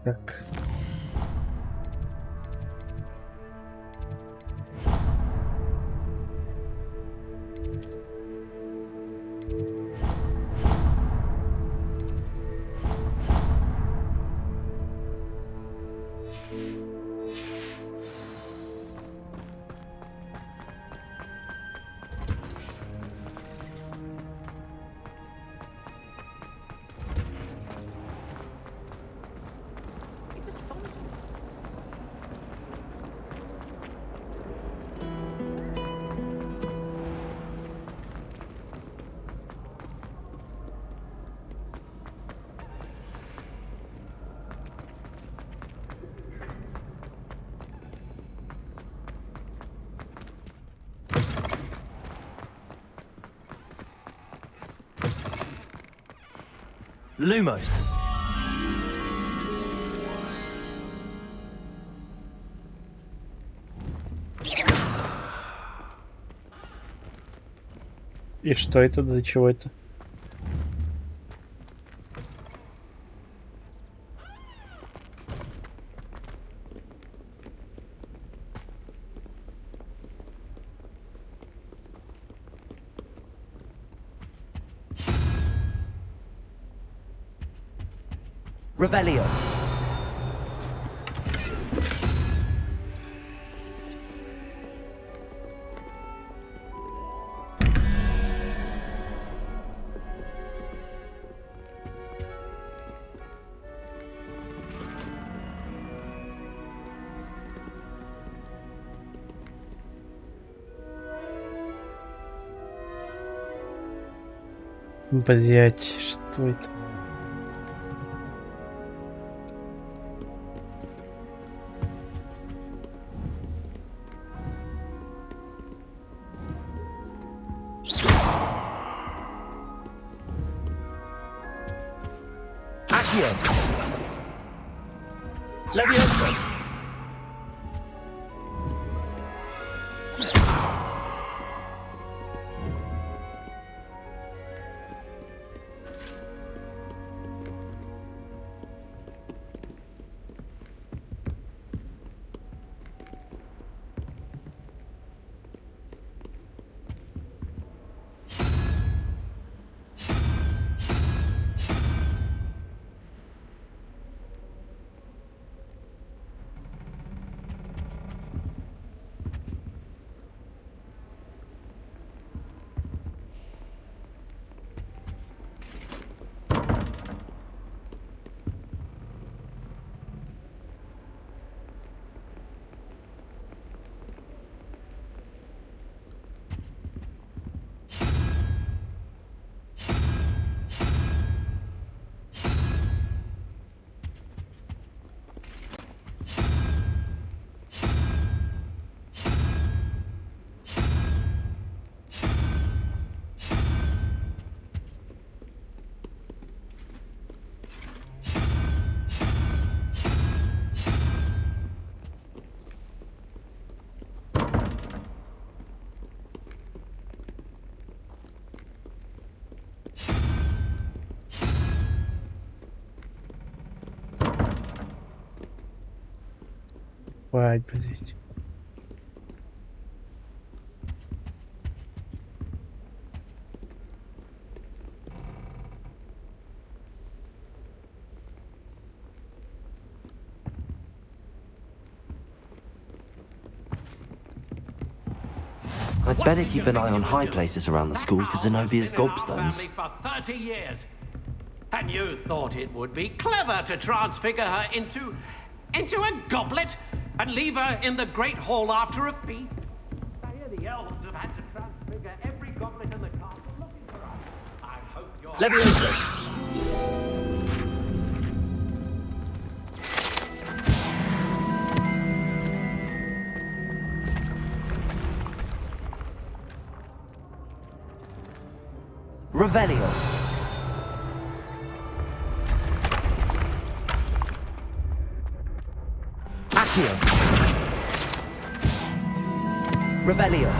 Так. Lumos. И что это? Для чего это? Revelio. Блять, что это? Спать, подожди. I'd better keep an eye on high places around the school for Zenobia's gobstones. For 30 years. And you thought it would be clever to transfigure her into a goblet and leave her in the Great Hall after a feast? I hear the elves have had to transfigure every goblet in the castle looking for us. I hope you're... Leviosa! Revelio. Accio. Revelio.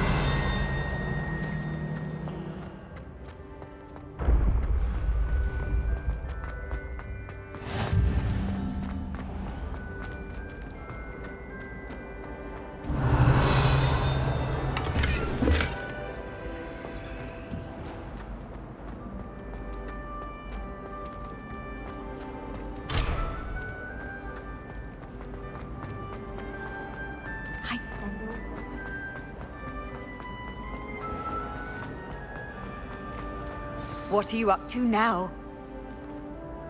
What are you up to now?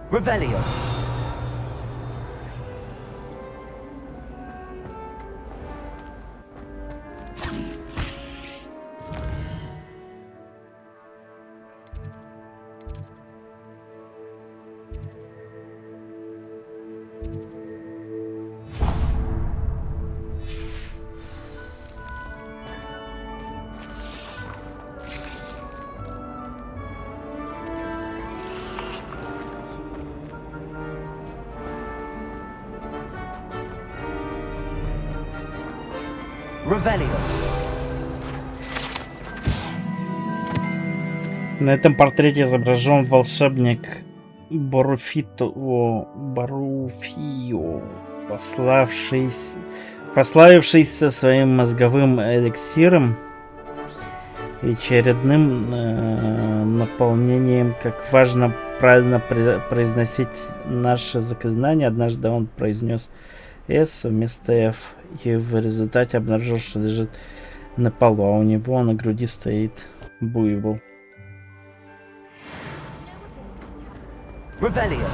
Revelio. Revelio. На этом портрете изображен волшебник Боруфио, прославившийся своим мозговым эликсиром и очередным наполнением. Как важно правильно произносить наши заклинания. Однажды он произнес S вместо F и в результате обнаружил, что лежит на полу, а у него на груди стоит буйвол. Revelio.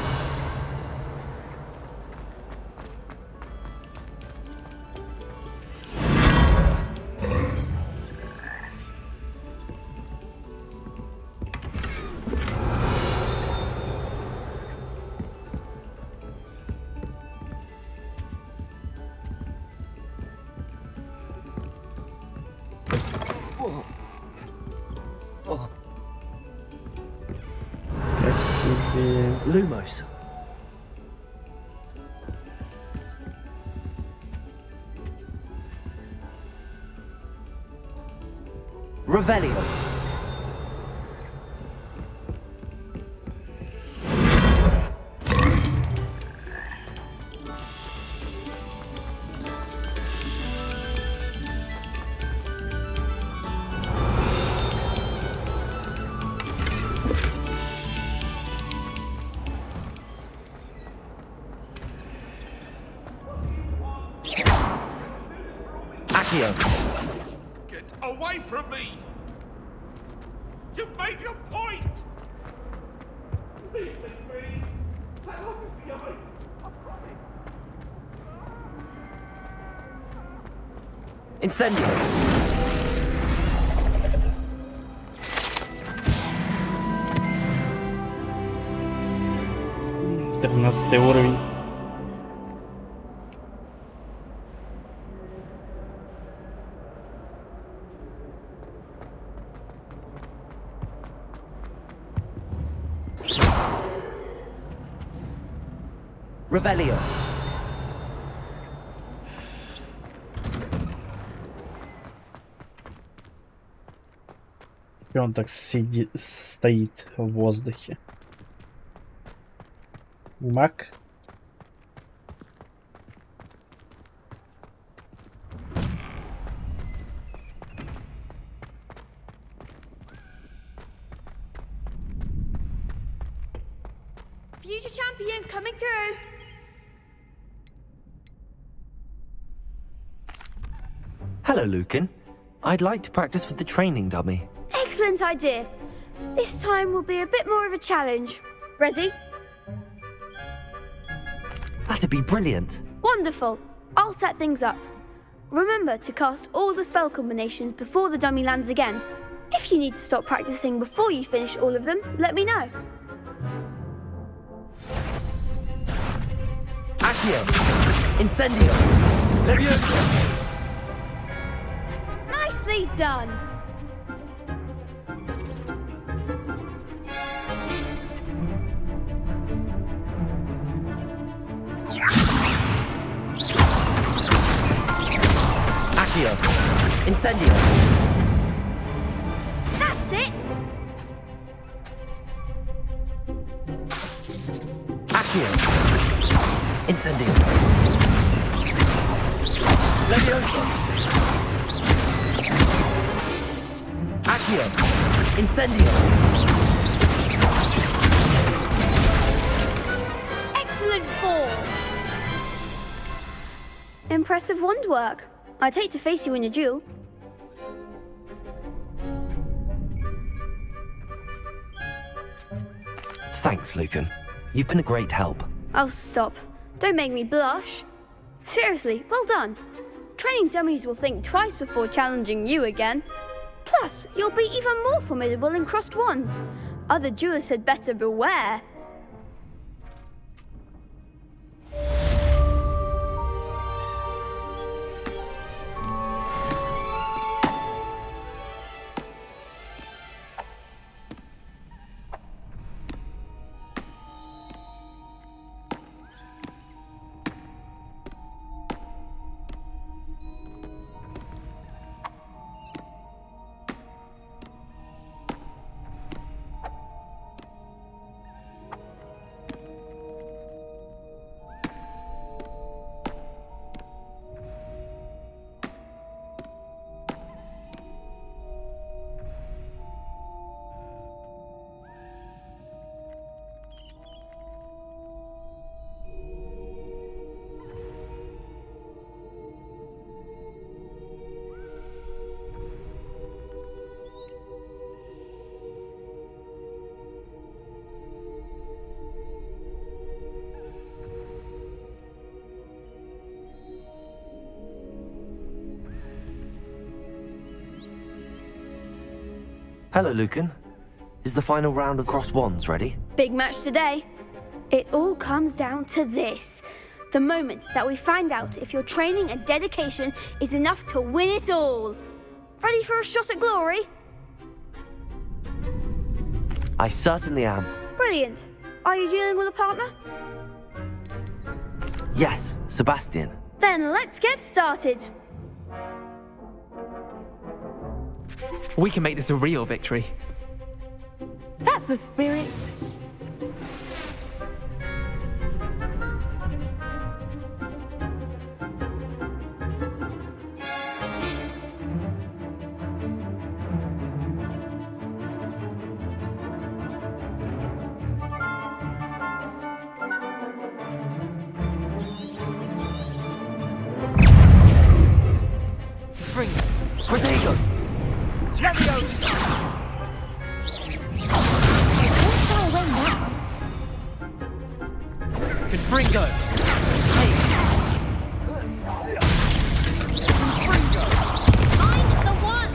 Lumos. Revelio. Get away from me! You've made your point! Leave me! That look is behind! I promise! Incendio. Тринадцатый уровень. Revelio. И он так стоит в воздухе. Маг. future champion coming through. Hello, Lucan. I'd like to practice with the training dummy. Excellent idea. This time will be a bit more of a challenge. Ready? That'd be brilliant. Wonderful. I'll set things up. Remember to cast all the spell combinations before the dummy lands again. If you need to stop practicing before you finish all of them, let me know. Accio! Incendio! Leviosa! Nicely done. Accio! Incendio! That's it. Accio! Incendio! Leviosa! Accio! Incendio! Excellent form. Impressive wand work. I'd hate to face you in a duel. Thanks, Lucan. You've been a great help. Oh, stop. Don't make me blush. Seriously, well done. Training dummies will think twice before challenging you again. Plus, you'll be even more formidable in crossed wands. Other duelists had better beware. Hello, Lucan. Is the final round of cross wands ready? Big match today. It all comes down to this. The moment that we find out if your training and dedication is enough to win it all. Ready for a shot at glory? I certainly am. Brilliant. Are you dealing with a partner? Yes, Sebastian. Then let's get started. We can make this a real victory. That's the spirit. Spring! Protego! Leviosa! Confringo! Find the one!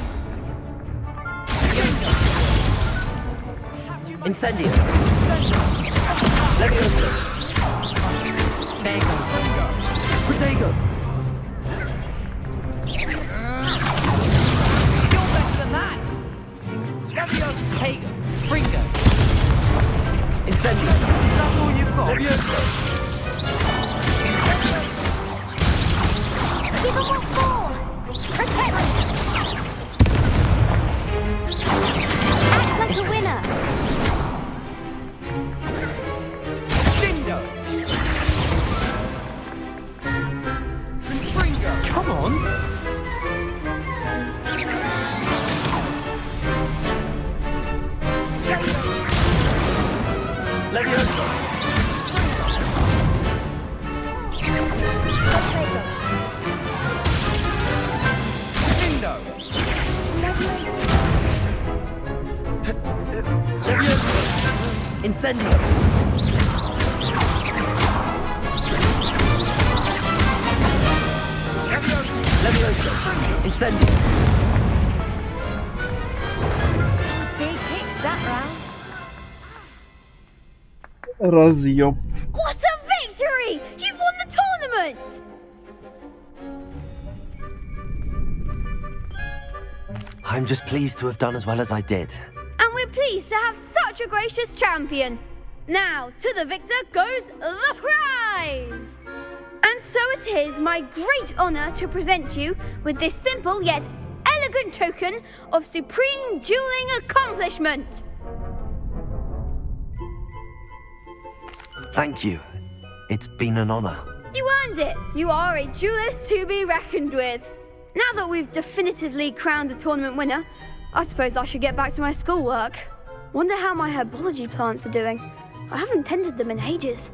Incendio! Leviosa! Protego! Protego! You're better than that! Leviosa! Take Fringo! Incendio! That's all you've got? Leviosa! Give him one more! Protect! Act like a winner! Shindo! Fringo! Come on! Leviosa! Incendio! Levioso! Incendio! Big hits that round. Разъеб. What a victory! You've won the tournament! I'm just pleased to have done as well as I did. And we're pleased to have such a gracious champion. Now, to the victor goes the prize! And so it is my great honour to present you with this simple yet elegant token of supreme dueling accomplishment. Thank you. It's been an honor. You earned it. You are a duelist to be reckoned with. Now that we've definitively crowned the tournament winner, I suppose I should get back to my schoolwork. Wonder how my herbology plants are doing. I haven't tended them in ages.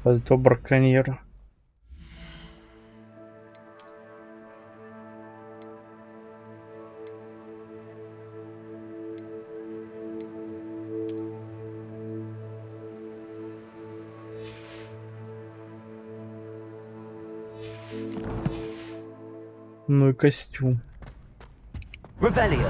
Это браконьер. Ну и костюм. Revelio!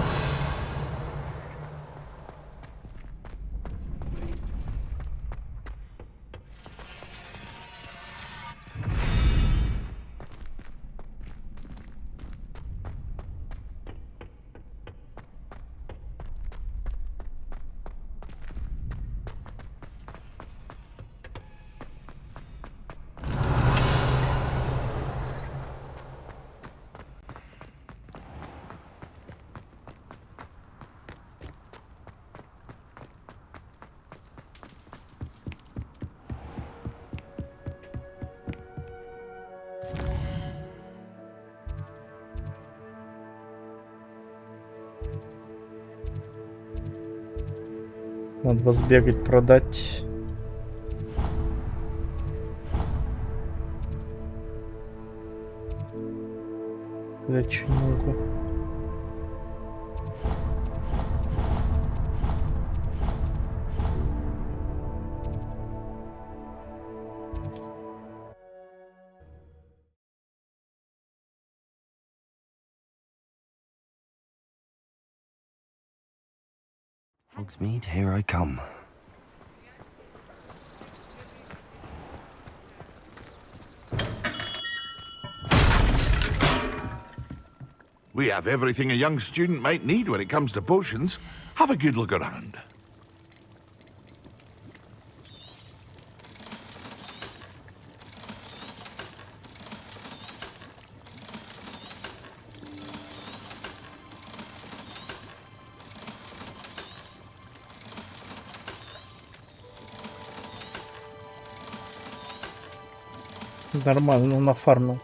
Надо вас бегать, продать. Зачем могу? Hogsmeade, here I come. We have everything a young student might need when it comes to potions. Have a good look around. Нормально, нафармил.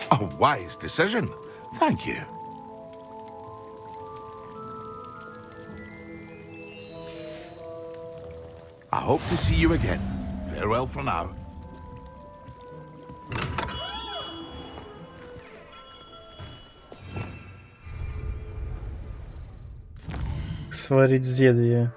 A wise decision. Thank you. I hope to see you again. Farewell for now. сварить зелье?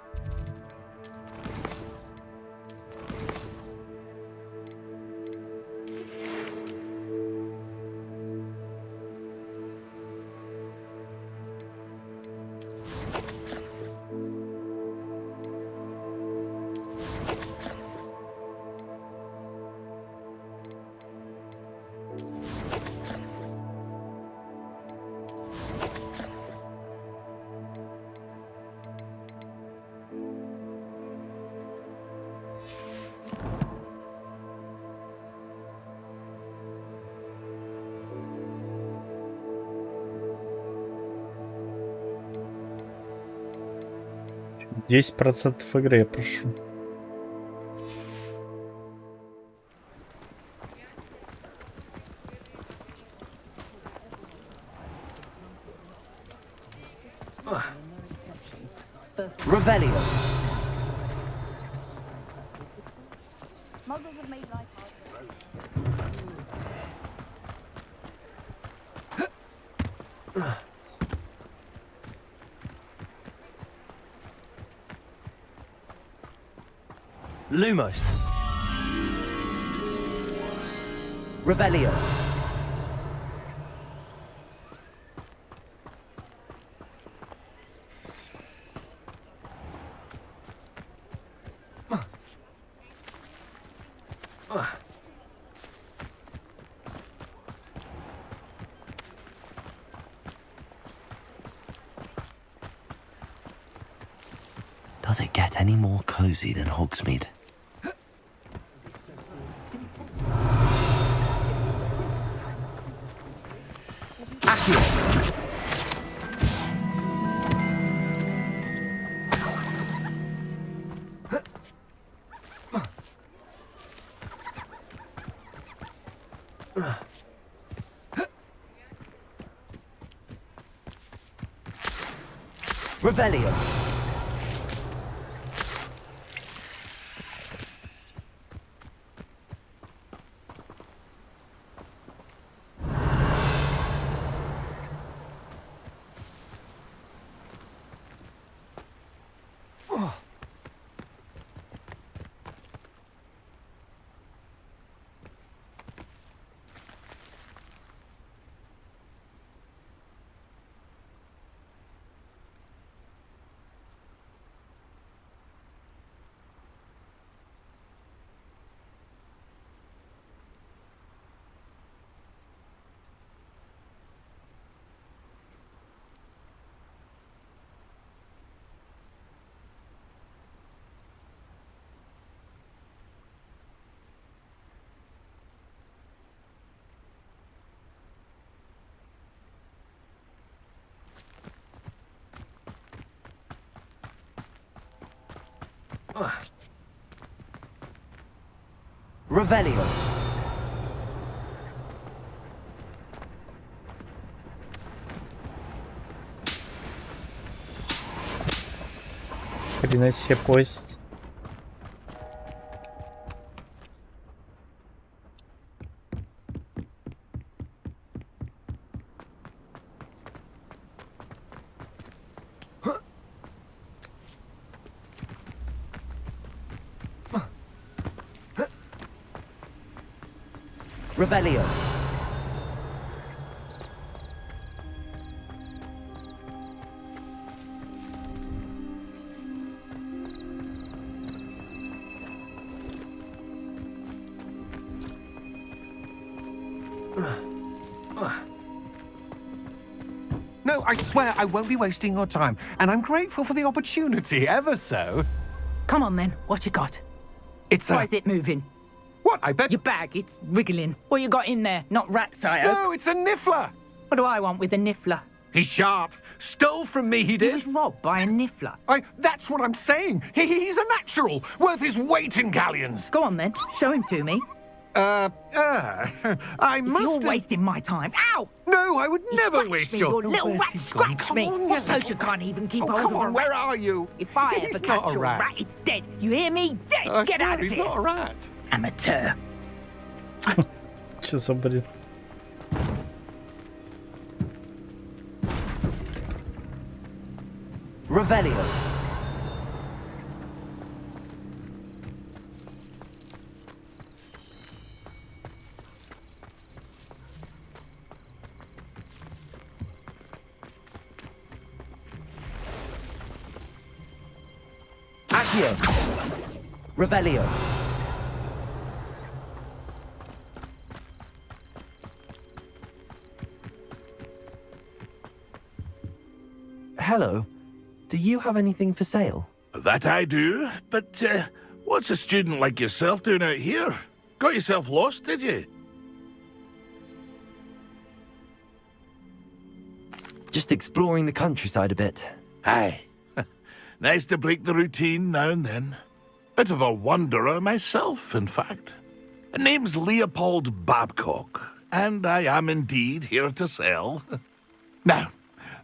%10 игры я прошу. Revelio. Lumos. Revelio. Does it get any more cozy than Hogsmeade? Revelio. Revelio. Хрена себе поезд. Revelio. No, I swear I won't be wasting your time, and I'm grateful for the opportunity, ever so. Come on then, what you got? Why is it moving? What, I bet... Your bag, it's wriggling. What you got in there? Not rats, I hope. No, it's a niffler! What do I want with a niffler? He's sharp. Stole from me, he did. He was robbed by a niffler. That's what I'm saying. He's a natural, worth his weight in galleons. Go on then, show him to me. I must You're wasting my time. Ow! No, I would never waste your... Your little rat scratched me. What poacher can't even keep hold come of a on, rat? where are you? If I He's ever not catch a your rat. rat, it's dead. You hear me? Dead. Get out of he's here. He's not a rat. Amateur. Че за бред? Revelio. Accio. Revelio. Hello. Do you have anything for sale? That I do, but what's a student like yourself doing out here? Got yourself lost, did you? Just exploring the countryside a bit. Aye. Nice to break the routine now and then. Bit of a wanderer myself, in fact. Name's Leopold Babcock, and I am indeed here to sell. Now,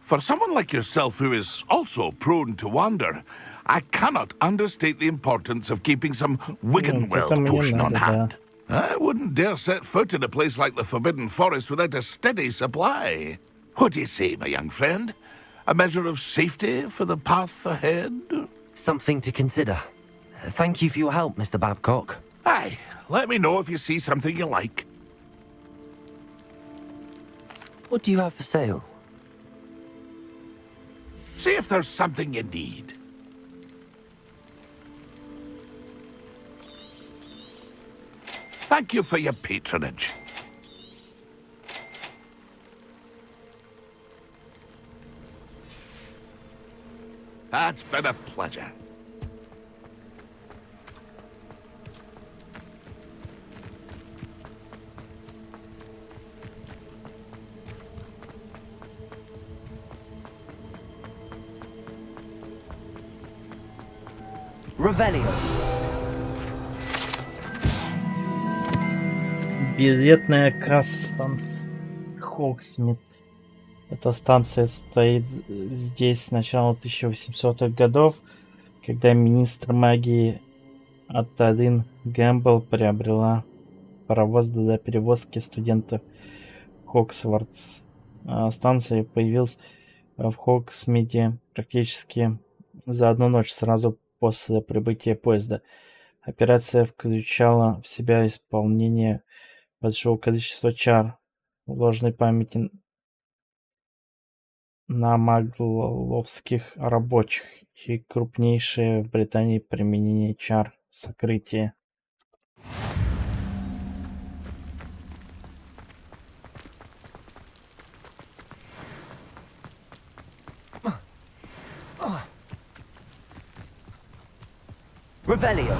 for someone like yourself who is also prone to wander, I cannot understate the importance of keeping some Wiggenweld potion on hand. I wouldn't dare set foot in a place like the Forbidden Forest without a steady supply. What do you say, my young friend? A measure of safety for the path ahead? Something to consider. Thank you for your help, Mr. Babcock. Aye, let me know if you see something you like. What do you have for sale? See if there's something you need. Thank you for your patronage. That's been a pleasure. Revelio. Билетная касса станции Хогсмит. Эта станция стоит здесь с начала 1800-х годов, когда министр магии Атталин Гэмбл приобрела паровоз для перевозки студентов Хогвартс. Станция появилась в Хогсмите практически за одну ночь, сразу после прибытия поезда. Операция включала в себя исполнение большого количества чар, ложной памяти на магловских рабочих и крупнейшее в Британии применение чар сокрытия. Revelio.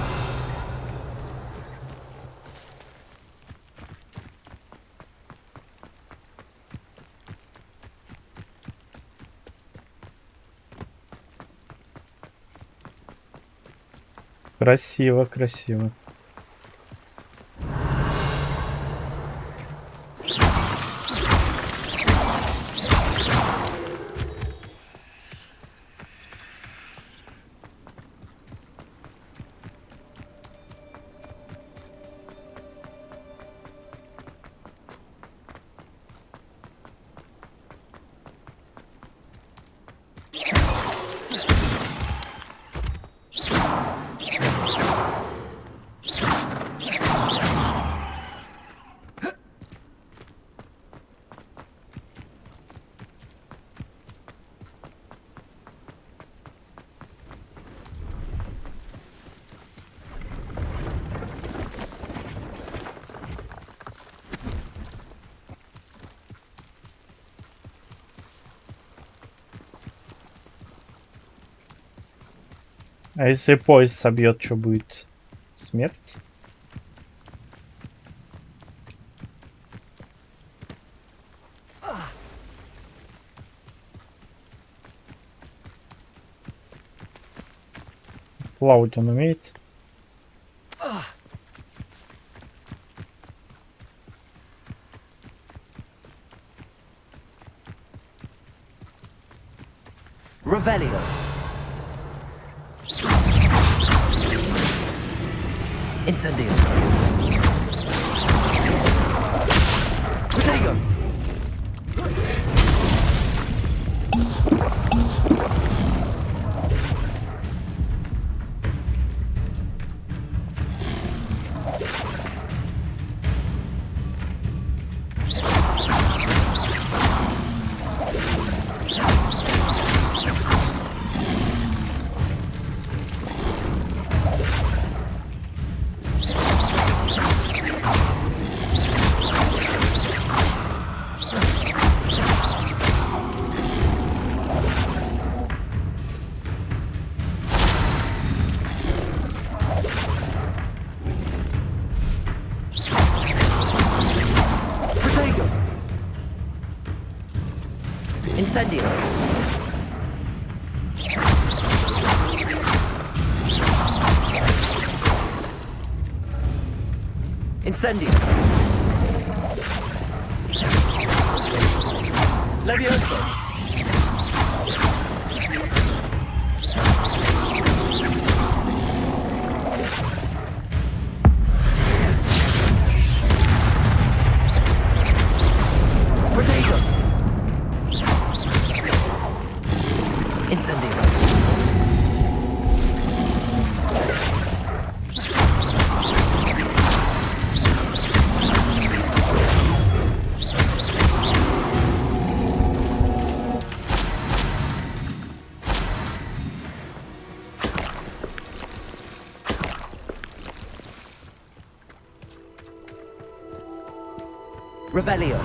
Красиво, красиво. А если поезд собьет, что будет? Смерть? Плавать он умеет? Revelio. Incendio. Revelio. Incendio. Incendio. Levioso. Protego. Incendio. Revelio.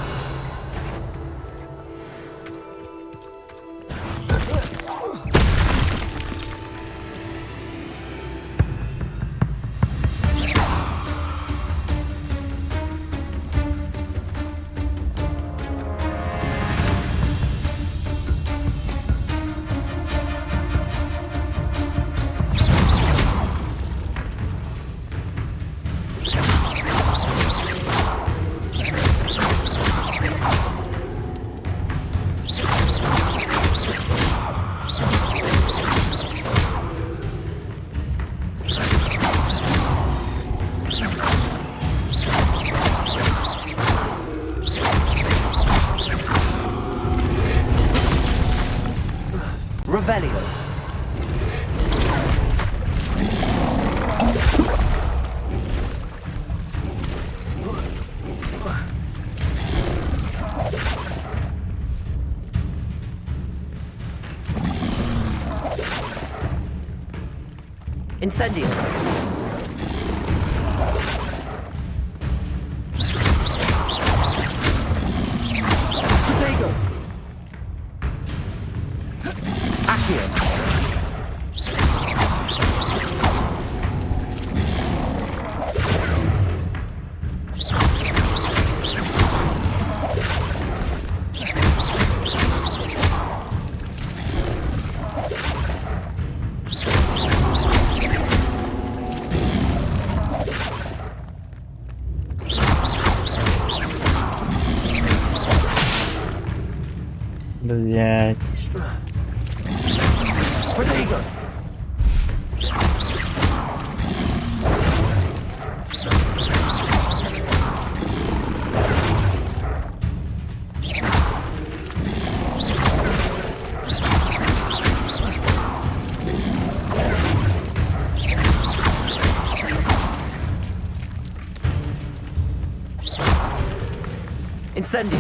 Revelio. Incendio. Protego. Accio. Блять. Protego. Incendio.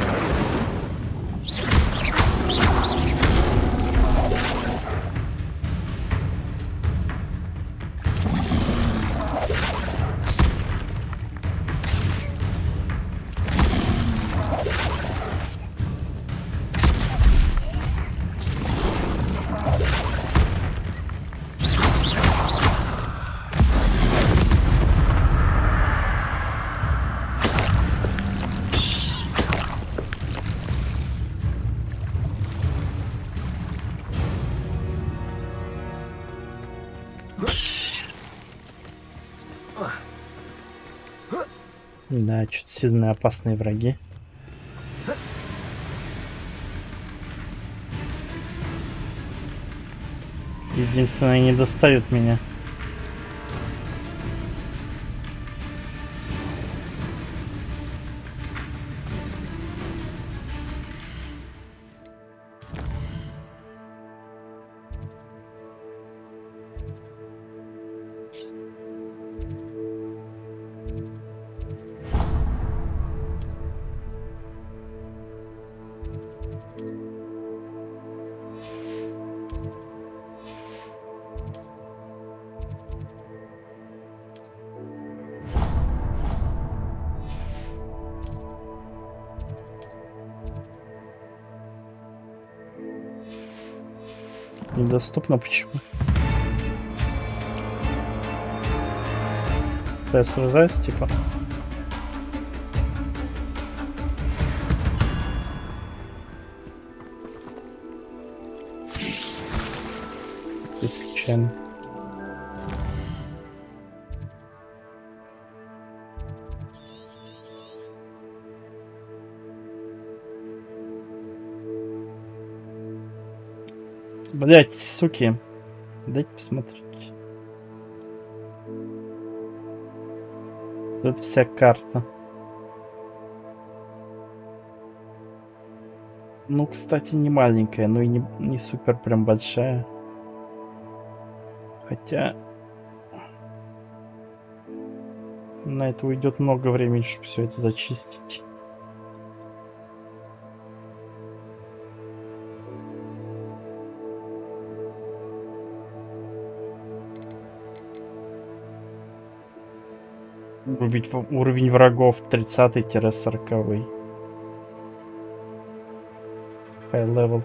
Да, чуть сильно опасные враги. Единственное, не достают меня. Недоступно почему? Я сражаюсь, типа. быть случайно. Блять, суки. Дайте посмотреть. Тут вся карта. Ну, кстати, не маленькая, но и не супер прям большая. Хотя на это уйдет много времени, чтобы все это зачистить. Уровень врагов 30-40. High level.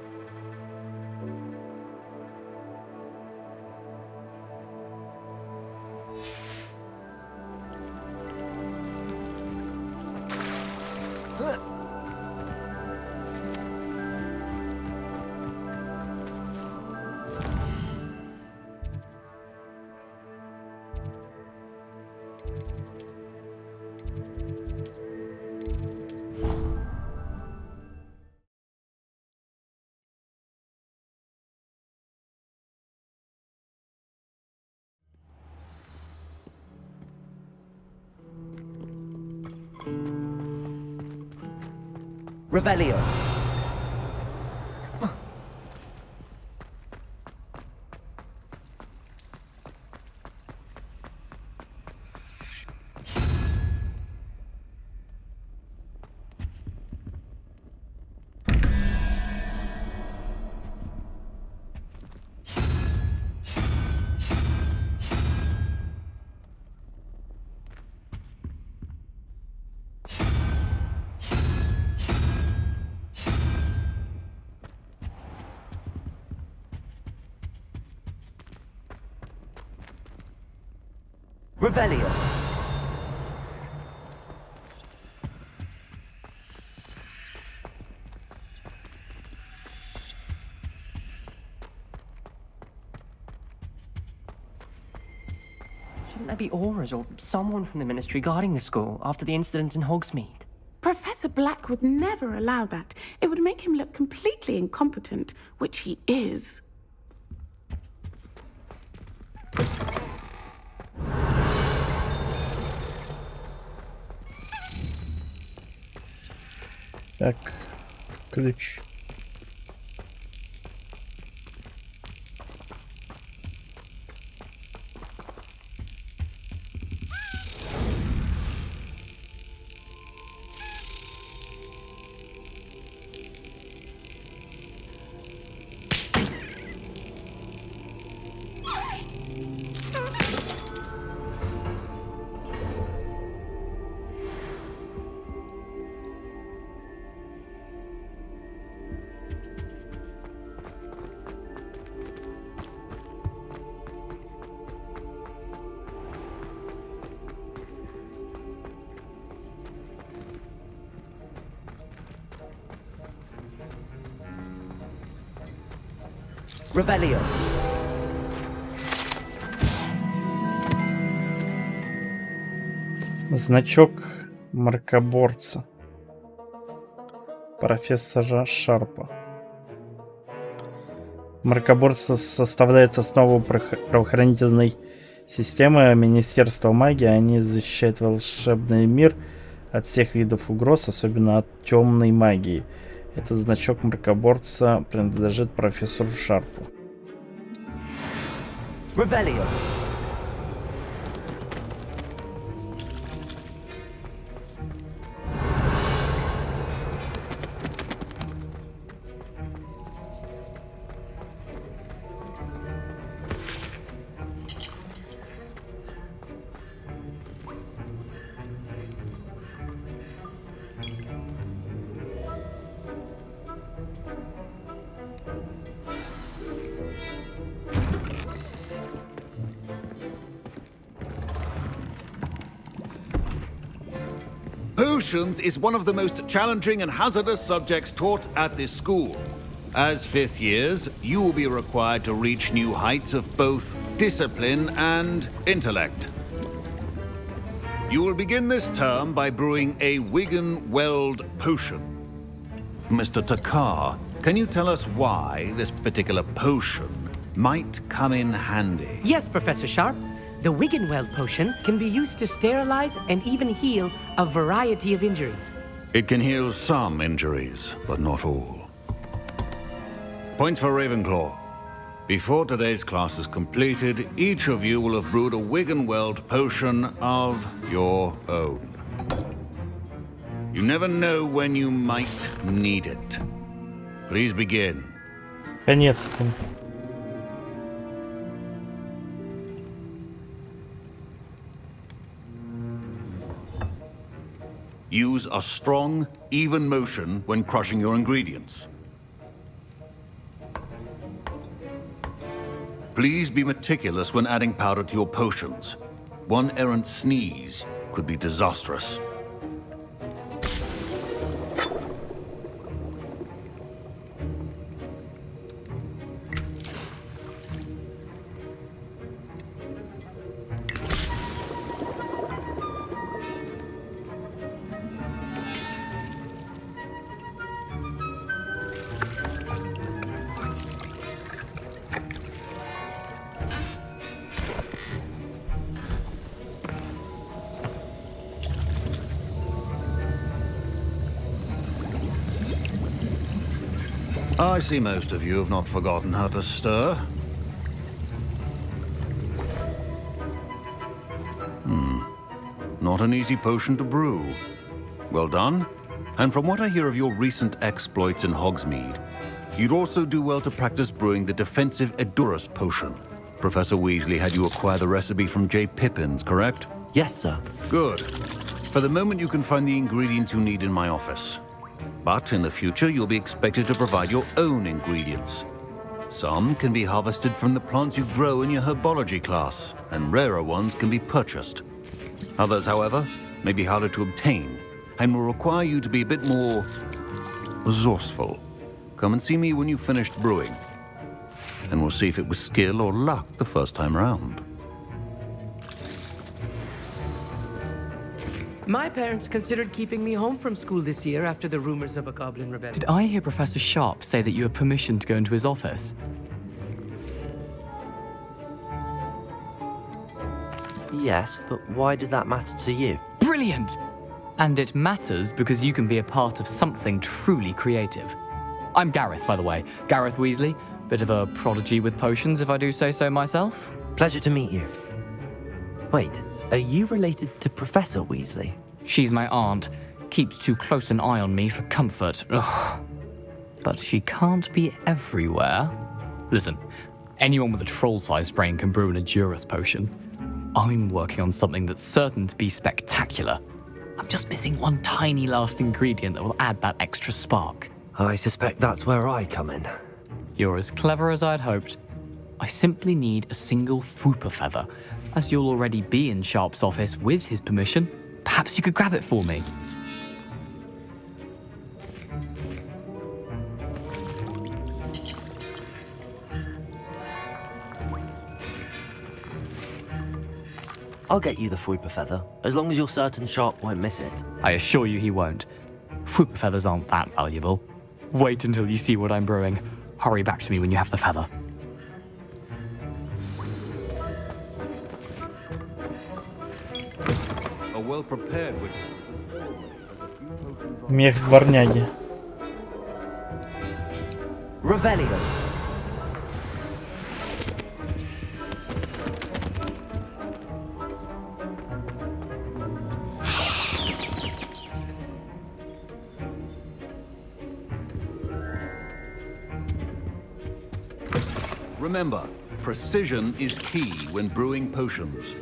Revelio. Revelio. Shouldn't there be auras or someone from the ministry guarding the school after the incident in Hogsmeade? Professor Black would never allow that. It would make him look completely incompetent, which he is. Так, ключ. Revelio. Значок мракоборца. Профессора Шарпа. Мракоборцы составляют основу правоохранительной системы Министерства магии. Они защищают волшебный мир от всех видов угроз, особенно от темной магии. Этот значок мракоборца принадлежит профессору Шарпу. Revelio. Potions is one of the most challenging and hazardous subjects taught at this school. As fifth years, you will be required to reach new heights of both discipline and intellect. You will begin this term by brewing a Wigan-Weld potion. Mr. Takar, can you tell us why this particular potion might come in handy? Yes, Professor Sharp. The Wigan-Weld potion can be used to sterilize and even heal a variety of injuries. It can heal some injuries, but not all. Points for Ravenclaw. Before today's class is completed, each of you will have brewed a Wigan-Weld potion of your own. You never know when you might need it. Please begin. Конец-то. Use a strong, even motion when crushing your ingredients. Please be meticulous when adding powder to your potions. One errant sneeze could be disastrous. I see most of you have not forgotten how to stir. Not an easy potion to brew. Well done. And from what I hear of your recent exploits in Hogsmeade, you'd also do well to practice brewing the defensive Edurus potion. Professor Weasley had you acquire the recipe from J. Pippin's, correct? Yes, sir. Good. For the moment, you can find the ingredients you need in my office. But in the future, you'll be expected to provide your own ingredients. Some can be harvested from the plants you grow in your herbology class, and rarer ones can be purchased. Others, however, may be harder to obtain, and will require you to be a bit more resourceful. Come and see me when you've finished brewing, and we'll see if it was skill or luck the first time round. My parents considered keeping me home from school this year after the rumors of a goblin rebellion. Did I hear Professor Sharp say that you have permission to go into his office? Yes, but why does that matter to you? Brilliant! And it matters because you can be a part of something truly creative. I'm Gareth, by the way. Gareth Weasley. Bit of a prodigy with potions, if I do say so myself. Pleasure to meet you. Wait, are you related to Professor Weasley? She's my aunt. Keeps too close an eye on me for comfort. Ugh. But she can't be everywhere. Listen, anyone with a troll-sized brain can brew an Edurus potion. I'm working on something that's certain to be spectacular. I'm just missing one tiny last ingredient that will add that extra spark. I suspect that's where I come in. You're as clever as I'd hoped. I simply need a single Thwooper feather. As you'll already be in Sharp's office with his permission, perhaps you could grab it for me. I'll get you the Thwooper feather, as long as you're certain Sharp won't miss it. I assure you he won't. Thwooper feathers aren't that valuable. Wait until you see what I'm brewing. Hurry back to me when you have the feather. A well-prepared with Мех дворняги. Revelio. Remember, precision is key when brewing potions.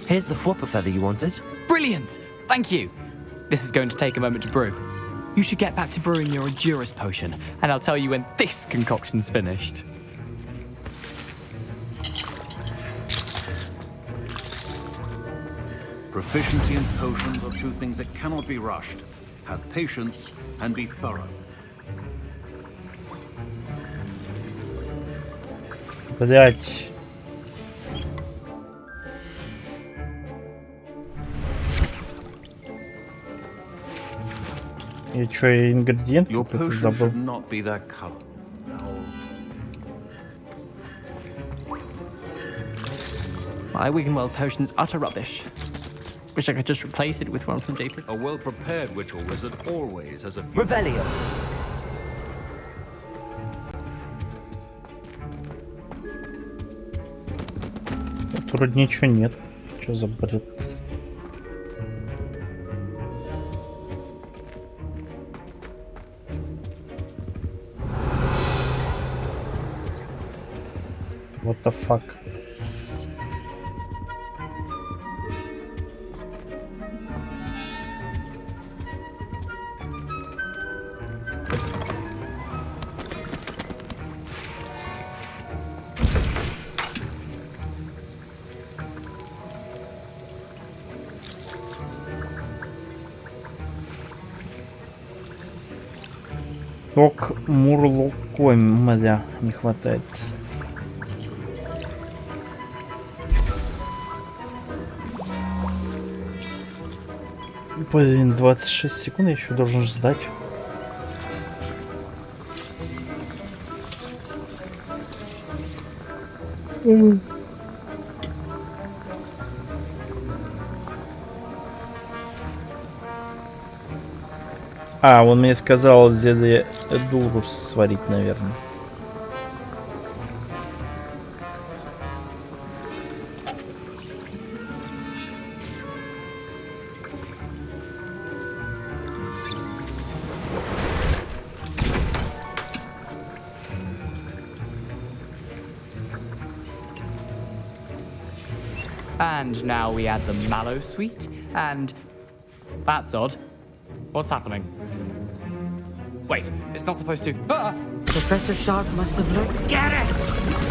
Here's the Thwooper feather you wanted. Brilliant! Thank you. This is going to take a moment to brew. You should get back to brewing your Edurus potion, and I'll tell you when this concoction's finished. Proficiency in potions are two things that cannot be rushed. Have patience and be thorough. Блять. Я чё, ингредиент Your какой-то potion забыл? should not be that color. My Wiggenweld potion's utter rubbish. Wish I could just replace it with one from Daybreak. A well-prepared witch or wizard always has a few... Revelio. Тут вроде ничего нет. Что за бред? What the fuck? Ток мурлокой, мля, не хватает. Блин, 26 секунд я еще должен ждать. А, он мне сказал зелье дурус сварить, наверное. And now we add the mallow sweet, and that's odd. What's happening? Wait, it's not supposed to. Ah! Professor Sharp must have learned. Get it!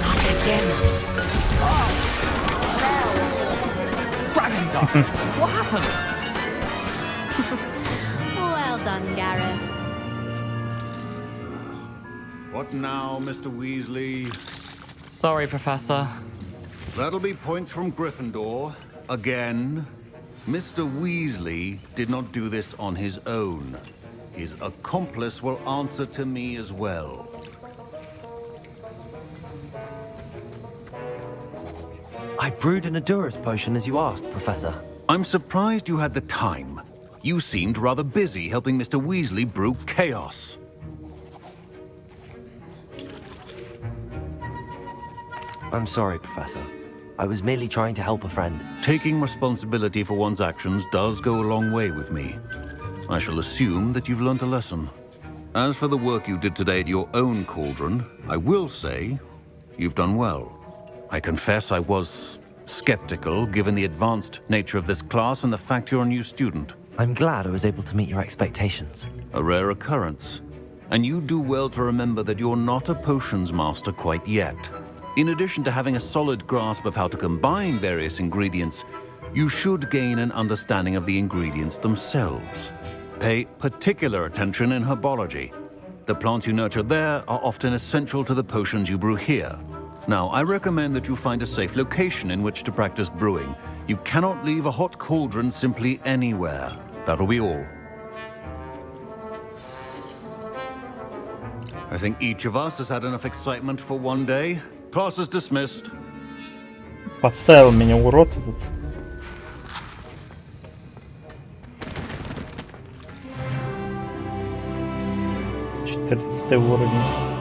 Not again. Dragon Star! What happened? Well done, Gareth. What now, Mr. Weasley? Sorry, Professor. That'll be points from Gryffindor. Again. Mr. Weasley did not do this on his own. His accomplice will answer to me as well. I brewed an Adurus potion as you asked, Professor. I'm surprised you had the time. You seemed rather busy helping Mr. Weasley brew chaos. I'm sorry, Professor. I was merely trying to help a friend. Taking responsibility for one's actions does go a long way with me. I shall assume that you've learnt a lesson. As for the work you did today at your own cauldron, I will say you've done well. I confess I was skeptical given the advanced nature of this class and the fact you're a new student. I'm glad I was able to meet your expectations. A rare occurrence. And you do well to remember that you're not a potions master quite yet. In addition to having a solid grasp of how to combine various ingredients, you should gain an understanding of the ingredients themselves. Pay particular attention in herbology. The plants you nurture there are often essential to the potions you brew here. Now, I recommend that you find a safe location in which to practice brewing. You cannot leave a hot cauldron simply anywhere. That'll be all. I think each of us has had enough excitement for one day. Class is dismissed. Подставил меня урод этот. Четырнадцатый уровень.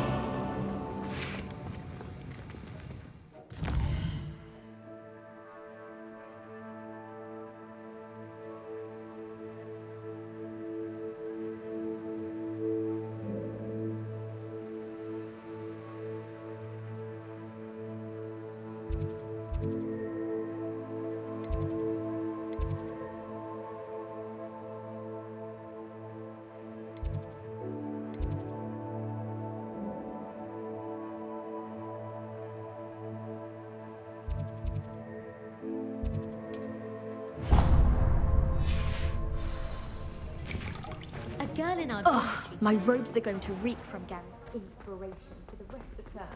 Ugh, my robes are going to reek from Gary's inspiration for the rest of term.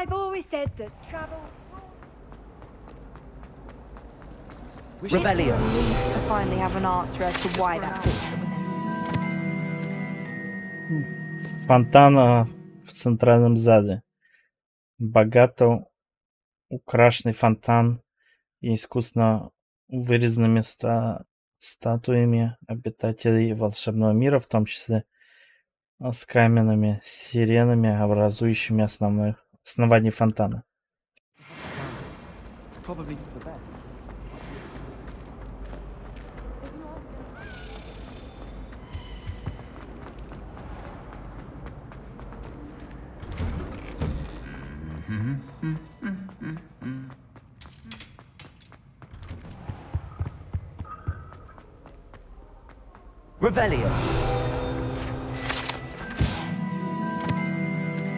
I've always said that travel. Revelio. Relieved to finally have an answer as to why that picture was Фонтан в центральном зале. Богато украшенный фонтан и искусно вырезанными статуями обитателей волшебного мира, в том числе с каменными сиренами, образующими основание фонтана. Revelio.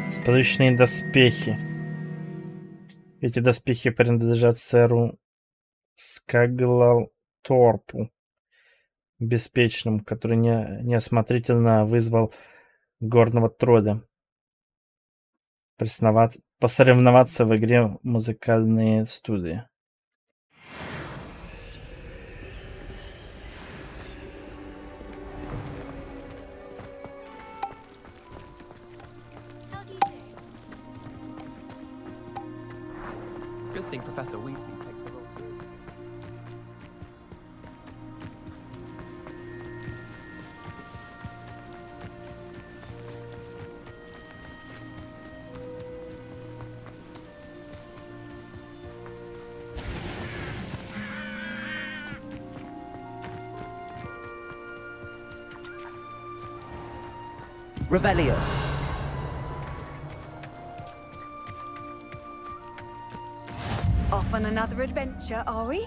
Сполучные доспехи. Эти доспехи принадлежат сэру Скаглторпу Беспечному, который неосмотрительно вызвал горного тролля посоревноваться в игре музыкальные студии. Good thing Professor Weasley takes the role. Revelio. Off on another adventure, are we?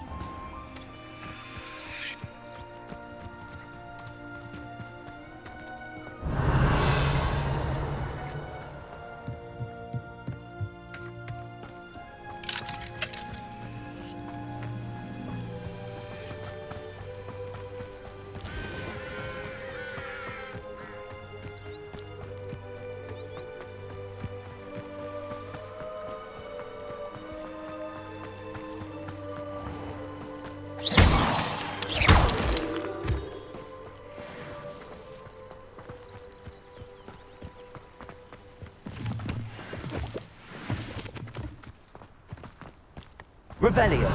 Revelio.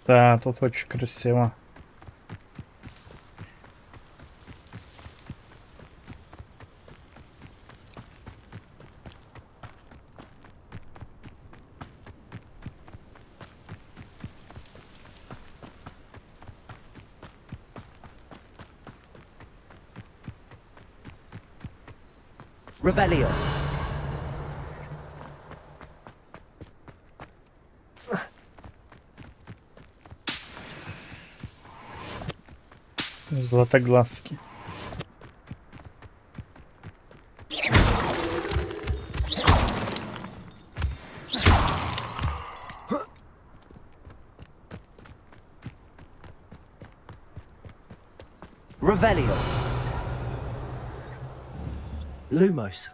Да, тут очень красиво. Revelio. Златоглазки. Revelio. Lumos.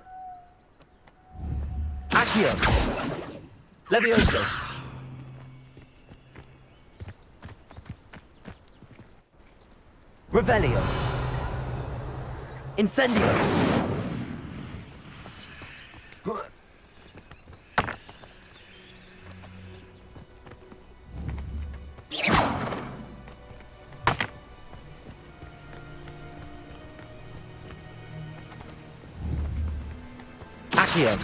Accio. Levioso. Revelio. Incendio. Accio.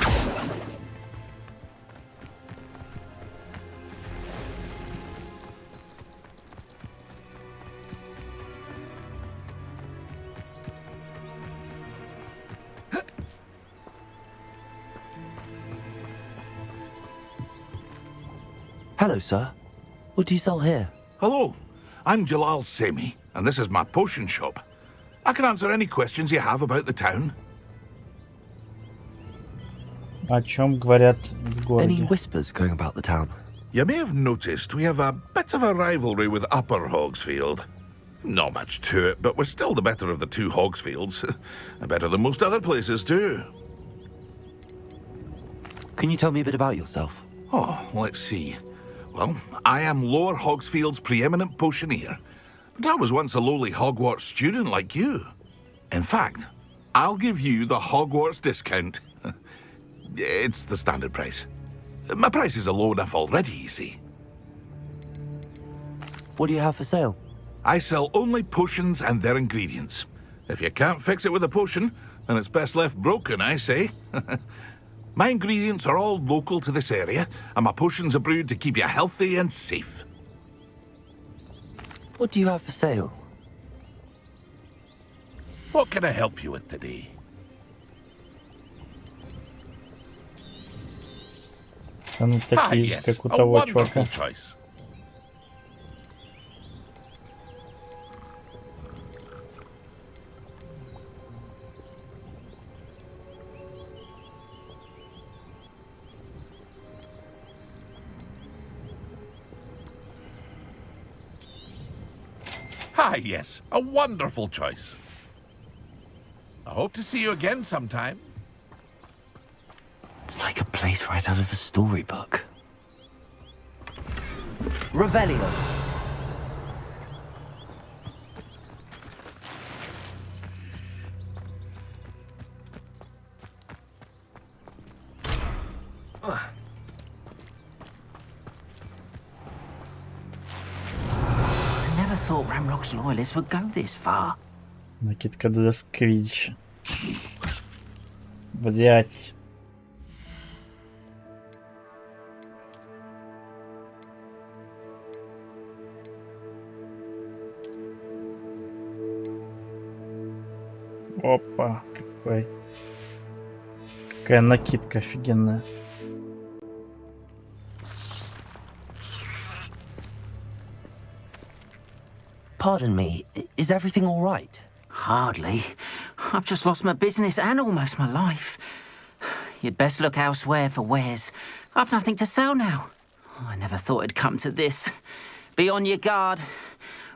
Hello, sir. What do you sell here? Hello, I'm Jalal Semi, and this is my potion shop. I can answer any questions you have about the town. О чем говорят в городе? Any whispers going about the town? You may have noticed we have a bit of a rivalry with Upper Hogsfield. Not much to it, but we're still the better of the two Hogsfields. Better than most other places, too. Can you tell me a bit about yourself? Oh, let's see. Well, I am Lower Hogsfield's preeminent potioneer, but I was once a lowly Hogwarts student like you. In fact, I'll give you the Hogwarts discount. It's the standard price. My prices are low enough already, you see. What do you have for sale? I sell only potions and their ingredients. If you can't fix it with a potion, then it's best left broken, I say. My ingredients are all local to this area, and my potions are brewed to keep you healthy and safe. What do you have for sale? What can I help you with today? Они такие же, как у того чувака. Choice. Ah, yes, a wonderful choice. I hope to see you again sometime. It's like a place right out of a storybook. Revelio. I never thought Ramrock's loyalists would go this far. Накидка для сквич. Блять. Опа, какая накидка офигенная. Pardon me, is everything all right? Hardly. I've just lost my business and almost my life. You'd best look elsewhere for wares. I've nothing to sell now. I never thought it'd come to this. Be on your guard.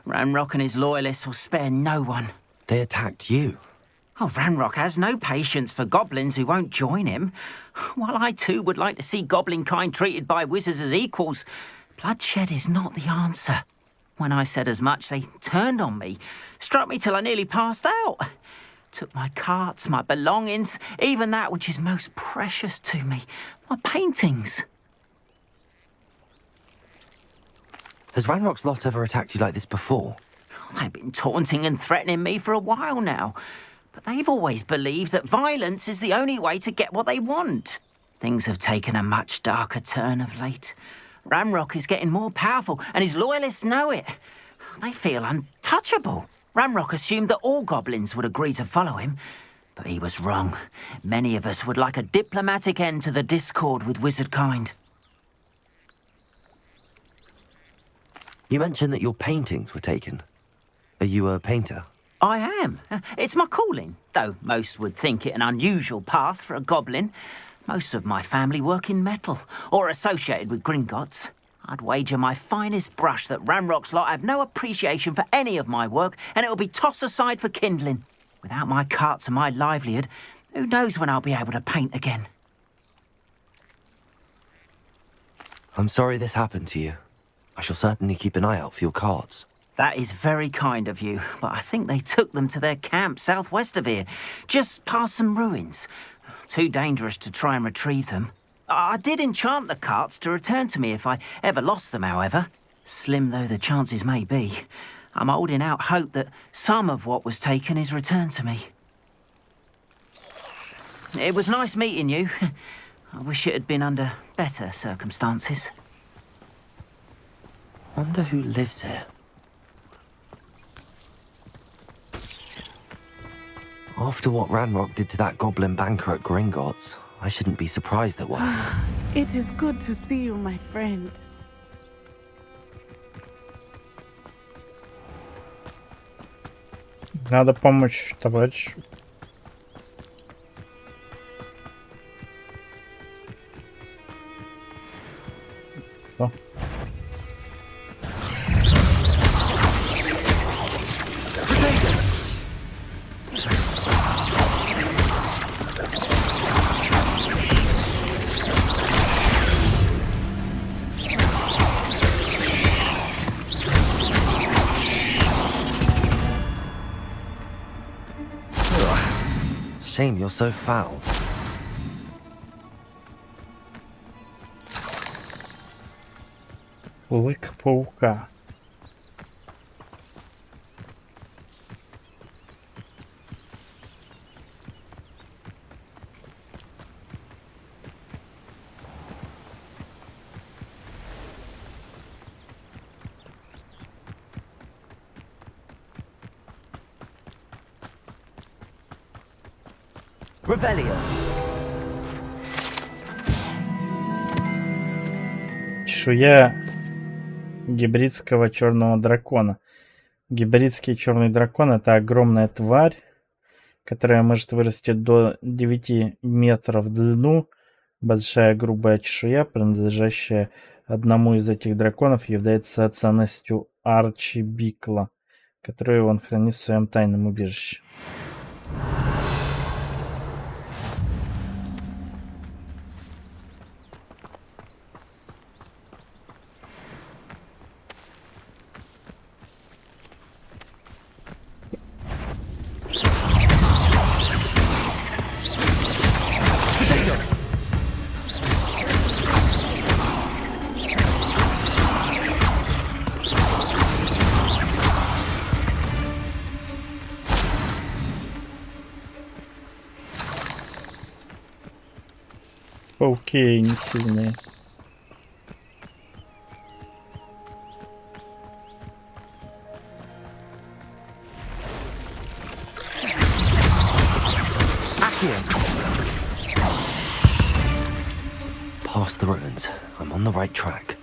Ranrock and his loyalists will spare no one. They attacked you. Oh, Ranrock has no patience for goblins who won't join him. While I too would like to see goblin kind treated by wizards as equals, bloodshed is not the answer. When I said as much, they turned on me, struck me till I nearly passed out. Took my carts, my belongings, even that which is most precious to me, my paintings. Has Ranrock's lot ever attacked you like this before? They've been taunting and threatening me for a while now. But they've always believed that violence is the only way to get what they want. Things have taken a much darker turn of late. Ranrock is getting more powerful, and his loyalists know it. They feel untouchable. Ranrock assumed that all goblins would agree to follow him, but he was wrong. Many of us would like a diplomatic end to the discord with wizard kind. You mentioned that your paintings were taken. Are you a painter? I am. It's my calling, though most would think it an unusual path for a goblin. Most of my family work in metal, or associated with Gringotts. I'd wager my finest brush that Ranrock's lot have no appreciation for any of my work, and it'll be tossed aside for kindling. Without my carts and my livelihood, who knows when I'll be able to paint again? I'm sorry this happened to you. I shall certainly keep an eye out for your cards. That is very kind of you, but I think they took them to their camp southwest of here, just past some ruins. Too dangerous to try and retrieve them. I did enchant the carts to return to me if I ever lost them, however. Slim though the chances may be, I'm holding out hope that some of what was taken is returned to me. It was nice meeting you. I wish it had been under better circumstances. Wonder who lives here. After what Ranrock did to that goblin banker at Gringotts, I shouldn't be surprised at what. It is good to see you, my friend. Надо помочь товарищу. Что? Shame you're so foul. Лык паука. Revelio. Чешуя гибридского черного дракона. Гибридский черный дракон — это огромная тварь, которая может вырасти до 9 метров в длину. Большая грубая чешуя, принадлежащая одному из этих драконов, является ценностью Арчибикла, которую он хранит в своем тайном убежище. Пауки не сильные. Past the ruins. I'm on the right track.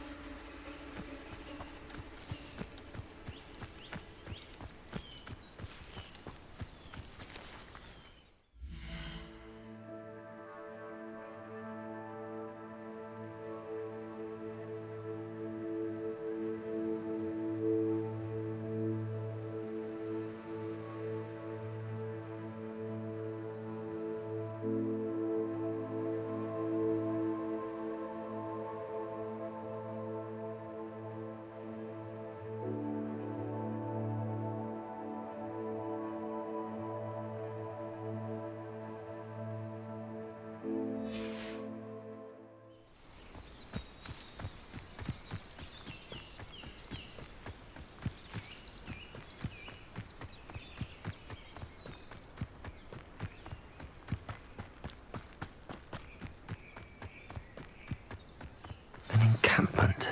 An encampment.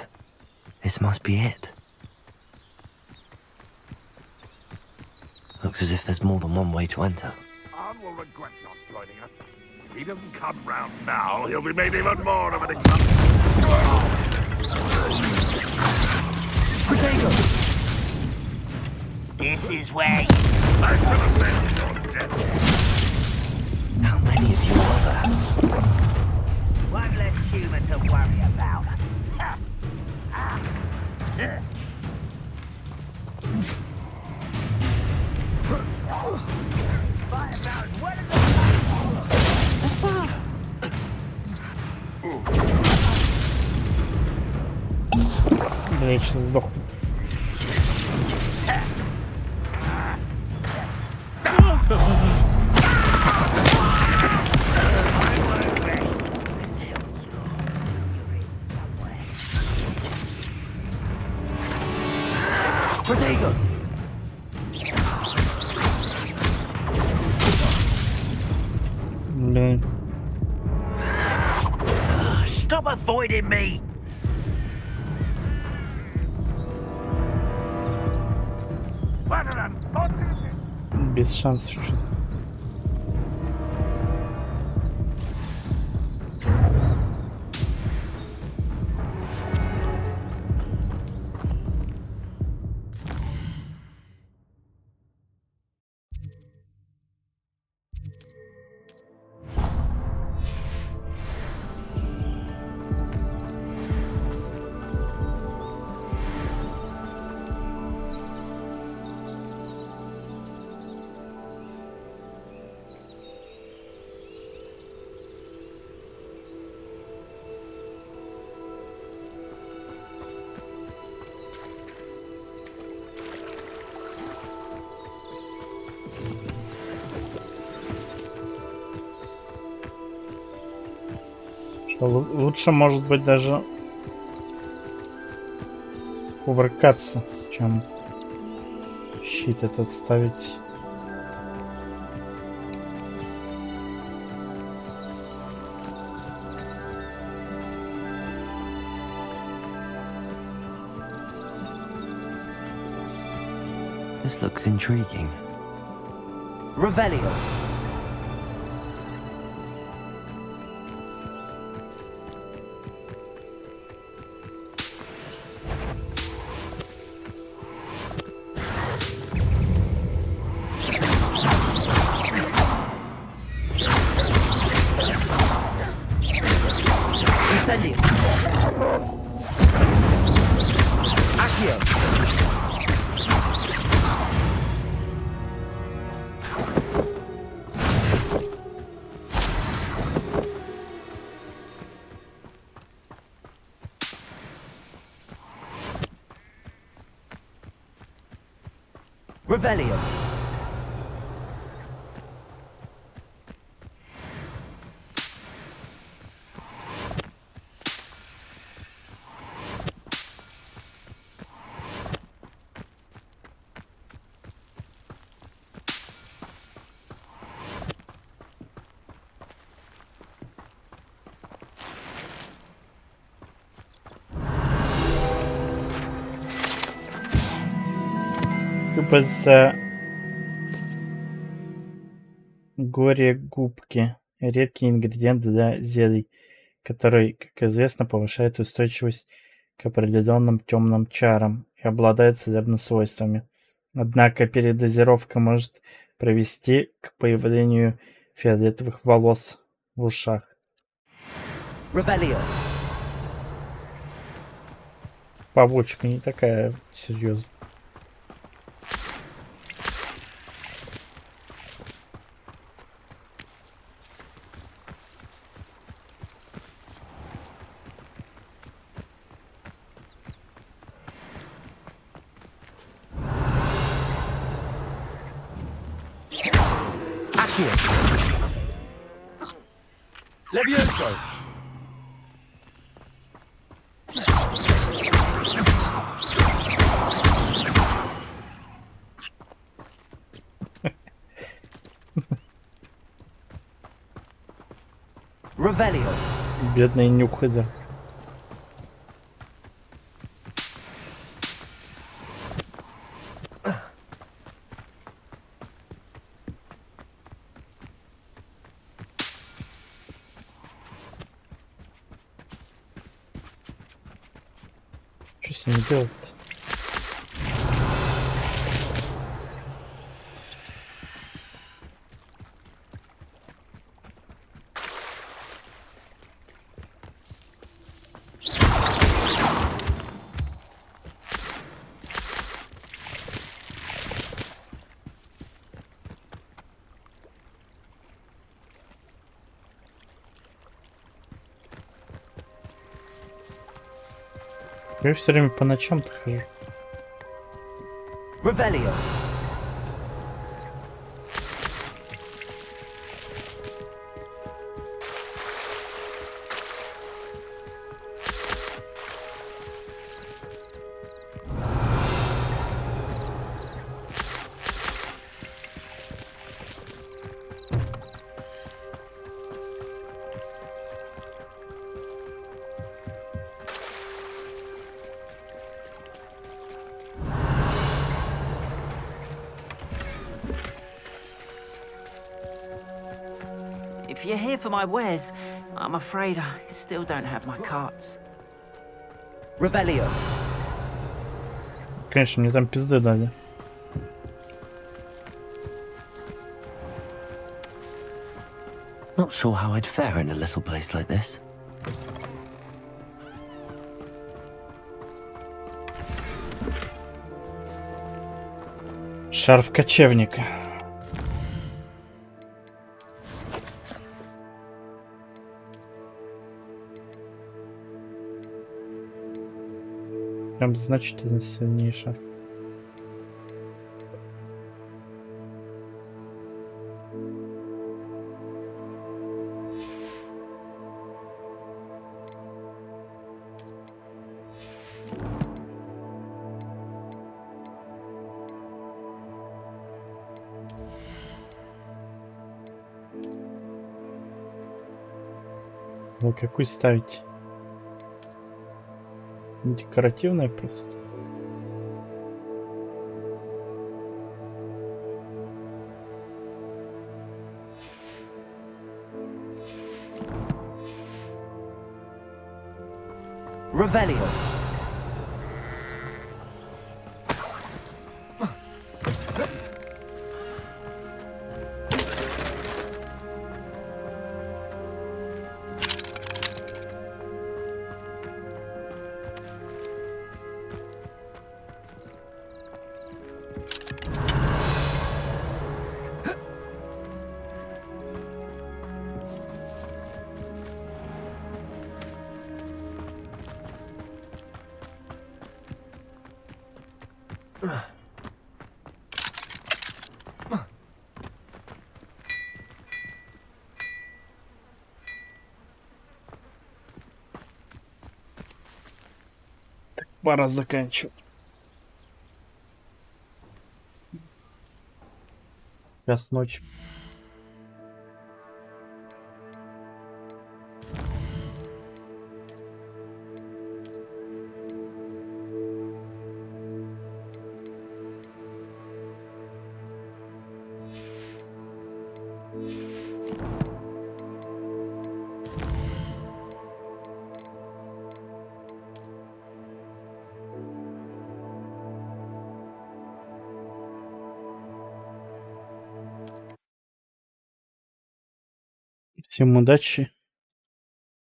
This must be it. Looks as if there's more than one way to enter. Arn will regret not joining us. If he doesn't come round now, he'll be made even more of an example. Potato! This is where I shall avenge your death. How many of you are there? one less human to worry about. Вечно сдох. Protego! блин. Stop avoiding me! Без шансов что-то. Лучше, может быть, даже кувыркаться, чем щит этот ставить. This looks intriguing. Revelio. Incendio. Accio. Revelio. За горе-губки. Редкий ингредиент для зелий, который, как известно, повышает устойчивость к определенным темным чарам и обладает целебными свойствами. Однако передозировка может привести к появлению фиолетовых волос в ушах. Revelio. Побочка не такая серьезная. Levioso. Revelio. Бедный нюхаder. Что с ним делать-то? Я все время по ночам-то хожу. Revelio. If you're here for my wares, I'm afraid I still don't have my carts. Revelio. Конечно, мне там пизды дали. Not sure how I'd fare in a little place like this. Шарф кочевника. Прям значительно сильнее шарф. Ну, какую ставить? Декоративная просто. Revelio. Пора заканчивать. Час ночи. Всем удачи.